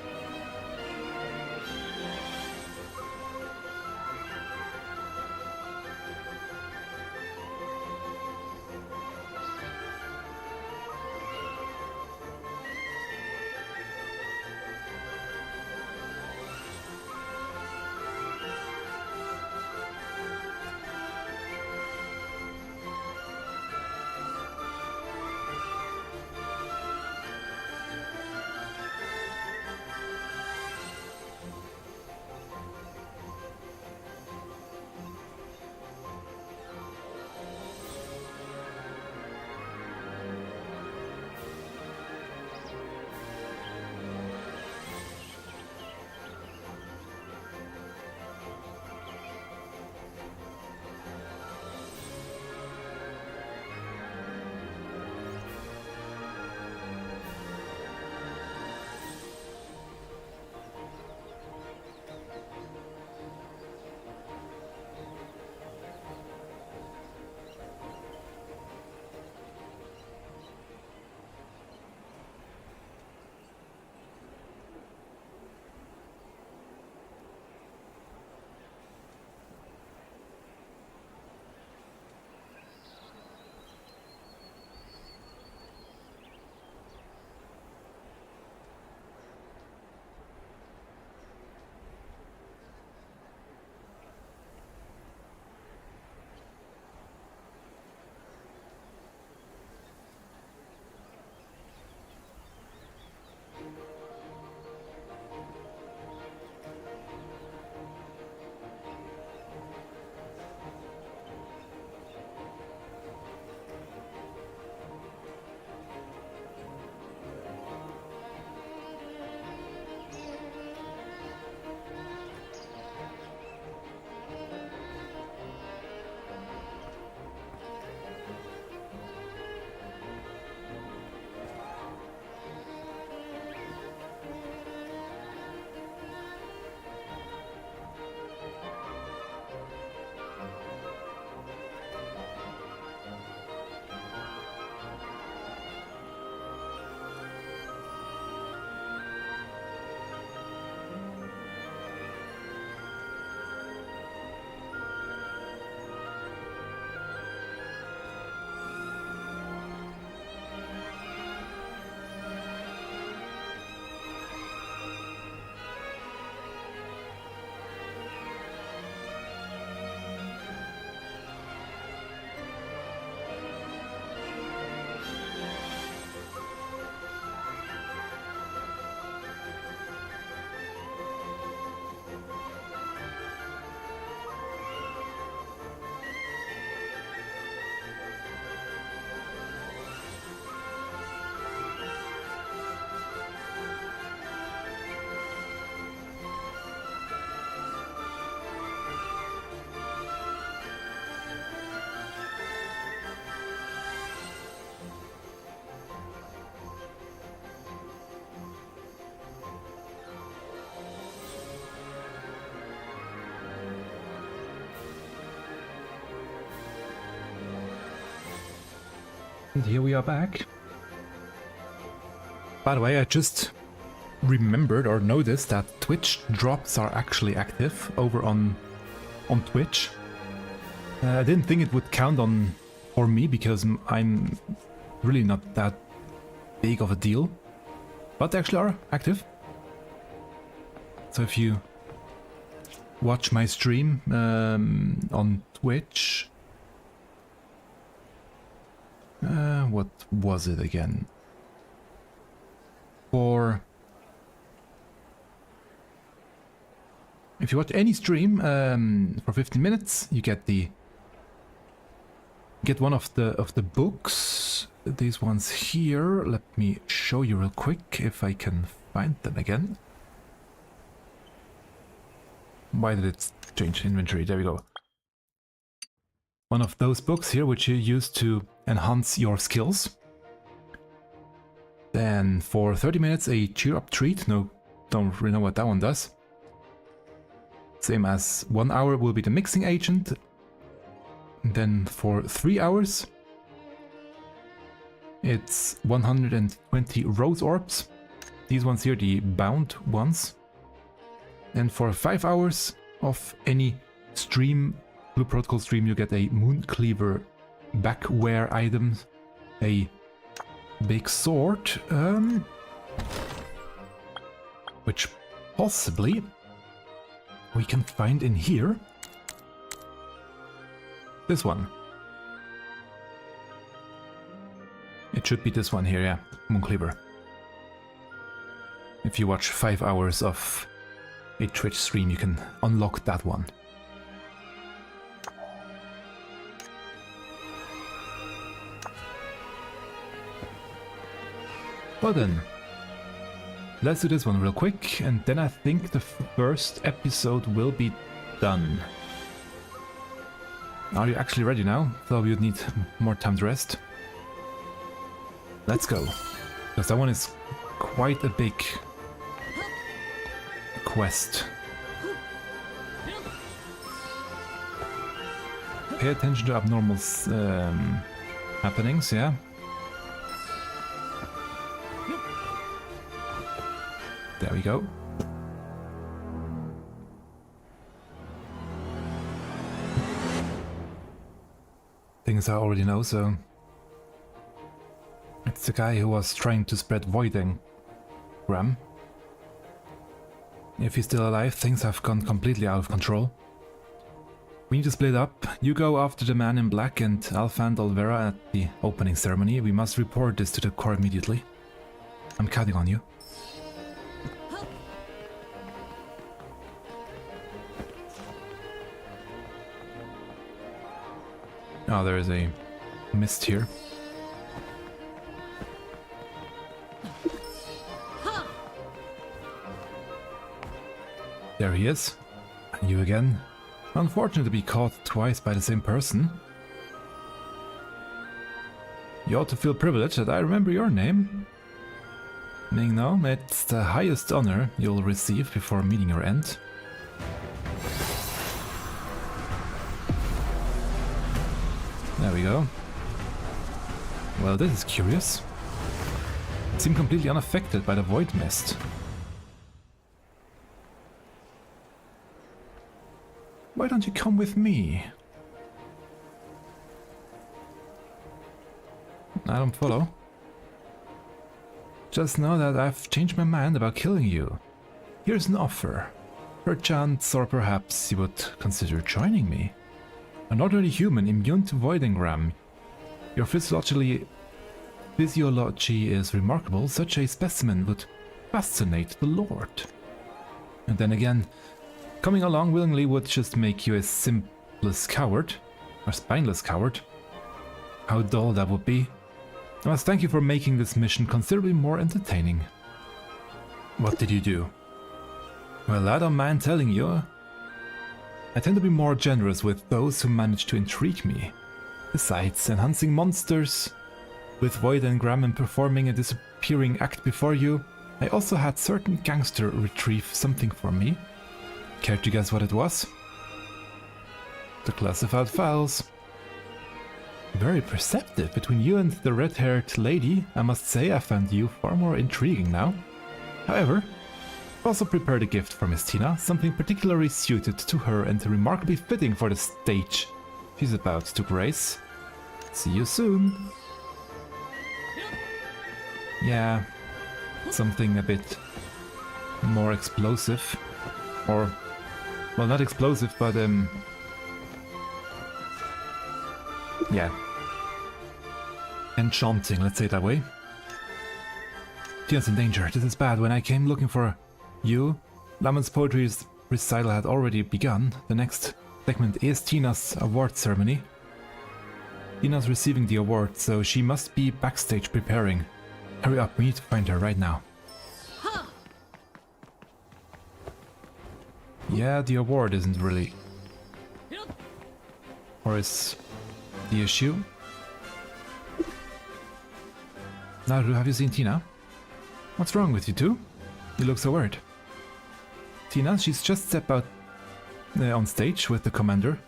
And here we are back. By the way, I just remembered or noticed that Twitch drops are actually active over on Twitch. I didn't think it would count on for me because I'm really not that big of a deal, but they actually are active. So if you watch my stream on Twitch, what was it again? If you watch any stream for 15 minutes, you get one of the books. These ones here. Let me show you real quick if I can find them again. Why did it change inventory? There we go. One of those books here, which you use to enhance your skills. Then for 30 minutes, a cheer-up treat. No, don't really know what that one does. Same as 1 hour will be the mixing agent. And then for 3 hours, it's 120 rose orbs. These ones here, the bound ones. And for 5 hours of any stream, Blue Protocol stream, you get a Moon Cleaver backwear item, a big sword, which possibly we can find in here. This one. It should be this one here, yeah, Moon Cleaver. If you watch 5 hours of a Twitch stream, you can unlock that one. Well then, let's do this one real quick, and then I think the first episode will be done. Are you actually ready now? Thought you'd need more time to rest. Let's go, because that one is quite a big quest. Pay attention to abnormal happenings, yeah? There we go. Things I already know, so... It's the guy who was trying to spread voiding. Graham. If he's still alive, things have gone completely out of control. We need to split up. You go after the man in black and I'll find Olvera at the opening ceremony. We must report this to the core immediately. I'm counting on you. Oh, there is a mist here. There he is. And you again. Unfortunate to be caught twice by the same person. You ought to feel privileged that I remember your name. Ming no, it's the highest honor you'll receive before meeting your end. There we go. Well, this is curious. It seemed completely unaffected by the void mist. Why don't you come with me? I don't follow. Just know that I've changed my mind about killing you. Here's an offer. Perchance, or perhaps you would consider joining me. An ordinary human immune to void engram. Your physiology is remarkable. Such a specimen would fascinate the Lord. And then again, coming along willingly would just make you a simpless coward, or spineless coward. How dull that would be. I must thank you for making this mission considerably more entertaining. What did you do? Well, I don't mind telling you. I tend to be more generous with those who manage to intrigue me. Besides, enhancing monsters with void engram and performing a disappearing act before you, I also had certain gangster retrieve something for me. Care to guess what it was? The classified files. Very perceptive. Between you and the red-haired lady, I must say I find you far more intriguing now. However, I've also prepared a gift for Miss Tina, something particularly suited to her and remarkably fitting for the stage she's about to grace. See you soon. Yeah, something a bit more explosive. Or, well, not explosive, but yeah. Enchanting, let's say it that way. Tina's in danger. This is bad. When I came looking for you, Lamon's poetry recital had already begun. The next segment is Tina's award ceremony. Tina's receiving the award, so she must be backstage preparing. Hurry up, we need to find her right now. Yeah, the award isn't really... Or is the issue? Naru, have you seen Tina? What's wrong with you two? You look so worried. Tina, she's just stepped out on stage with the commander.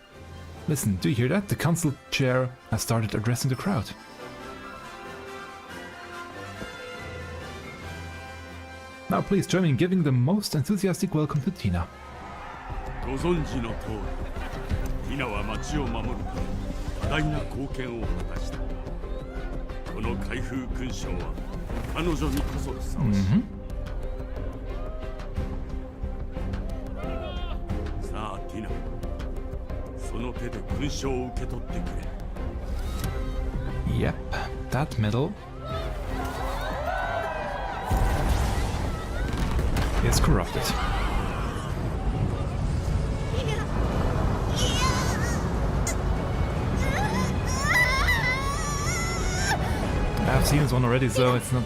Listen, do you hear that? The council chair has started addressing the crowd. Now please join me in giving the most enthusiastic welcome to Tina. ご存知の通り、ティナは町を守るため多大な貢献を果たした。この開封勲章は彼女にこそふさわしい。さあ、ティナ、その手で勲章を受け取ってくれ。Yep, that medal is corrupted. I've seen this one already, so it's not...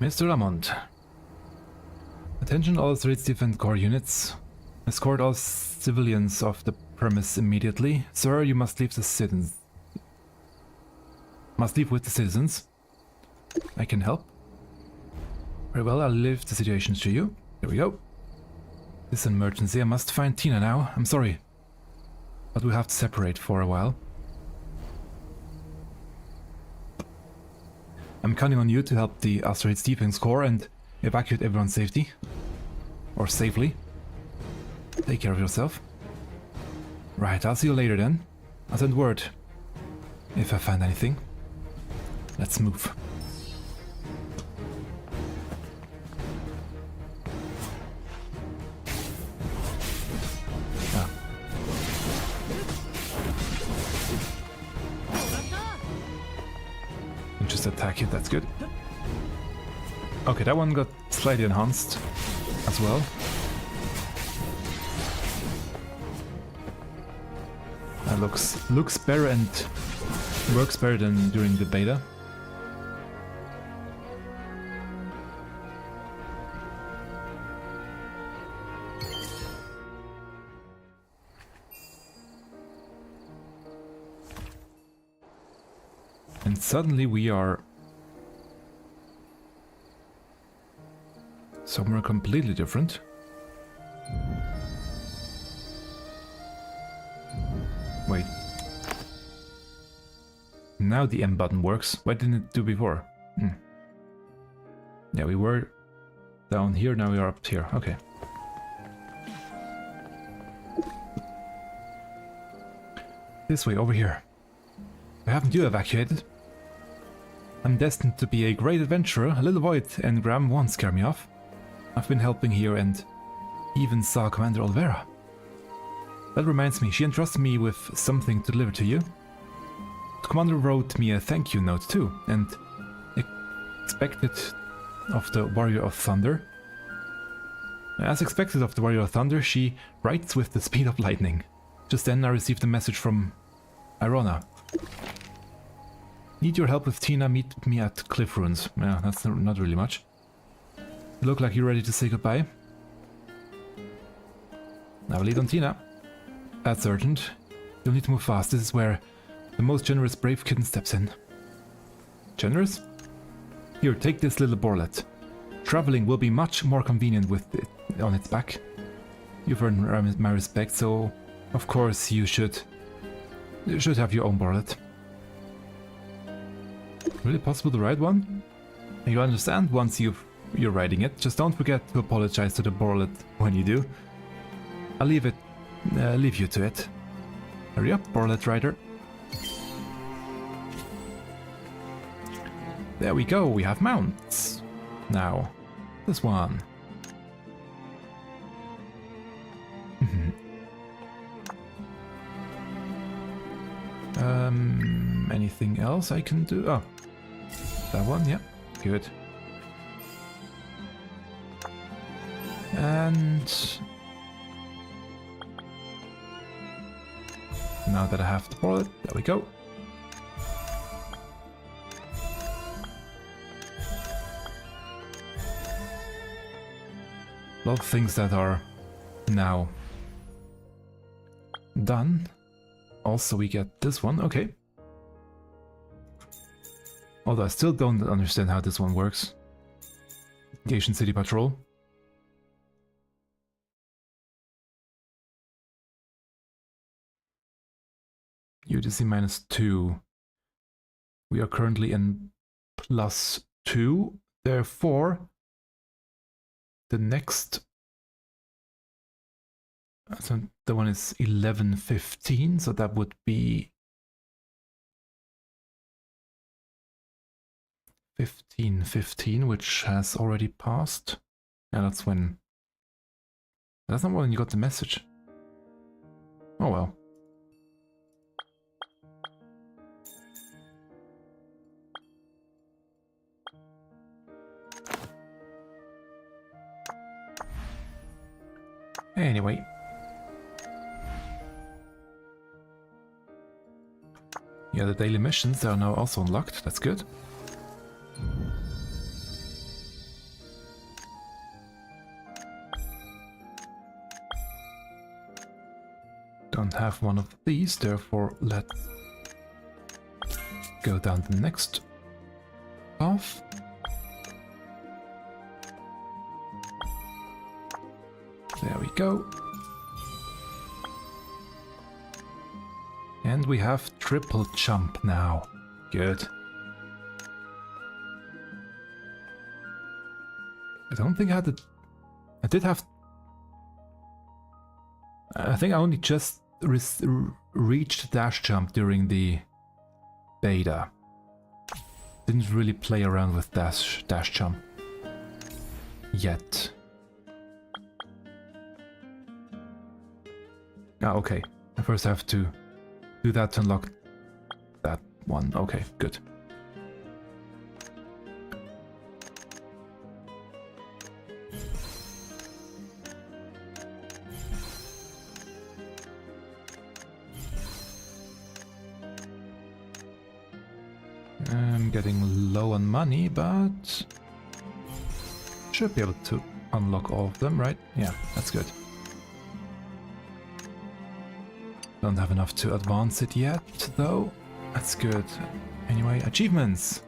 Mr. Lamont. Attention all Streets Defense Corps units. Escort all civilians off the premise immediately. Sir, you must leave the citizens. Must leave with the citizens. I can help. Very well, I'll leave the situation to you. Here we go. This is an emergency. I must find Tina now. I'm sorry. But we have to separate for a while. I'm counting on you to help the Asteroids Defense Corps and evacuate everyone's safety. Or safely. Take care of yourself. Right, I'll see you later then. I'll send word if I find anything. Let's move. Ah. Just attack it, that's good. Okay, that one got slightly enhanced as well. That looks better and works better than during the beta. And suddenly we are somewhere completely different. Wait. Now the M button works. Why didn't it do before? Yeah, we were down here, now we are up here. Okay. This way, over here. Why haven't you evacuated? I'm destined to be a great adventurer. A little void engram won't scare me off. I've been helping here and even saw Commander Olvera. That reminds me, she entrusted me with something to deliver to you. commander wrote me a thank you note too, and expected of the Warrior of Thunder. As expected of the Warrior of Thunder, she writes with the speed of lightning. Just then I received a message from Irona. Need your help with Tina, meet me at Cliff Ruins. Yeah, that's not really much. You look like you're ready to say goodbye. Now lead on Tina. That's urgent. You'll need to move fast. This is where the most generous brave kitten steps in. Generous? Here, take this little borlet. Traveling will be much more convenient with it on its back. You've earned my respect, so of course you should have your own borlet. Really possible to ride one? You understand once you're riding it. Just don't forget to apologize to the borlet when you do. I'll leave you to it. Hurry up, borlet rider. There we go, we have mounts. Now, this one. Anything else I can do? Oh, that one, yeah, good. And now that I have the bullet, there we go. A lot of things that are now done. Also, we get this one, okay. Although I still don't understand how this one works. Asian City Patrol. UTC -2. We are currently in +2. Therefore, the next... So the one is 11:15, so that would be 15:15, which has already passed. Yeah, that's when... That's not when you got the message. Oh well. Anyway. Yeah, the daily missions are now also unlocked, that's good. Don't have one of these, therefore let's go down the next path. There we go. And we have triple jump now. Good. I don't think I had it. I did have... I think I only just reached dash jump during the beta. Didn't really play around with dash jump yet. Ah, okay. I first have to do that to unlock that one. Okay, good. I'm getting low on money, but should be able to unlock all of them, right? Yeah, that's good. Don't have enough to advance it yet, though. That's good. Anyway, achievements!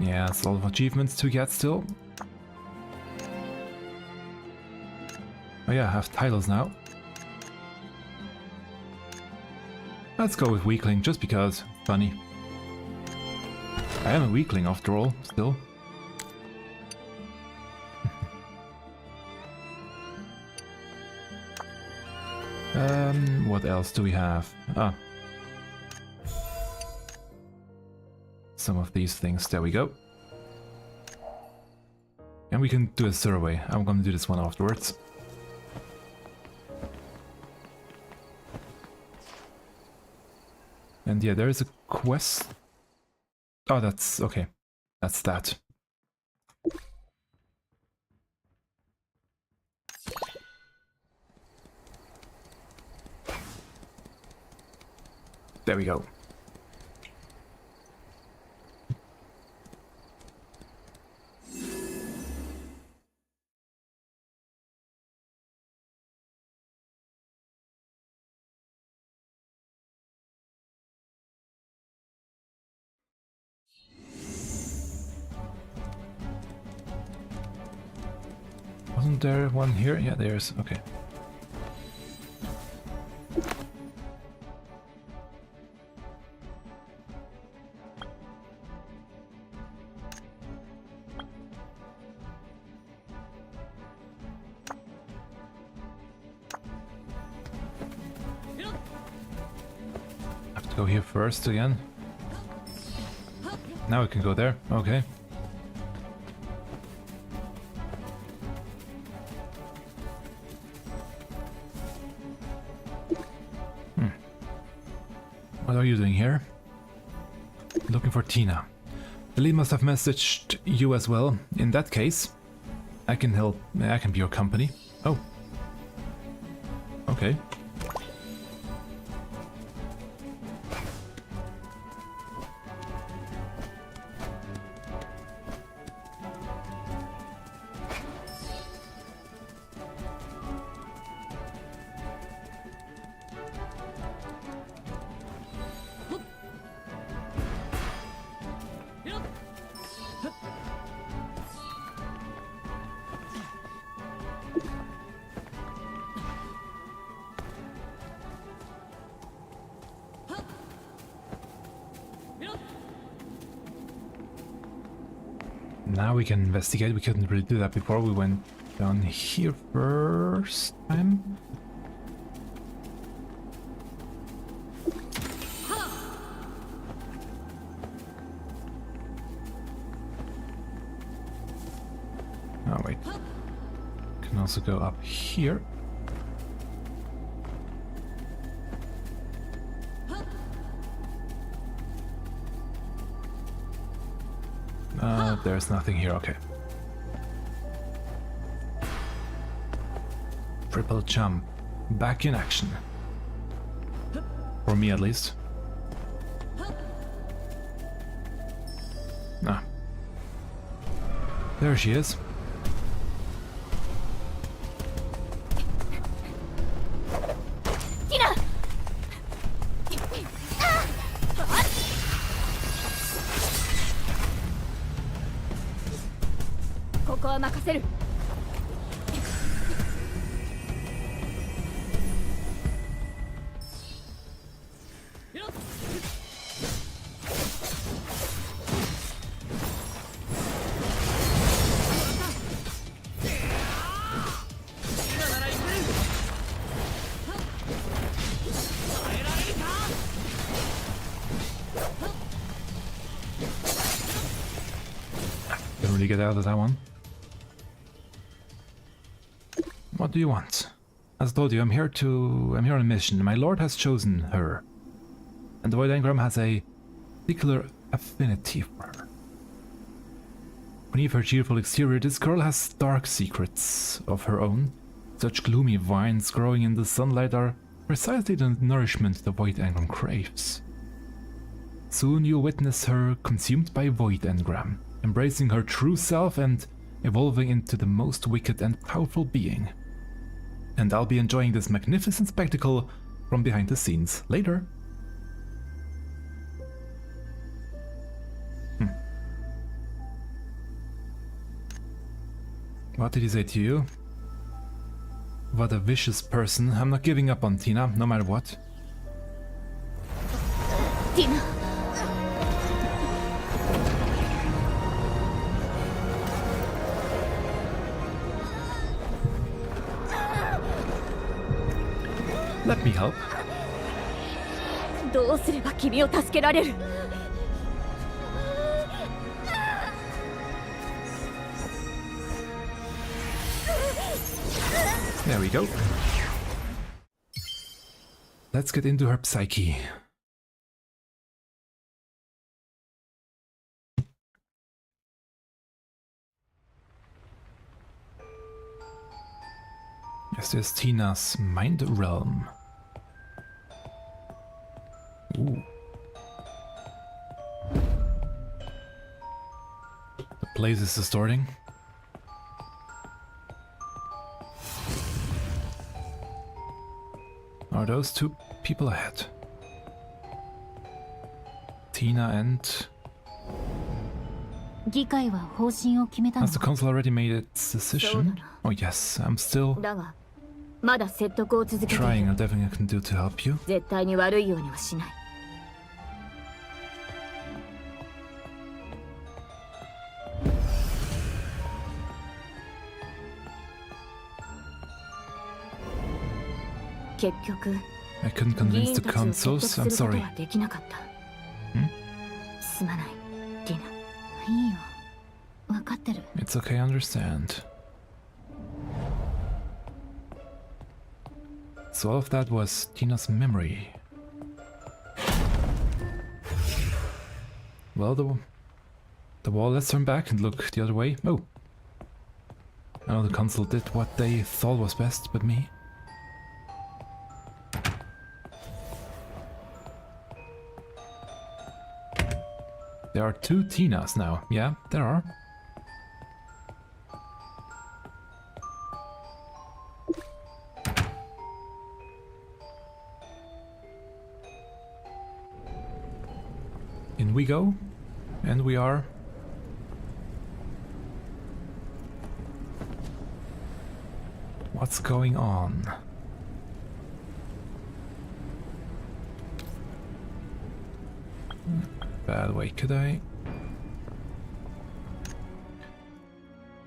Yeah, it's a lot of achievements to get still. Oh yeah, I have titles now. Let's go with Weakling, just because. Funny. I am a Weakling after all, still. What else do we have? Ah. Some of these things, there we go. And we can do a survey. I'm gonna do this one afterwards. And yeah, there is a quest. Oh, that's okay. That's that. There we go. Wasn't there one here? Yeah, there's. Okay. Have to go here first again. Now we can go there. Okay. What are you doing here? Looking for Tina. The lead must have messaged you as well. In that case, I can help. I can be your company. Oh. Okay. Now we can investigate. We couldn't really do that before. We went down here first time. Oh wait. Can also go up here. There's nothing here, okay. Triple jump. Back in action. For me at least. Ah. There she is. Tina! ここは任せる。Didn't really get out of that one. What do you want? As I told you, I'm here on a mission. My lord has chosen her. And the Void Engram has a particular affinity for her. Beneath her cheerful exterior, this girl has dark secrets of her own. Such gloomy vines growing in the sunlight are precisely the nourishment the Void Engram craves. Soon you'll witness her consumed by Void Engram, embracing her true self and evolving into the most wicked and powerful being. And I'll be enjoying this magnificent spectacle from behind the scenes later. What did he say to you? What a vicious person. I'm not giving up on Tina, no matter what. Tina! Let me help. どうすれば君を助けられる？ There we go. Let's get into her psyche. Yes, there's Tina's mind realm. Ooh. The place is distorting. Are those two people ahead? Tina and... 議会は方針を決めたの。 Has the council already made its decision? Oh yes, I'm still だがまだ説得を続けてい trying る。 everything I can do to help you. 絶対に悪いようにはしない。結局 I couldn't 議 convince 員 the たちを説得 councils. す I'm ること sorry. はできなかった。すまないティナ。いいよ。わかってる。 It's okay, I understand. So all of that was Tina's memory. Well, the wall, let's turn back and look the other way. Oh. I know the council did what they thought was best, but me? There are two Tinas now. Yeah, there are. In we go, and we are. What's going on? Bad way, could I?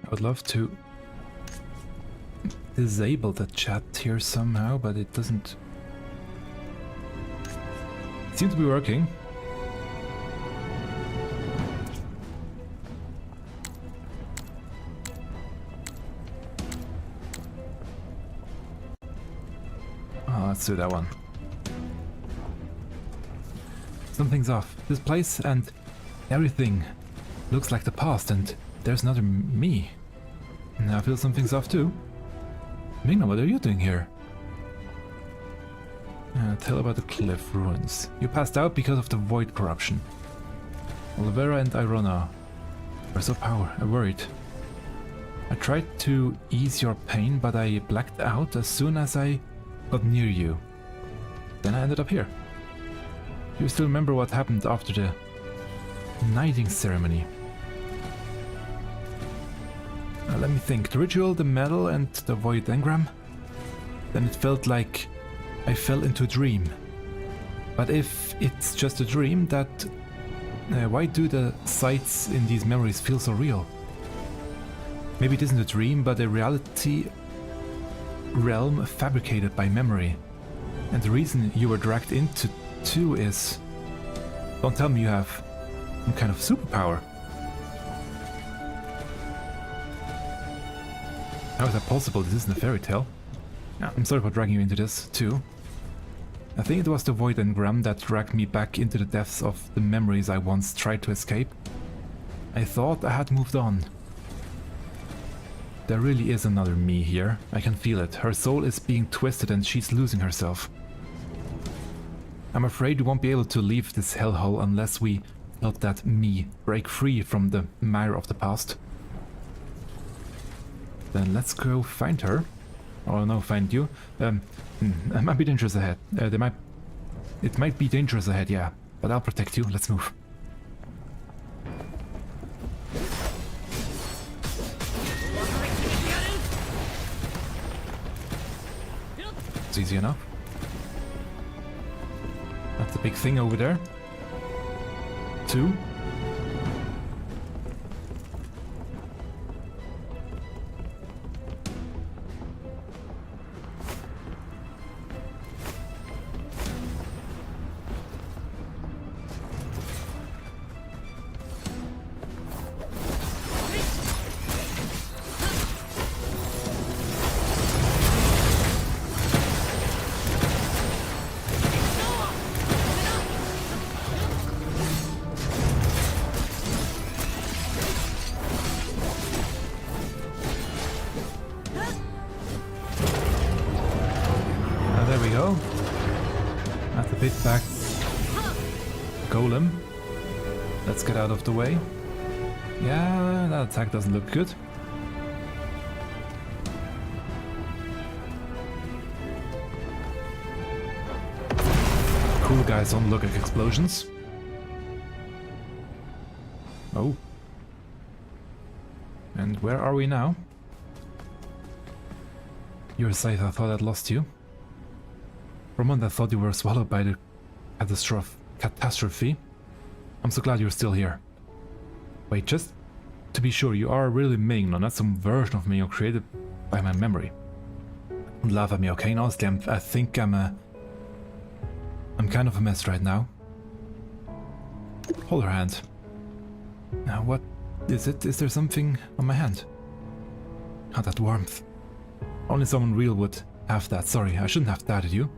I would love to disable the chat here somehow, but it doesn't seem to be working. Let's do that one. Something's off. This place and everything looks like the past, and there's another me. And I feel something's off too. Mingna, what are you doing here? Tell about the cliff ruins. You passed out because of the void corruption. Olivera and Irona were so worried. I tried to ease your pain, but I blacked out as soon as I got near you. Then I ended up here. You still remember what happened after the knighting ceremony? Let me think. The ritual, the medal, and the void engram? Then it felt like I fell into a dream. But if it's just a dream, why do the sights in these memories feel so real? Maybe it isn't a dream, but a reality realm fabricated by memory. And the reason you were dragged into too is... Don't tell me you have some kind of superpower. How is that possible? This isn't a fairy tale. I'm sorry for dragging you into this too. I think it was the void engram that dragged me back into the depths of the memories I once tried to escape. I thought I had moved on. There really is another me here. I can feel it. Her soul is being twisted and she's losing herself. I'm afraid we won't be able to leave this hellhole unless we help that me break free from the mire of the past. Then let's go find her. Oh no, find you. It might be dangerous ahead. It might be dangerous ahead, yeah. But I'll protect you. Let's move. It's easy enough. That's a big thing over there. 2. back. Golem. Let's get out of the way. Yeah, that attack doesn't look good. Cool guys don't look like explosions. Oh. And where are we now? You're safe, I thought I'd lost you. For a moment I thought you were swallowed by the catastrophe. I'm so glad you're still here. Wait, just to be sure, you are really Ming, not some version of me created by my memory. Don't laugh at me, okay? And honestly, I think I'm kind of a mess right now. Hold her hand. Now, what is it? Is there something on my hand? Oh, that warmth. Only someone real would have that. Sorry, I shouldn't have doubted you.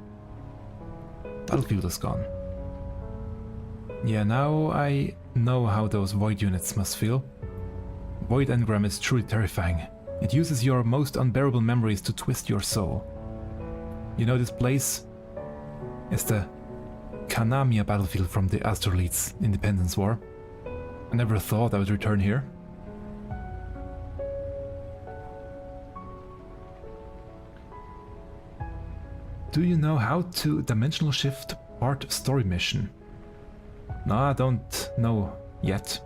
Battlefield is gone. Yeah, now I know how those void units must feel. Void engram is truly terrifying. It uses your most unbearable memories to twist your soul. You know, this place is the Kanamiya battlefield from the Astrolite's Independence War. I never thought I would return here. Do you know how to dimensional shift part story mission? No, I don't know yet.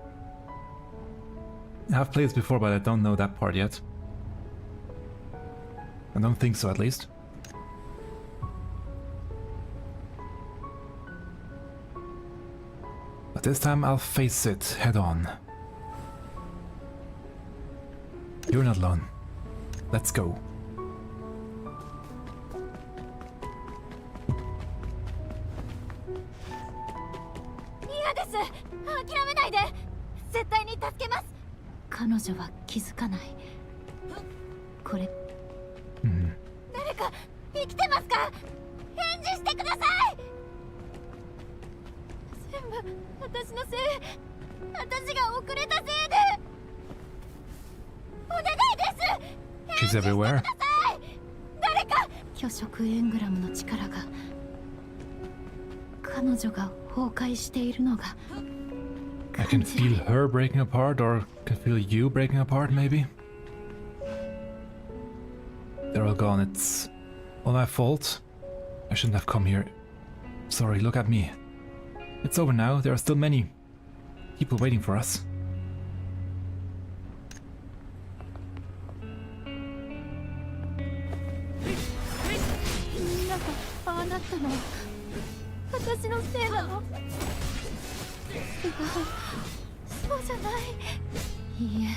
I have played this before, but I don't know that part yet. I don't think so, at least. But this time I'll face it head on. You're not alone. Let's go.彼女は気づかない。これ。誰か生きてますか？返事してください。全部私のせい。私が遅れたせいで。お願いです。 She's everywhere. 誰か。巨食エングラムの力が彼女が崩壊しているのが。I can feel her breaking apart, or can feel you breaking apart, maybe? They're all gone. It's all my fault. I shouldn't have come here. Sorry, look at me. It's over now. There are still many people waiting for us. みんながああなったのは私のせいなの？そうじゃない。いいえ、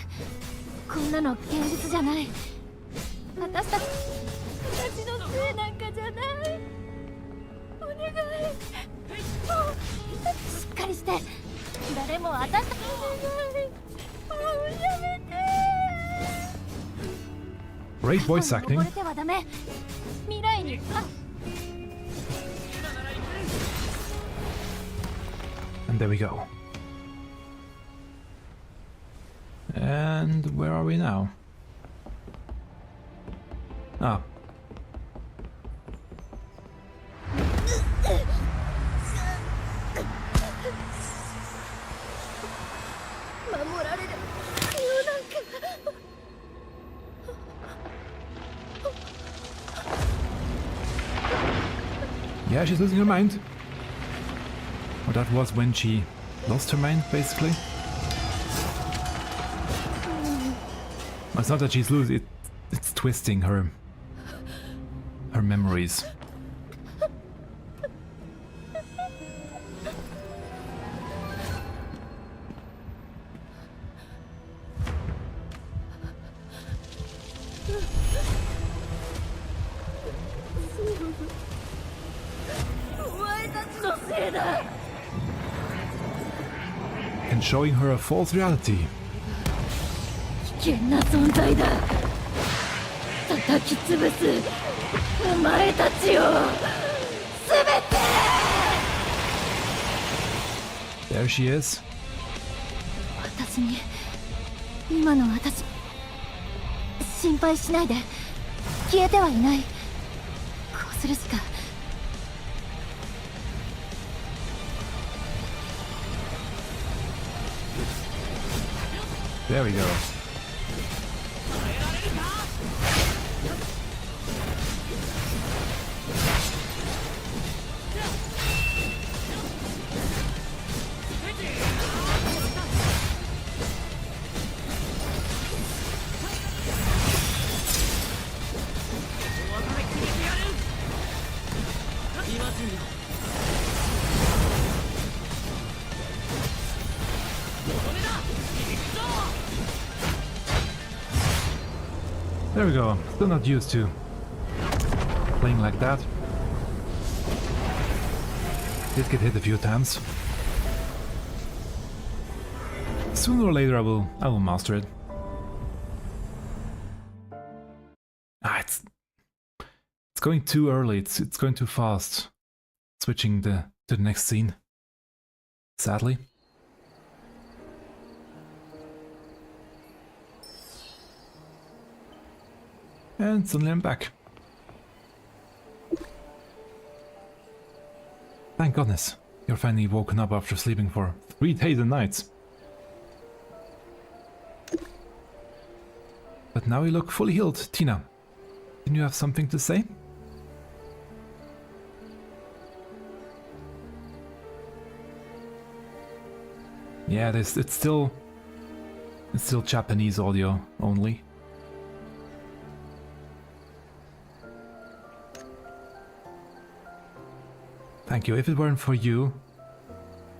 こんなの現実じゃない。私のせいなんかじゃない。お願い。しっかりして。誰も私のお願い。もうやめて。Great voice acting. 溺れてはダメ。未来に。And there we go. And where are we now? Ah. Yeah, she's losing her mind. Well, that was when she lost her mind, basically. It's not that she's losing, it's twisting her memories. And showing her a false reality. 危険な存在だ。叩き潰すお前たちを全て。There she is. 私に今の私心配しないで。消えてはいない。こうするしか。There we go. There we go. Still not used to playing like that. Did get hit a few times. Sooner or later I will master it. It's going too early. It's going too fast. Switching to the next scene. Sadly. And suddenly I'm back. Thank goodness, you're finally woken up after sleeping for 3 days and nights. But now you look fully healed, Tina. Didn't you have something to say? Yeah, it's still Japanese audio only. Thank you. If it weren't for you,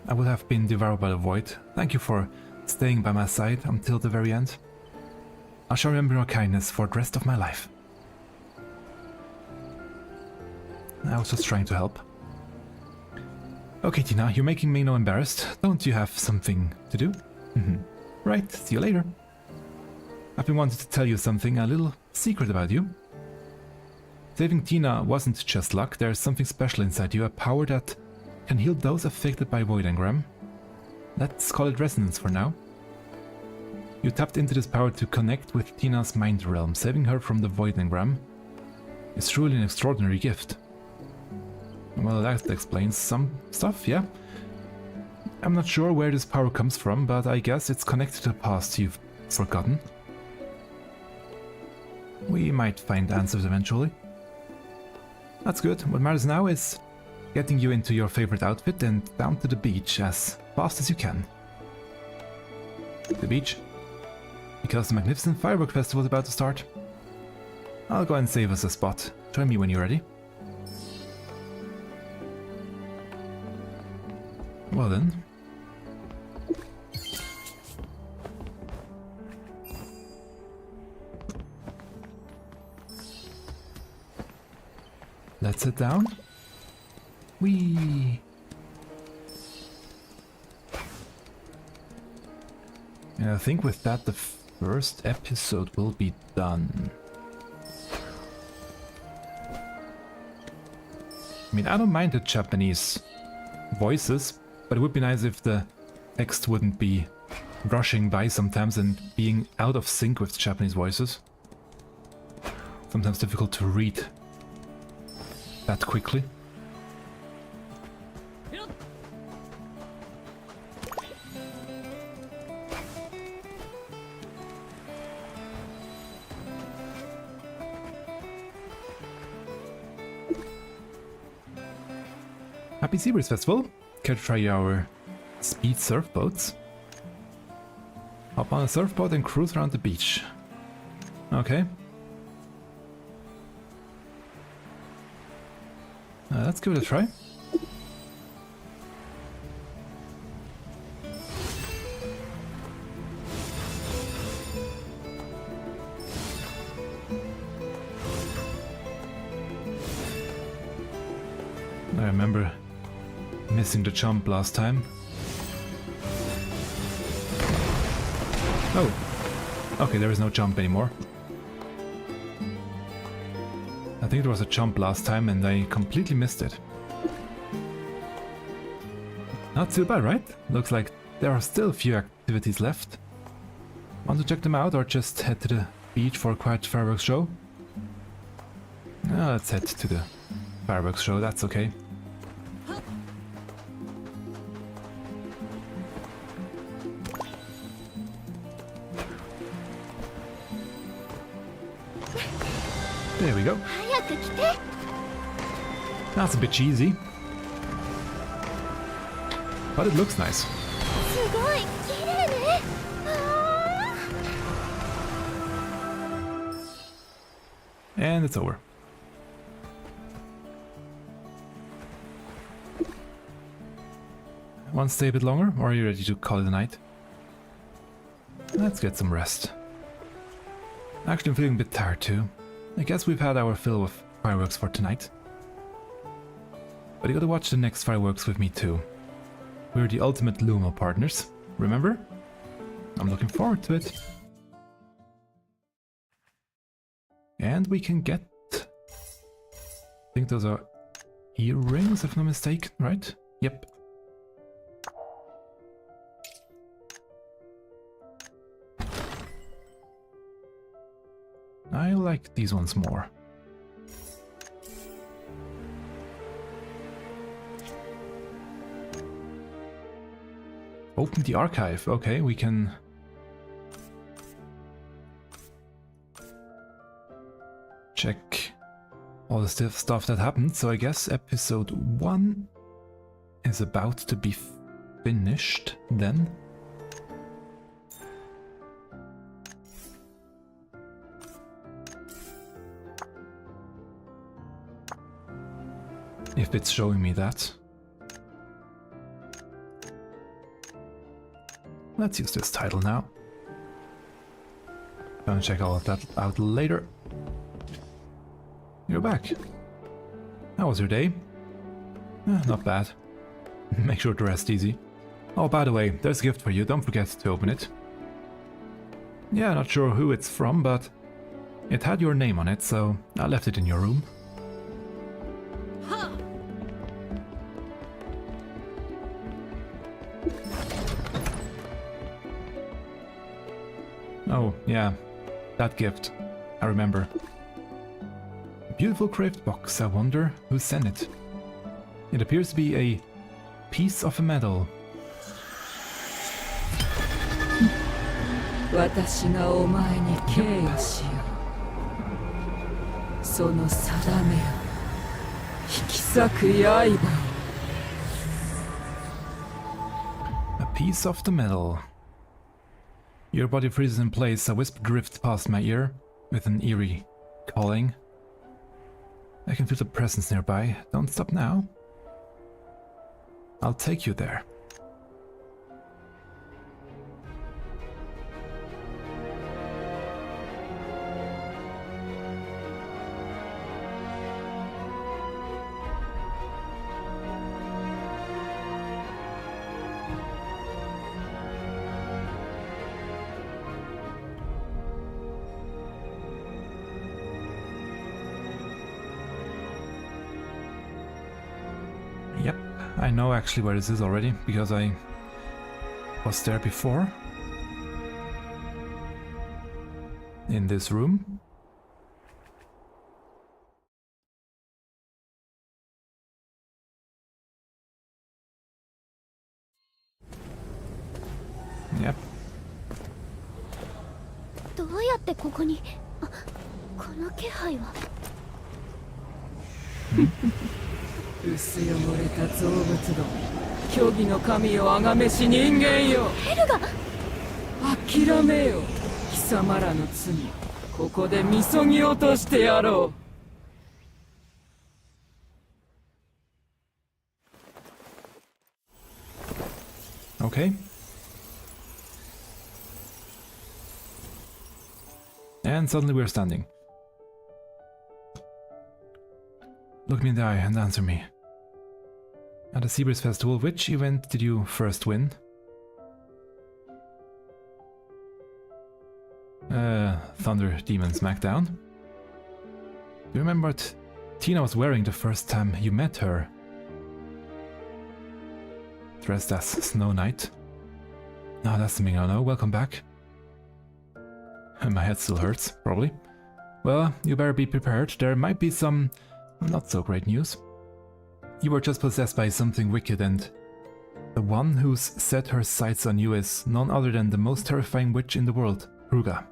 I would have been devoured by the void. Thank you for staying by my side until the very end. I shall remember your kindness for the rest of my life. I was just trying to help. Okay, Tina, you're making me no embarrassed. Don't you have something to do? Right, see you later. I've been wanting to tell you something, a little secret about you. Saving Tina wasn't just luck, there's something special inside you, a power that can heal those affected by Void Engram. Let's call it resonance for now. You tapped into this power to connect with Tina's mind realm. Saving her from the Void Engram is truly an extraordinary gift. Well, that explains some stuff, yeah. I'm not sure where this power comes from, but I guess it's connected to the past you've forgotten. We might find answers eventually. That's good. What matters now is getting you into your favorite outfit and down to the beach as fast as you can. The beach? Because the magnificent firework festival is about to start. I'll go and save us a spot. Join me when you're ready. Well then. Let's sit down. Whee! And I think with that the first episode will be done. I mean, I don't mind the Japanese voices, but it would be nice if the text wouldn't be rushing by sometimes and being out of sync with the Japanese voices. Sometimes difficult to read that quickly. Happy Seabreeze Festival! Care to try our speed surfboats? Hop on a surfboat and cruise around the beach. Okay. Let's give it a try. I remember missing the jump last time. Oh, okay, there is no jump anymore. I think there was a jump last time and I completely missed it. Not too bad, right? Looks like there are still a few activities left. Want to check them out or just head to the beach for a quiet fireworks show? Let's head to the fireworks show, that's okay. There we go. 早く来て。 That's a bit cheesy. But it looks nice. すごい綺麗ね。And it's over. Want to stay a bit longer, or are you ready to call it a night? Let's get some rest. Actually, I'm feeling a bit tired too. I guess we've had our fill of fireworks for tonight. But you gotta watch the next fireworks with me too. We're the ultimate Lumo partners, remember? I'm looking forward to it. And we can get... I think those are earrings, if I'm not mistaken, right? Yep. I like these ones more. Open the archive. Okay, we can... check all the stuff that happened. So I guess episode 1 is about to be finished then. If it's showing me that. Let's use this title now. Gonna check all of that out later. You're back. How was your day? Not bad. Make sure to rest easy. Oh, by the way, there's a gift for you. Don't forget to open it. Yeah, not sure who it's from, but it had your name on it, so I left it in your room. Oh, yeah, that gift. I remember. Beautiful craved box. I wonder who sent it. It appears to be a piece of a medal. 私がお前に敬意しよう。その定めを引き裂く刃を。A piece of the medal. Your body freezes in place. A whisper drifts past my ear with an eerie calling. I can feel the presence nearby. Don't stop now. I'll take you there. Yep, I know actually where this is already, because I was there before. In this room. Yep. どうやってここに？あ、この気配は。薄汚れた造物ども、虚偽の神をあがめし人間よ。ヘルが。諦めよ。貴様らの罪、ここでみそぎ落としてやろう。Okay. And suddenly we're standing. Look me in the eye and answer me. At the Seabreeze Festival, which event did you first win? Thunder Demon Smackdown. Do you remember what Tina was wearing the first time you met her? Dressed as Snow Knight. Oh, that's something I know. Welcome back. My head still hurts, probably. Well, you better be prepared. There might be some not so great news. You were just possessed by something wicked, and the one who's set her sights on you is none other than the most terrifying witch in the world, Ruga.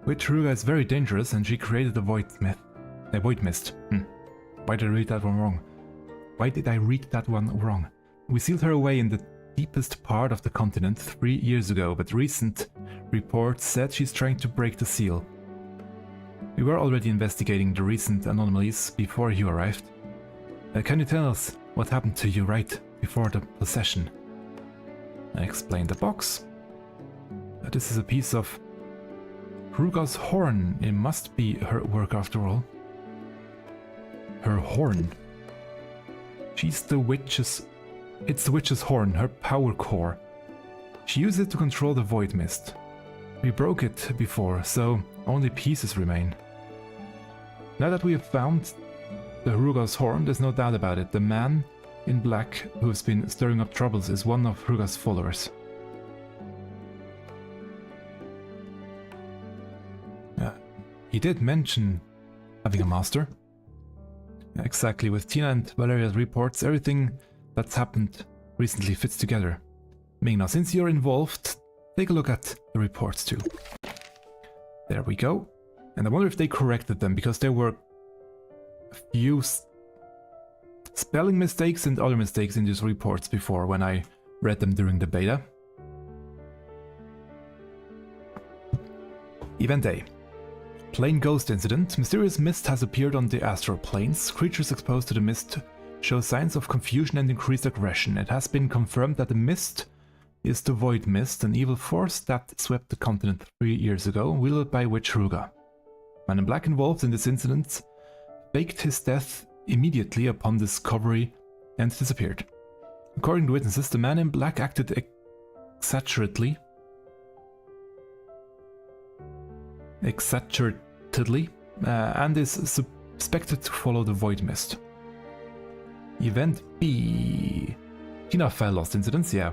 Witch Ruga is very dangerous and she created a void mist. Why did I read that one wrong? Why did I read that one wrong? We sealed her away in the deepest part of the continent 3 years ago, but recent reports said she's trying to break the seal. We were already investigating the recent anomalies before you arrived. Can you tell us what happened to you right before the possession? I explained the box. This is a piece of Ruga's horn. It must be her work after all. Her horn. It's the witch's horn, her power core. She used it to control the void mist. We broke it before, so only pieces remain. Now that we have found the Ruga's horn, there's no doubt about it. The man in black who's been stirring up troubles is one of Ruga's followers. He did mention having a master. Exactly, with Tina and Valeria's reports, everything that's happened recently fits together. Ming-Na, since you're involved, take a look at the reports too. There we go. And I wonder if they corrected them, because there were a few spelling mistakes and other mistakes in these reports before when I read them during the beta. Event A. Plane ghost incident. Mysterious mist has appeared on the astral planes. Creatures exposed to the mist show signs of confusion and increased aggression. It has been confirmed that the mist is the void mist, an evil force that swept the continent 3 years ago, wielded by Witch Ruga. Man in Black involved in this incident faked his death immediately upon discovery and disappeared. According to witnesses, the Man in Black acted exaggeratedly and is suspected to follow the void mist. Event B. Tina file lost incidents, yeah.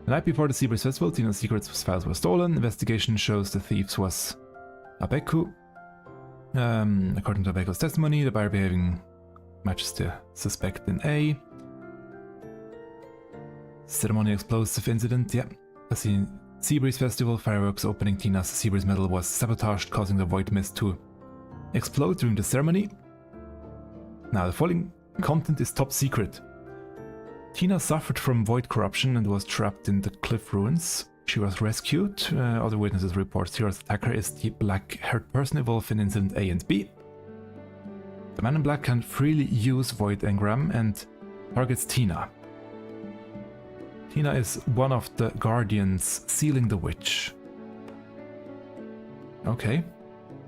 The night before the Seabreeze Festival, Tina's secrets files were stolen. Investigation shows the thieves was Abeku. According to Abeku's testimony, the buyer behaving matches the suspect in A. Ceremony explosive incident, yeah. The Seabreeze Festival fireworks opening Tina's Seabreeze medal was sabotaged, causing the void mist to explode during the ceremony. Now, the following content is top secret. Tina suffered from void corruption and was trapped in the cliff ruins. She was rescued. Other witnesses report Tira's attacker is the black-haired person involved in incident A and B. The Man in Black can freely use void engram and targets Tina. Tina is one of the guardians sealing the witch. Okay.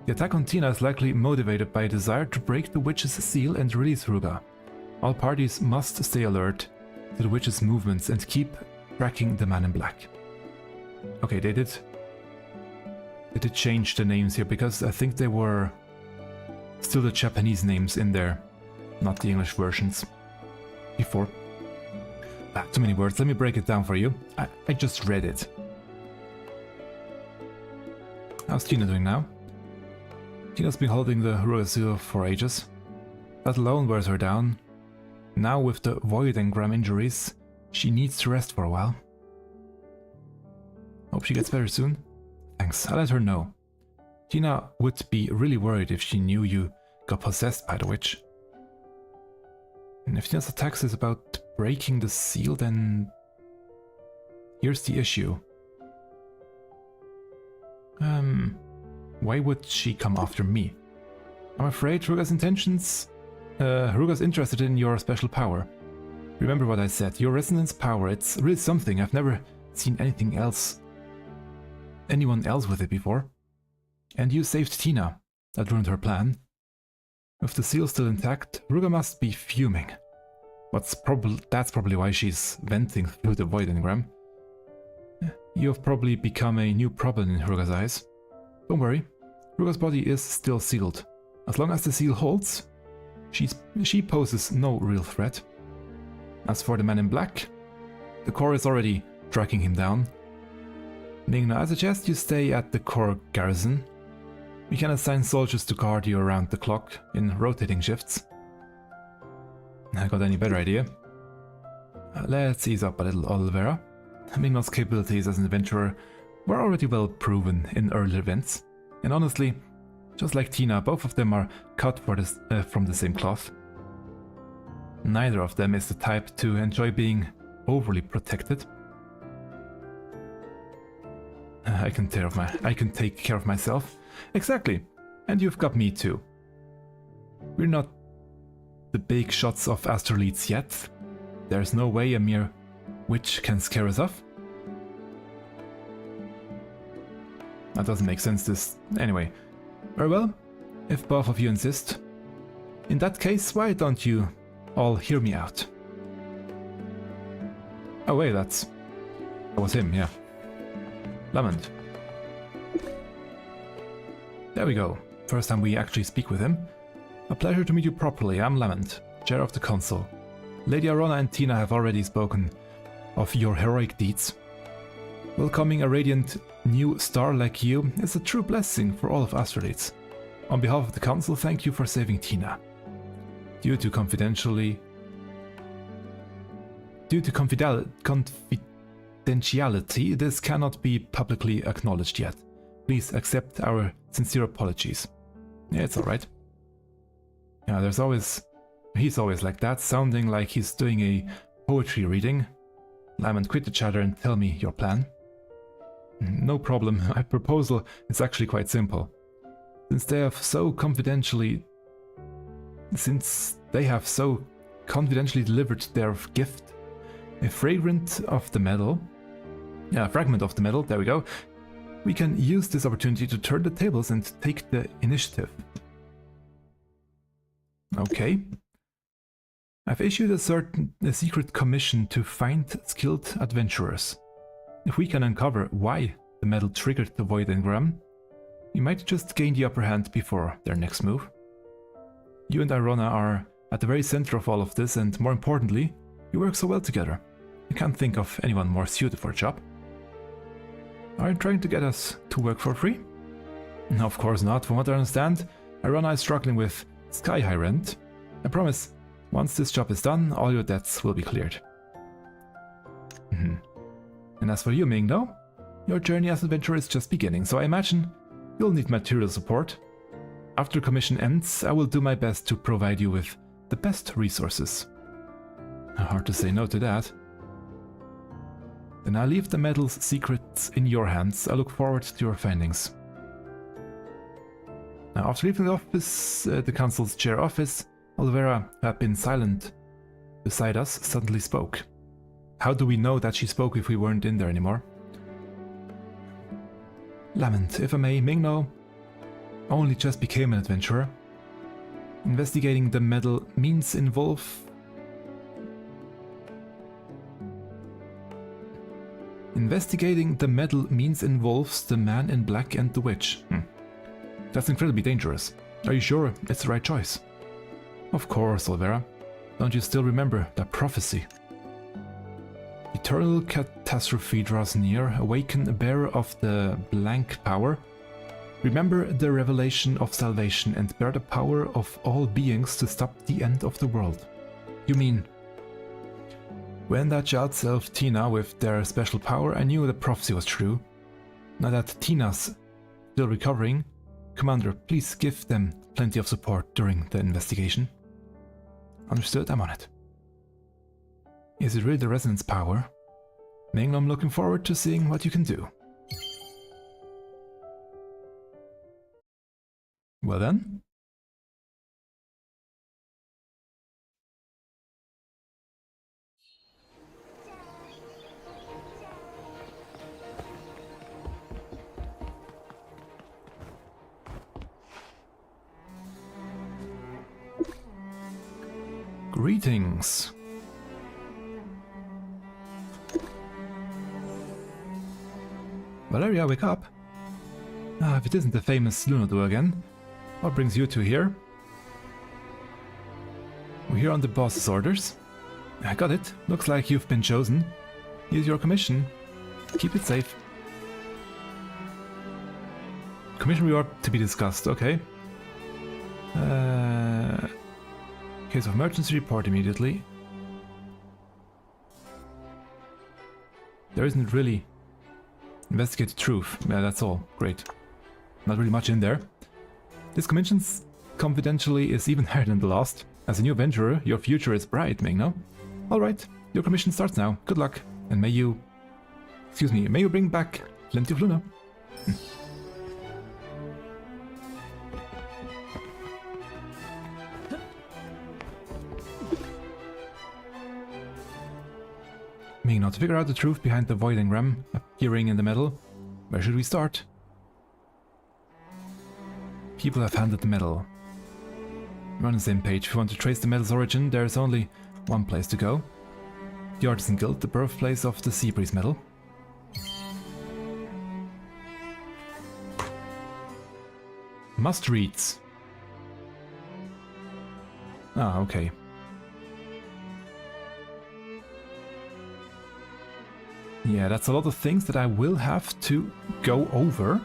The attack on Tina is likely motivated by a desire to break the witch's seal and release Ruga. All parties must stay alert to the witch's movements and keep tracking the Man in Black. Okay, they did change the names here, because I think they were still the Japanese names in there, not the English versions before. Too many words, let me break it down for you. I just read it. How's Tina doing now? Tina's been holding the Ruga seal for ages. That alone wears her down. Now with the void engram injuries, she needs to rest for a while. Hope she gets better soon. Thanks, I'll let her know. Tina would be really worried if she knew you got possessed by the witch. And if Tina's attacks is about breaking the seal, then here's the issue. Why would she come after me? I'm afraid Ruga's Ruga's interested in your special power. Remember what I said, your resonance power, it's really something. I've never seen anyone else with it before. And you saved Tina. That ruined her plan. With the seal still intact, Ruga must be fuming. That's probably why she's venting through the void engram. You have probably become a new problem in Ruga's eyes. Don't worry, Ruga's body is still sealed. As long as the seal holds, she poses no real threat. As for the Man in Black, the core is already tracking him down. Ming-Na, I suggest you stay at the core garrison. We can assign soldiers to guard you around the clock in rotating shifts. I got any better idea? Let's ease up a little, Olivera. Ming-Na's capabilities as an adventurer were already well proven in earlier events, And honestly, just like Tina, both of them are cut for this, from the same cloth. Neither of them is the type to enjoy being overly protected. I can take care of myself. Exactly. And you've got me too. We're not the big shots of astrolites yet. There's no way a mere witch can scare us off. That doesn't make sense, this... Anyway. Very well, if both of you insist. In that case, why don't you all hear me out? Oh wait, that was him, yeah. Lament. There we go. First time we actually speak with him. A pleasure to meet you properly. I'm Lament, chair of the council. Lady Arona and Tina have already spoken of your heroic deeds. Welcoming a radiant new star like you is a true blessing for all of Astrolites. On behalf of the council, thank you for saving Tina. Due to confidentiality, this cannot be publicly acknowledged yet. Please accept our sincere apologies. Yeah, it's alright. Yeah, he's always like that, sounding like he's doing a poetry reading. Lament, quit the chatter and tell me your plan. No problem, my proposal is actually quite simple. Since they have so confidentially delivered their gift, a fragment of the metal, there we go, we can use this opportunity to turn the tables and take the initiative. Okay. I've issued a secret commission to find skilled adventurers. If we can uncover why the metal triggered the void engram, we might just gain the upper hand before their next move. You and Arona are at the very center of all of this, and more importantly, you work so well together. I can't think of anyone more suited for a job. Are you trying to get us to work for free? No, of course not. From what I understand, Arona is struggling with sky-high rent. I promise, once this job is done, all your debts will be cleared. And as for you, Mingno, your journey as an adventurer is just beginning, so I imagine you'll need material support. After commission ends, I will do my best to provide you with the best resources. Hard to say no to that. Then I leave the metal's secrets in your hands. I look forward to your findings. Now, after leaving the office, the council's chair office, Olivera, who had been silent beside us, suddenly spoke. How do we know that she spoke if we weren't in there anymore? Lament, if I may, Mingno only just became an adventurer. Investigating the metal means involves the man in black and the witch. That's incredibly dangerous. Are you sure it's the right choice? Of course, Olivera. Don't you still remember that prophecy? Eternal catastrophe draws near. Awaken a bearer of the blank power. Remember the revelation of salvation and bear the power of all beings to stop the end of the world. You mean... When that child self Tina with their special power, I knew the prophecy was true. Now that Tina's still recovering, Commander, please give them plenty of support during the investigation. Understood, I'm on it. Is it really the resonance power? Mingno, I'm looking forward to seeing what you can do. Well then. Greetings. Valeria, wake up. If it isn't the famous Lunadu again, what brings you two here? We're here on the boss's orders. I got it. Looks like you've been chosen. Here's your commission. Keep it safe. Commission reward to be discussed, okay. Case of emergency, report immediately. There isn't really... Investigate the truth. Yeah, that's all. Great. not really much in there. This commission's confidentially is even higher than the last. As a new adventurer, your future is bright, Mingno. Alright, your commission starts now. Good luck, and may you... Excuse me, may you bring back plenty of Luna. Mingno, to figure out the truth behind the void engram appearing in the metal, where should we start? People have handled the metal. We're on the same page. If you want to trace the metal's origin, there's only one place to go. The Artisan Guild, the birthplace of the Sea Breeze metal. Must reads. Ah, okay. Yeah, that's a lot of things that I will have to go over.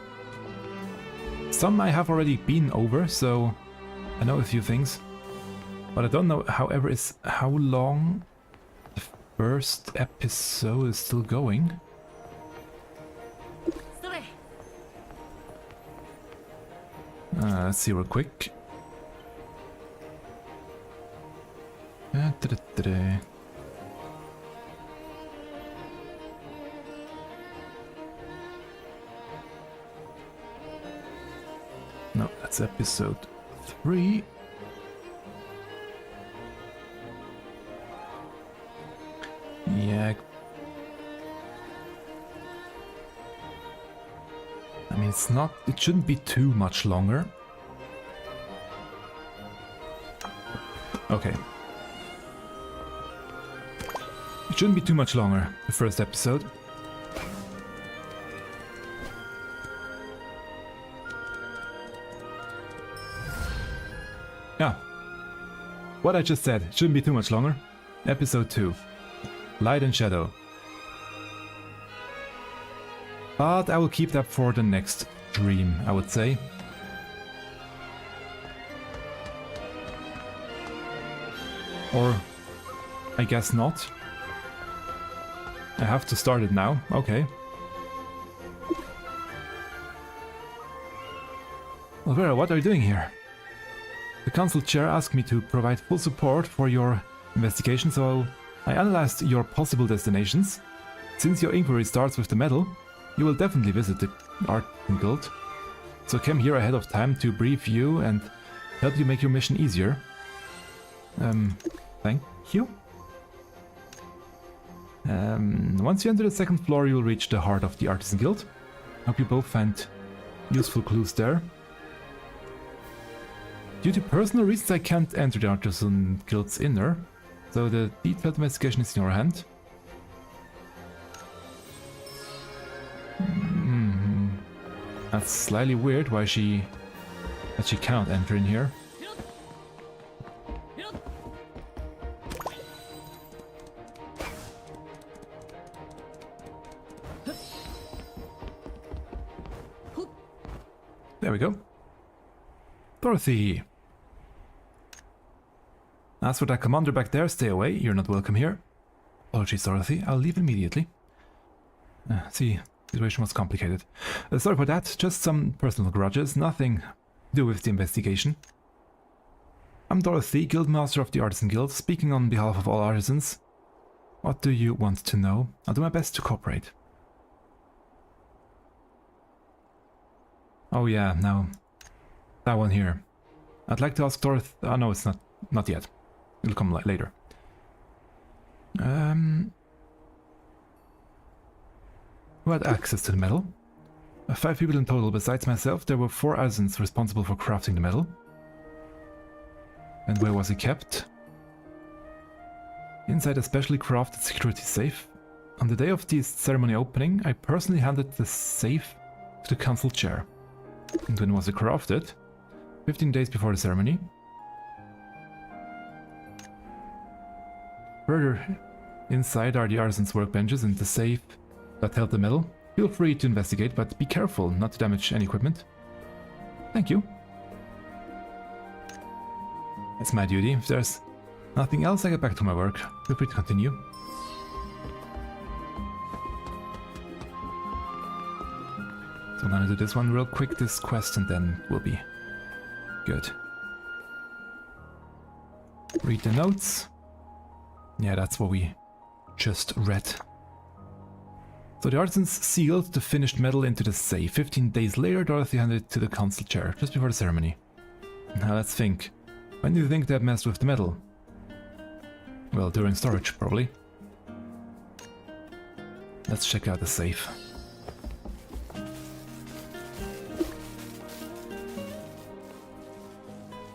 Some I have already been over, so I know a few things. But I don't know, however, is how long the first episode is still going. Let's see real quick. No, that's episode 3. Yeah. I mean, it shouldn't be too much longer. Okay. It shouldn't be too much longer, the first episode. Yeah. What I just said, shouldn't be too much longer. Episode 2. Light and Shadow. But I will keep that for the next stream, I would say. Or I guess not. I have to start it now. Okay. Well, Vera, what are you doing here? The council chair asked me to provide full support for your investigation, so I analyzed your possible destinations. Since your inquiry starts with the medal, you will definitely visit the Art Guild. So I came here ahead of time to brief you and help you make your mission easier. Thank you. Once you enter the second floor, you'll reach the heart of the Artisan Guild. Hope you both find useful clues there. Due to personal reasons, I can't enter the Artisan Guild's inner, so the detailed investigation is in your hand. That's slightly weird why she cannot enter in here. There we go. Dorothy! As for that commander back there, stay away, you're not welcome here. Apologies, Dorothy, I'll leave immediately. See, the situation was complicated. Sorry for that, just some personal grudges, nothing to do with the investigation. I'm Dorothy, Guildmaster of the Artisan Guild, speaking on behalf of all artisans. What do you want to know? I'll do my best to cooperate. Oh yeah, now, that one here. I'd like to ask Dorothy... Oh no, it's not yet. It'll come later. Who had access to the medal? 5 people in total. Besides myself, there were 4 artisans responsible for crafting the medal. And where was it kept? Inside a specially crafted security safe. On the day of the ceremony opening, I personally handed the safe to the council chair. And when was it crafted? 15 days before the ceremony. Further inside are the artisan's workbenches and the safe that held the medal. Feel free to investigate, but be careful not to damage any equipment. Thank you. It's my duty. If there's nothing else, I get back to my work. Feel free to continue. So I'm gonna do this one real quick, this quest, and then we'll be good. Read the notes. Yeah, that's what we just read. So the artisans sealed the finished metal into the safe. 15 days later, Dorothy handed it to the council chair, just before the ceremony. Now let's think. When do you think they had messed with the metal? Well, during storage, probably. Let's check out the safe.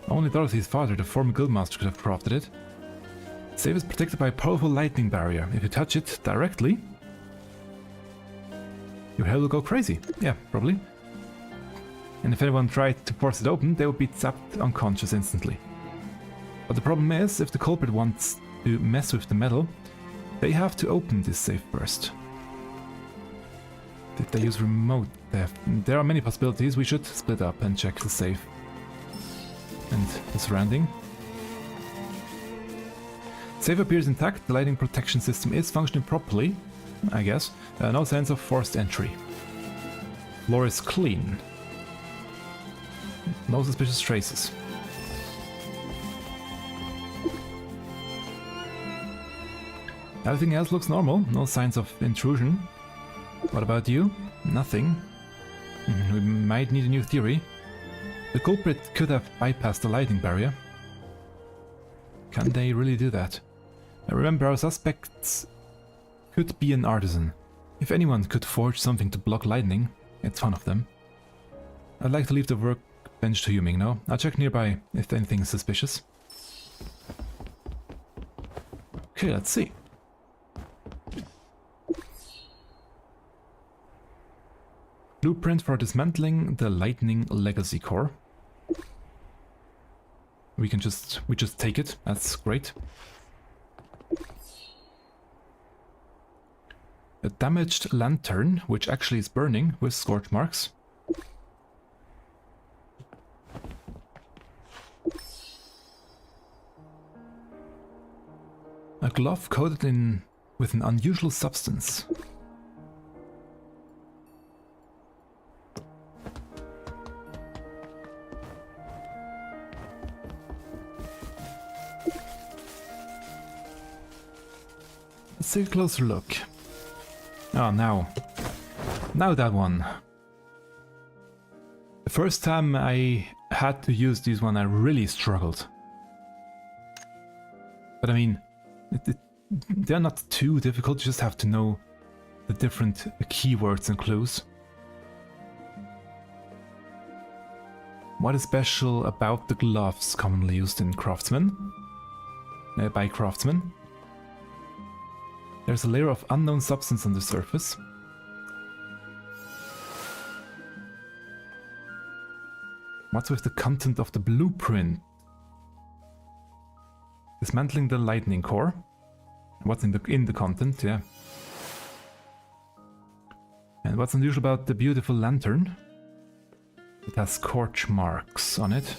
Only Dorothy's father, the former guildmaster, could have crafted it. The safe is protected by a powerful lightning barrier. If you touch it directly, your head will go crazy. Yeah, probably. And if anyone tried to force it open, they would be zapped unconscious instantly. But the problem is, if the culprit wants to mess with the metal, they have to open this safe first. Did they use remote theft? There are many possibilities. We should split up and check the safe and the surrounding. Safe appears intact. The lighting protection system is functioning properly, I guess. No signs of forced entry. Floor is clean. No suspicious traces. Everything else looks normal. No signs of intrusion. What about you? Nothing. We might need a new theory. The culprit could have bypassed the lighting barrier. Can they really do that? Remember, our suspects could be an artisan. If anyone could forge something to block lightning, it's one of them. I'd like to leave the workbench to you, Ming-No. I'll check nearby if anything is suspicious. Okay, let's see. Blueprint for dismantling the Lightning Legacy Core. We just take it. That's great. A damaged lantern, which actually is burning with scorch marks. A glove coated in with an unusual substance. Let's take a closer look. Oh, now that one. The first time I had to use this one, I really struggled. But I mean, they're not too difficult, you just have to know the different keywords and clues. What is special about the gloves commonly used in craftsmen? By craftsmen? There's a layer of unknown substance on the surface. What's with the content of the blueprint? Dismantling the lightning core. What's in the content, yeah. And what's unusual about the beautiful lantern? It has scorch marks on it.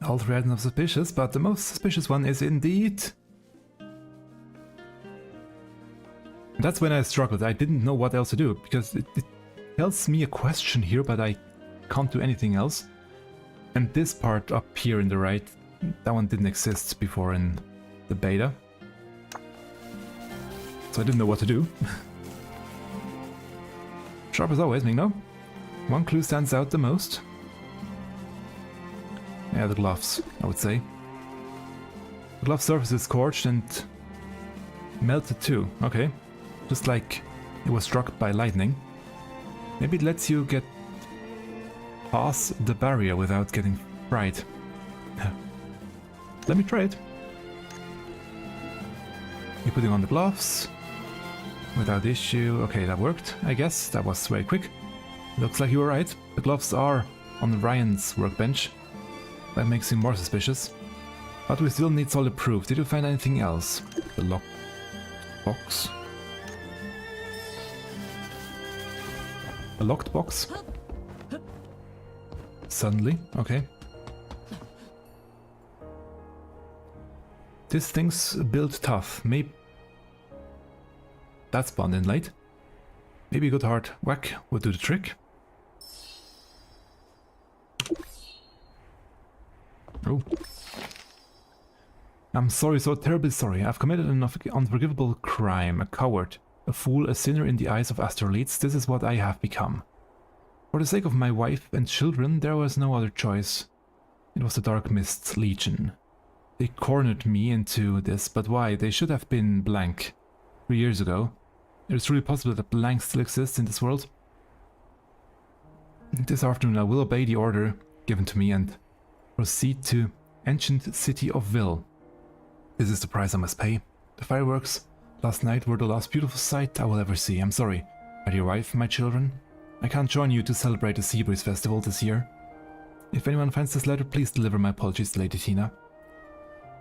All three items are suspicious, but the most suspicious one is indeed... That's when I struggled. I didn't know what else to do, because it tells me a question here, but I can't do anything else. And this part up here in the right, that one didn't exist before in the beta. So I didn't know what to do. Sharp as always, Ming-No. One clue stands out the most. Yeah, the gloves, I would say. The glove surface is scorched and melted too. Okay. Just like it was struck by lightning. Maybe it lets you get past the barrier without getting fried. Let me try it. You're putting on the gloves. Without issue. Okay, that worked, I guess. That was very quick. Looks like you were right. The gloves are on Ryan's workbench. That makes him more suspicious. But we still need solid proof. Did you find anything else? The locked box? A locked box? Suddenly? Okay. This thing's built tough. Maybe that spawned in late. Maybe a good hard whack would do the trick. Oh. I'm sorry, so terribly sorry. I've committed an unforgivable crime, a coward, a fool, a sinner in the eyes of astrolates. This is what I have become. For the sake of my wife and children, there was no other choice. It was the Dark Mist's Legion. They cornered me into this, but why? They should have been blank 3 years ago. It is truly possible that blank still exists in this world. This afternoon I will obey the order given to me and proceed to ancient city of Vil. This is the price I must pay. The fireworks last night were the last beautiful sight I will ever see. I'm sorry, my dear wife, my children. I can't join you to celebrate the Sea Breeze Festival this year. If anyone finds this letter, please deliver my apologies to Lady Tina.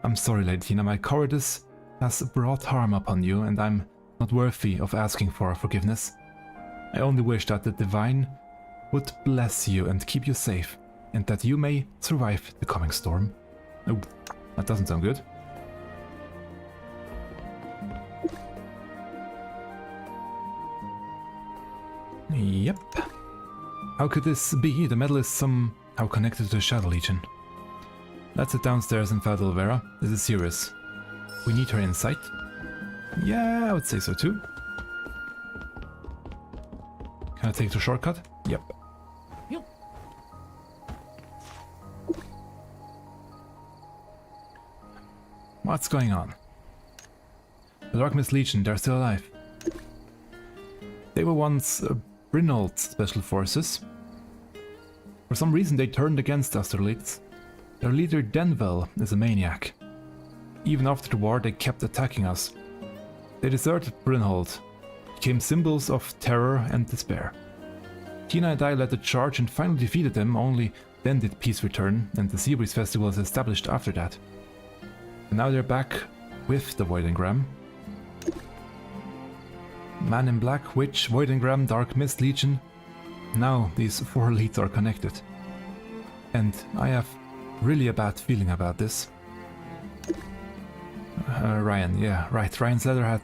I'm sorry, Lady Tina, my cowardice has brought harm upon you, and I'm not worthy of asking for forgiveness. I only wish that the Divine would bless you and keep you safe, and that you may survive the coming storm. Oh, that doesn't sound good. Yep. How could this be? The medal is somehow connected to the Shadow Legion. Let's head downstairs and fight Olvera. This is serious. We need her insight. Yeah, I would say so too. Can I take the shortcut? Yep. What's going on? The Dark Mist Legion, they're still alive. They were once Brynhold Special Forces. For some reason they turned against Astrolates. Their leader Denvel is a maniac. Even after the war they kept attacking us. They deserted Brynhold, became symbols of terror and despair. Tina and I led the charge and finally defeated them, only then did peace return and the Sea Breeze Festival was established after that. And now they're back with the Void Engram. Man in Black, Witch, Void Engram, Dark Mist Legion. Now these 4 elites are connected. And I have really a bad feeling about this. Ryan, yeah, right. Ryan's letter had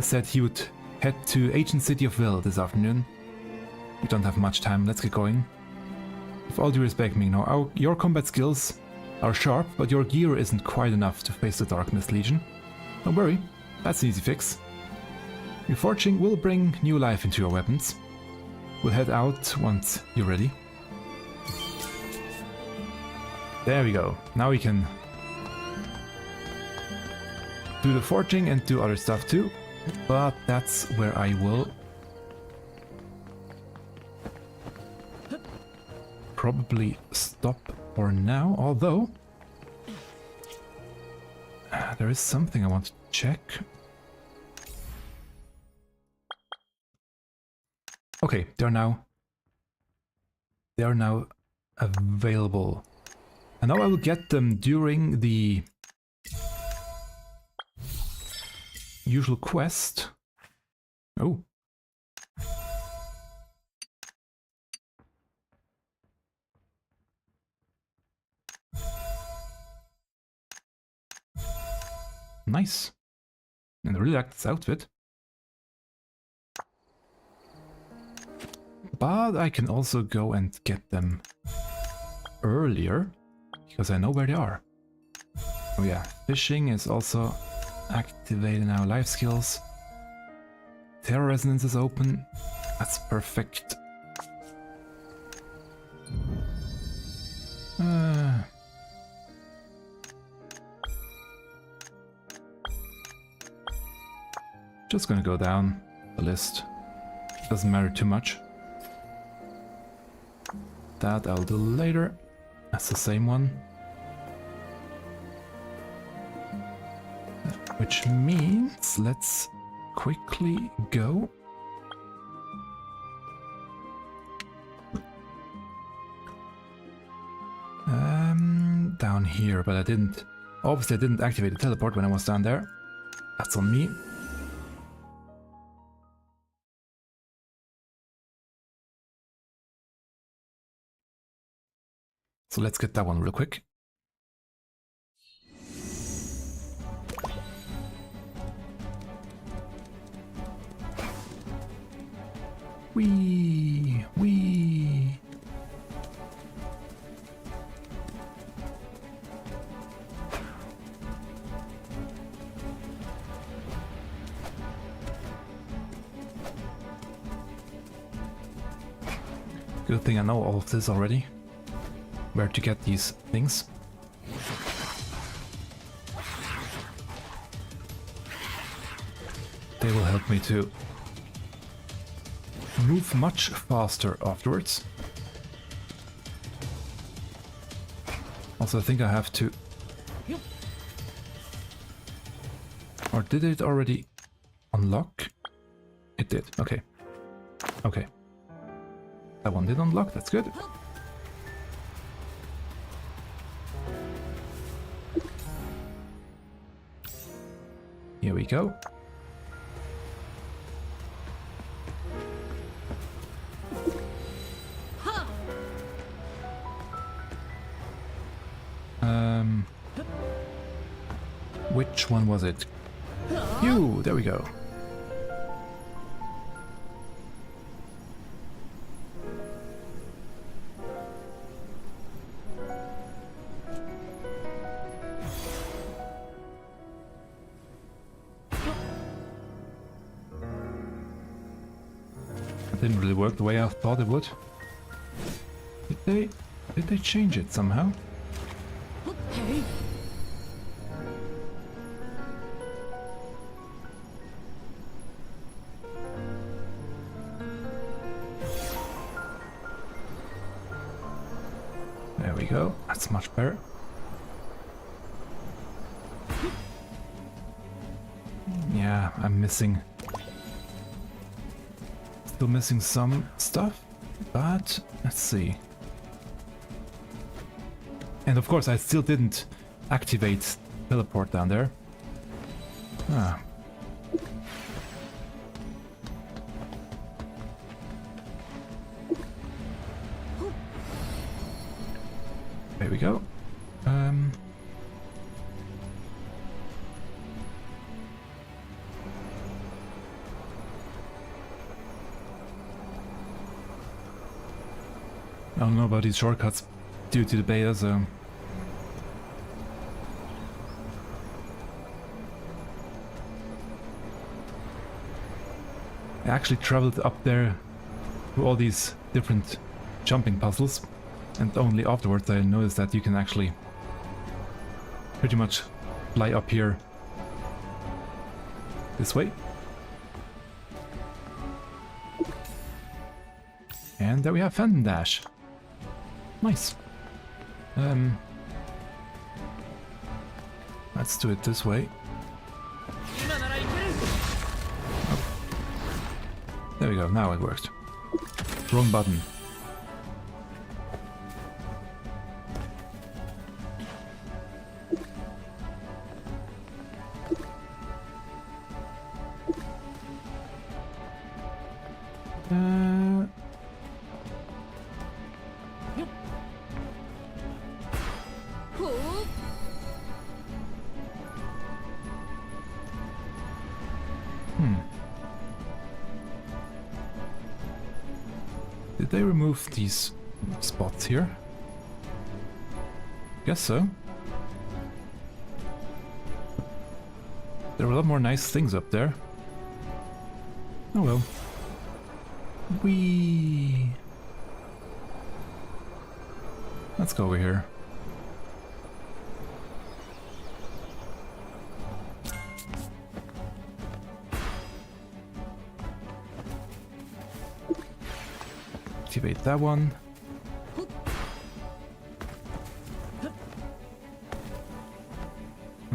said he would head to Ancient City of Vil this afternoon. We don't have much time, let's get going. With all due respect, Mingno, your combat skills are sharp, but your gear isn't quite enough to face the Dark Mist Legion. Don't worry, that's an easy fix. Reforging will bring new life into your weapons. We'll head out once you're ready. There we go. Now we can do the forging and do other stuff too. But that's where I will probably stop for now. Although there is something I want to check. Okay, they are now available. And now I will get them during the usual quest. Oh. Nice. And I really like this outfit. But I can also go and get them earlier, because I know where they are. Oh yeah, fishing is also activated now. Life skills. Terror Resonance is open. That's perfect. Just gonna go down the list. Doesn't matter too much. That I'll do later. That's the same one. Which means let's quickly go. Down here, but I didn't. Obviously I didn't activate the teleport when I was down there. That's on me. So let's get that one real quick. Wee! Wee! Good thing I know all of this already. Where to get these things. They will help me to move much faster afterwards. Also, I think I have to... Or did it already unlock? It did, okay. Okay. That one did unlock, that's good. Here we go. Which one was it? You, there we go. It didn't really work the way I thought it would. Did they change it somehow? There we go, that's much better. Yeah, I'm missing... Still missing some stuff, but let's see. And of course I still didn't activate teleport down there. Ah. There we go. I don't know about these shortcuts due to the beta, so... I actually traveled up there through all these different jumping puzzles, and only afterwards I noticed that you can actually pretty much fly up here this way. And there we have Phantom Dash. Nice. Let's do it this way. Oh. There we go, now it worked. Wrong button. Did they remove these spots here? Guess so. There were a lot more nice things up there. Oh well. Whee! Let's go over here. Activate that one.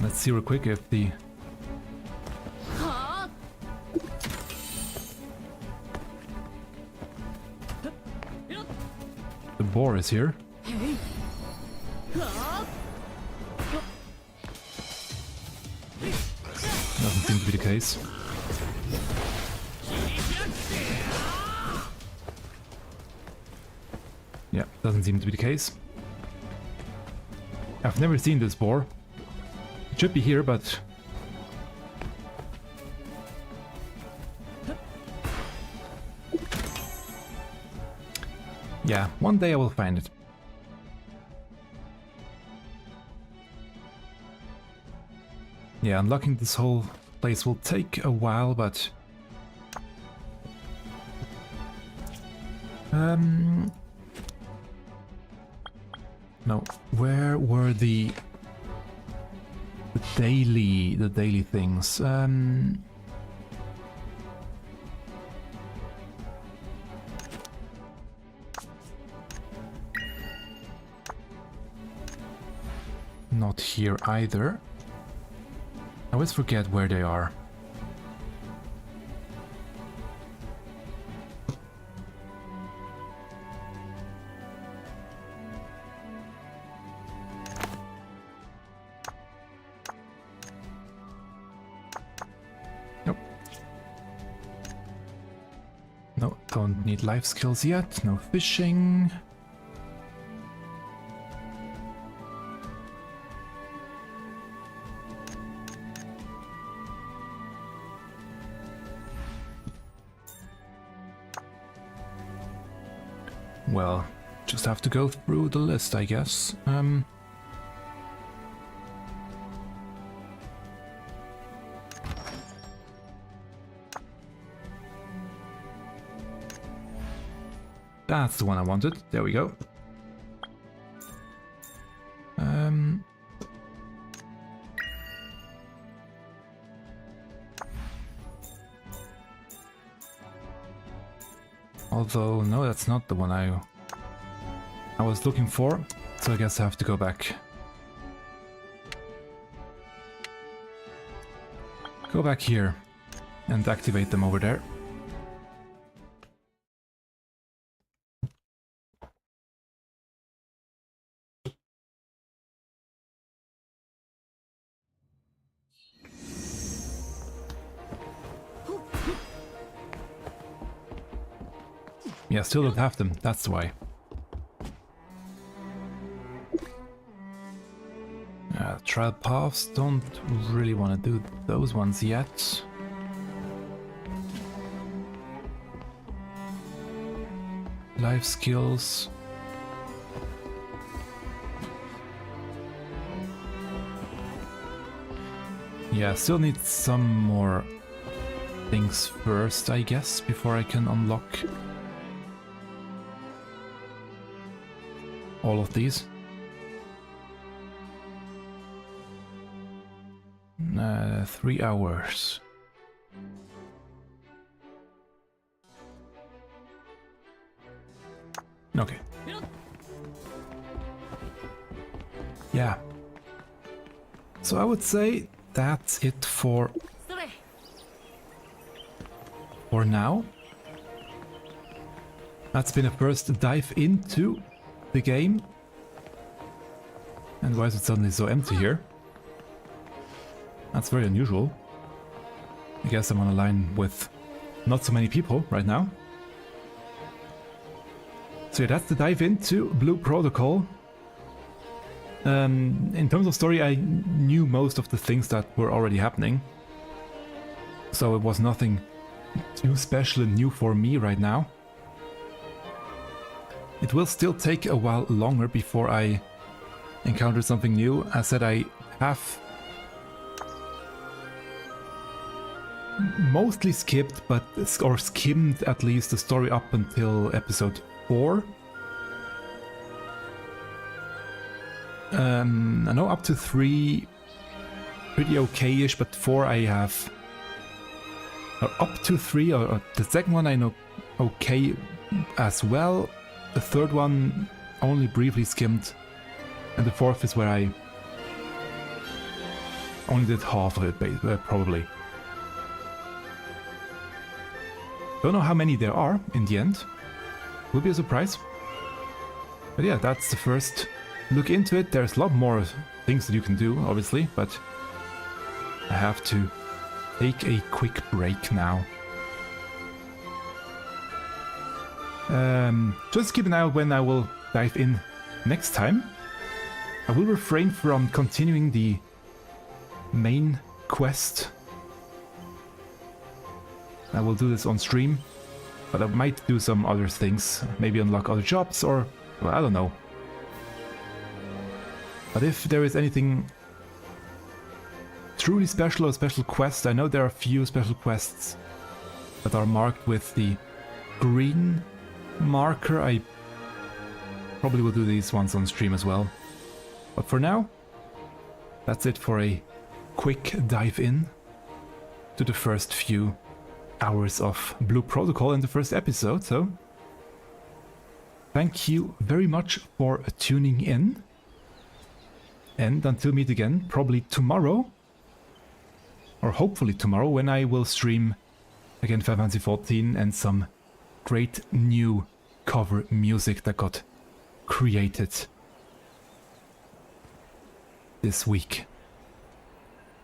Let's see real quick if the... the boar is here. Doesn't seem to be the case. Yeah, doesn't seem to be the case. I've never seen this boar. It should be here, but... Yeah, one day I will find it. Yeah, unlocking this whole place will take a while, but... No, where were the daily things? Not here either. I always forget where they are. Nope. No, don't need life skills yet. No fishing. Well, just have to go through the list, I guess. That's the one I wanted. There we go. Although, no, that's not the one I was looking for, so I guess I have to go back. Go back here and activate them over there. Yeah, still don't have them, that's why. Trial paths, don't really want to do those ones yet. Life skills. Yeah, still need some more things first, I guess, before I can unlock all of these. 3 hours. Okay. Yeah. So I would say that's it for now. That's been a first dive into the game. And why is it suddenly so empty here? That's very unusual. I guess I'm on a line with not so many people right now. So yeah, that's the dive into Blue Protocol. In terms of story, I knew most of the things that were already happening. So it was nothing too special and new for me right now. It will still take a while longer before I encounter something new. As I said, I have mostly skipped, or skimmed at least, the story up until episode 4. I know up to 3 pretty okay-ish, but 4 I have... Or up to 3, or the second one I know okay as well. The third one only briefly skimmed, and the fourth is where I only did half of it, probably. Don't know how many there are in the end. Will be a surprise. But yeah, that's the first look into it. There's a lot more things that you can do, obviously, but I have to take a quick break now. Just keep an eye out when I will dive in next time. I will refrain from continuing the main quest. I will do this on stream But I might do some other things, maybe unlock other jobs, or well, I don't know. But if there is anything truly special or special quest, I know there are a few special quests that are marked with the green marker. I probably will do these ones on stream as well. But for now, that's it for a quick dive in to the first few hours of Blue Protocol in the first episode. So thank you very much for tuning in. And until we meet again, probably tomorrow, or hopefully tomorrow, when I will stream again Final Fantasy XIV and some great new cover music that got created this week.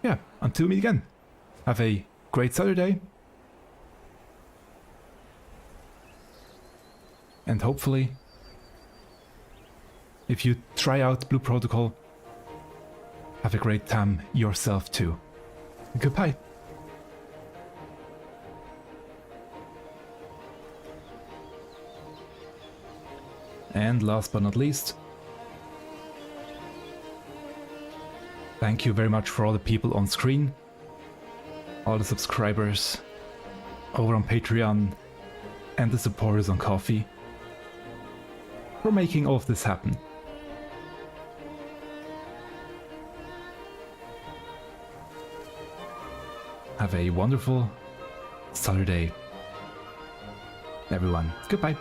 Yeah, until we meet again, have a great Saturday. And hopefully, if you try out Blue Protocol, have a great time yourself too. Goodbye. And last but not least, thank you very much for all the people on screen, all the subscribers over on Patreon, and the supporters on Ko-fi for making all of this happen. Have a wonderful Saturday, everyone. Goodbye.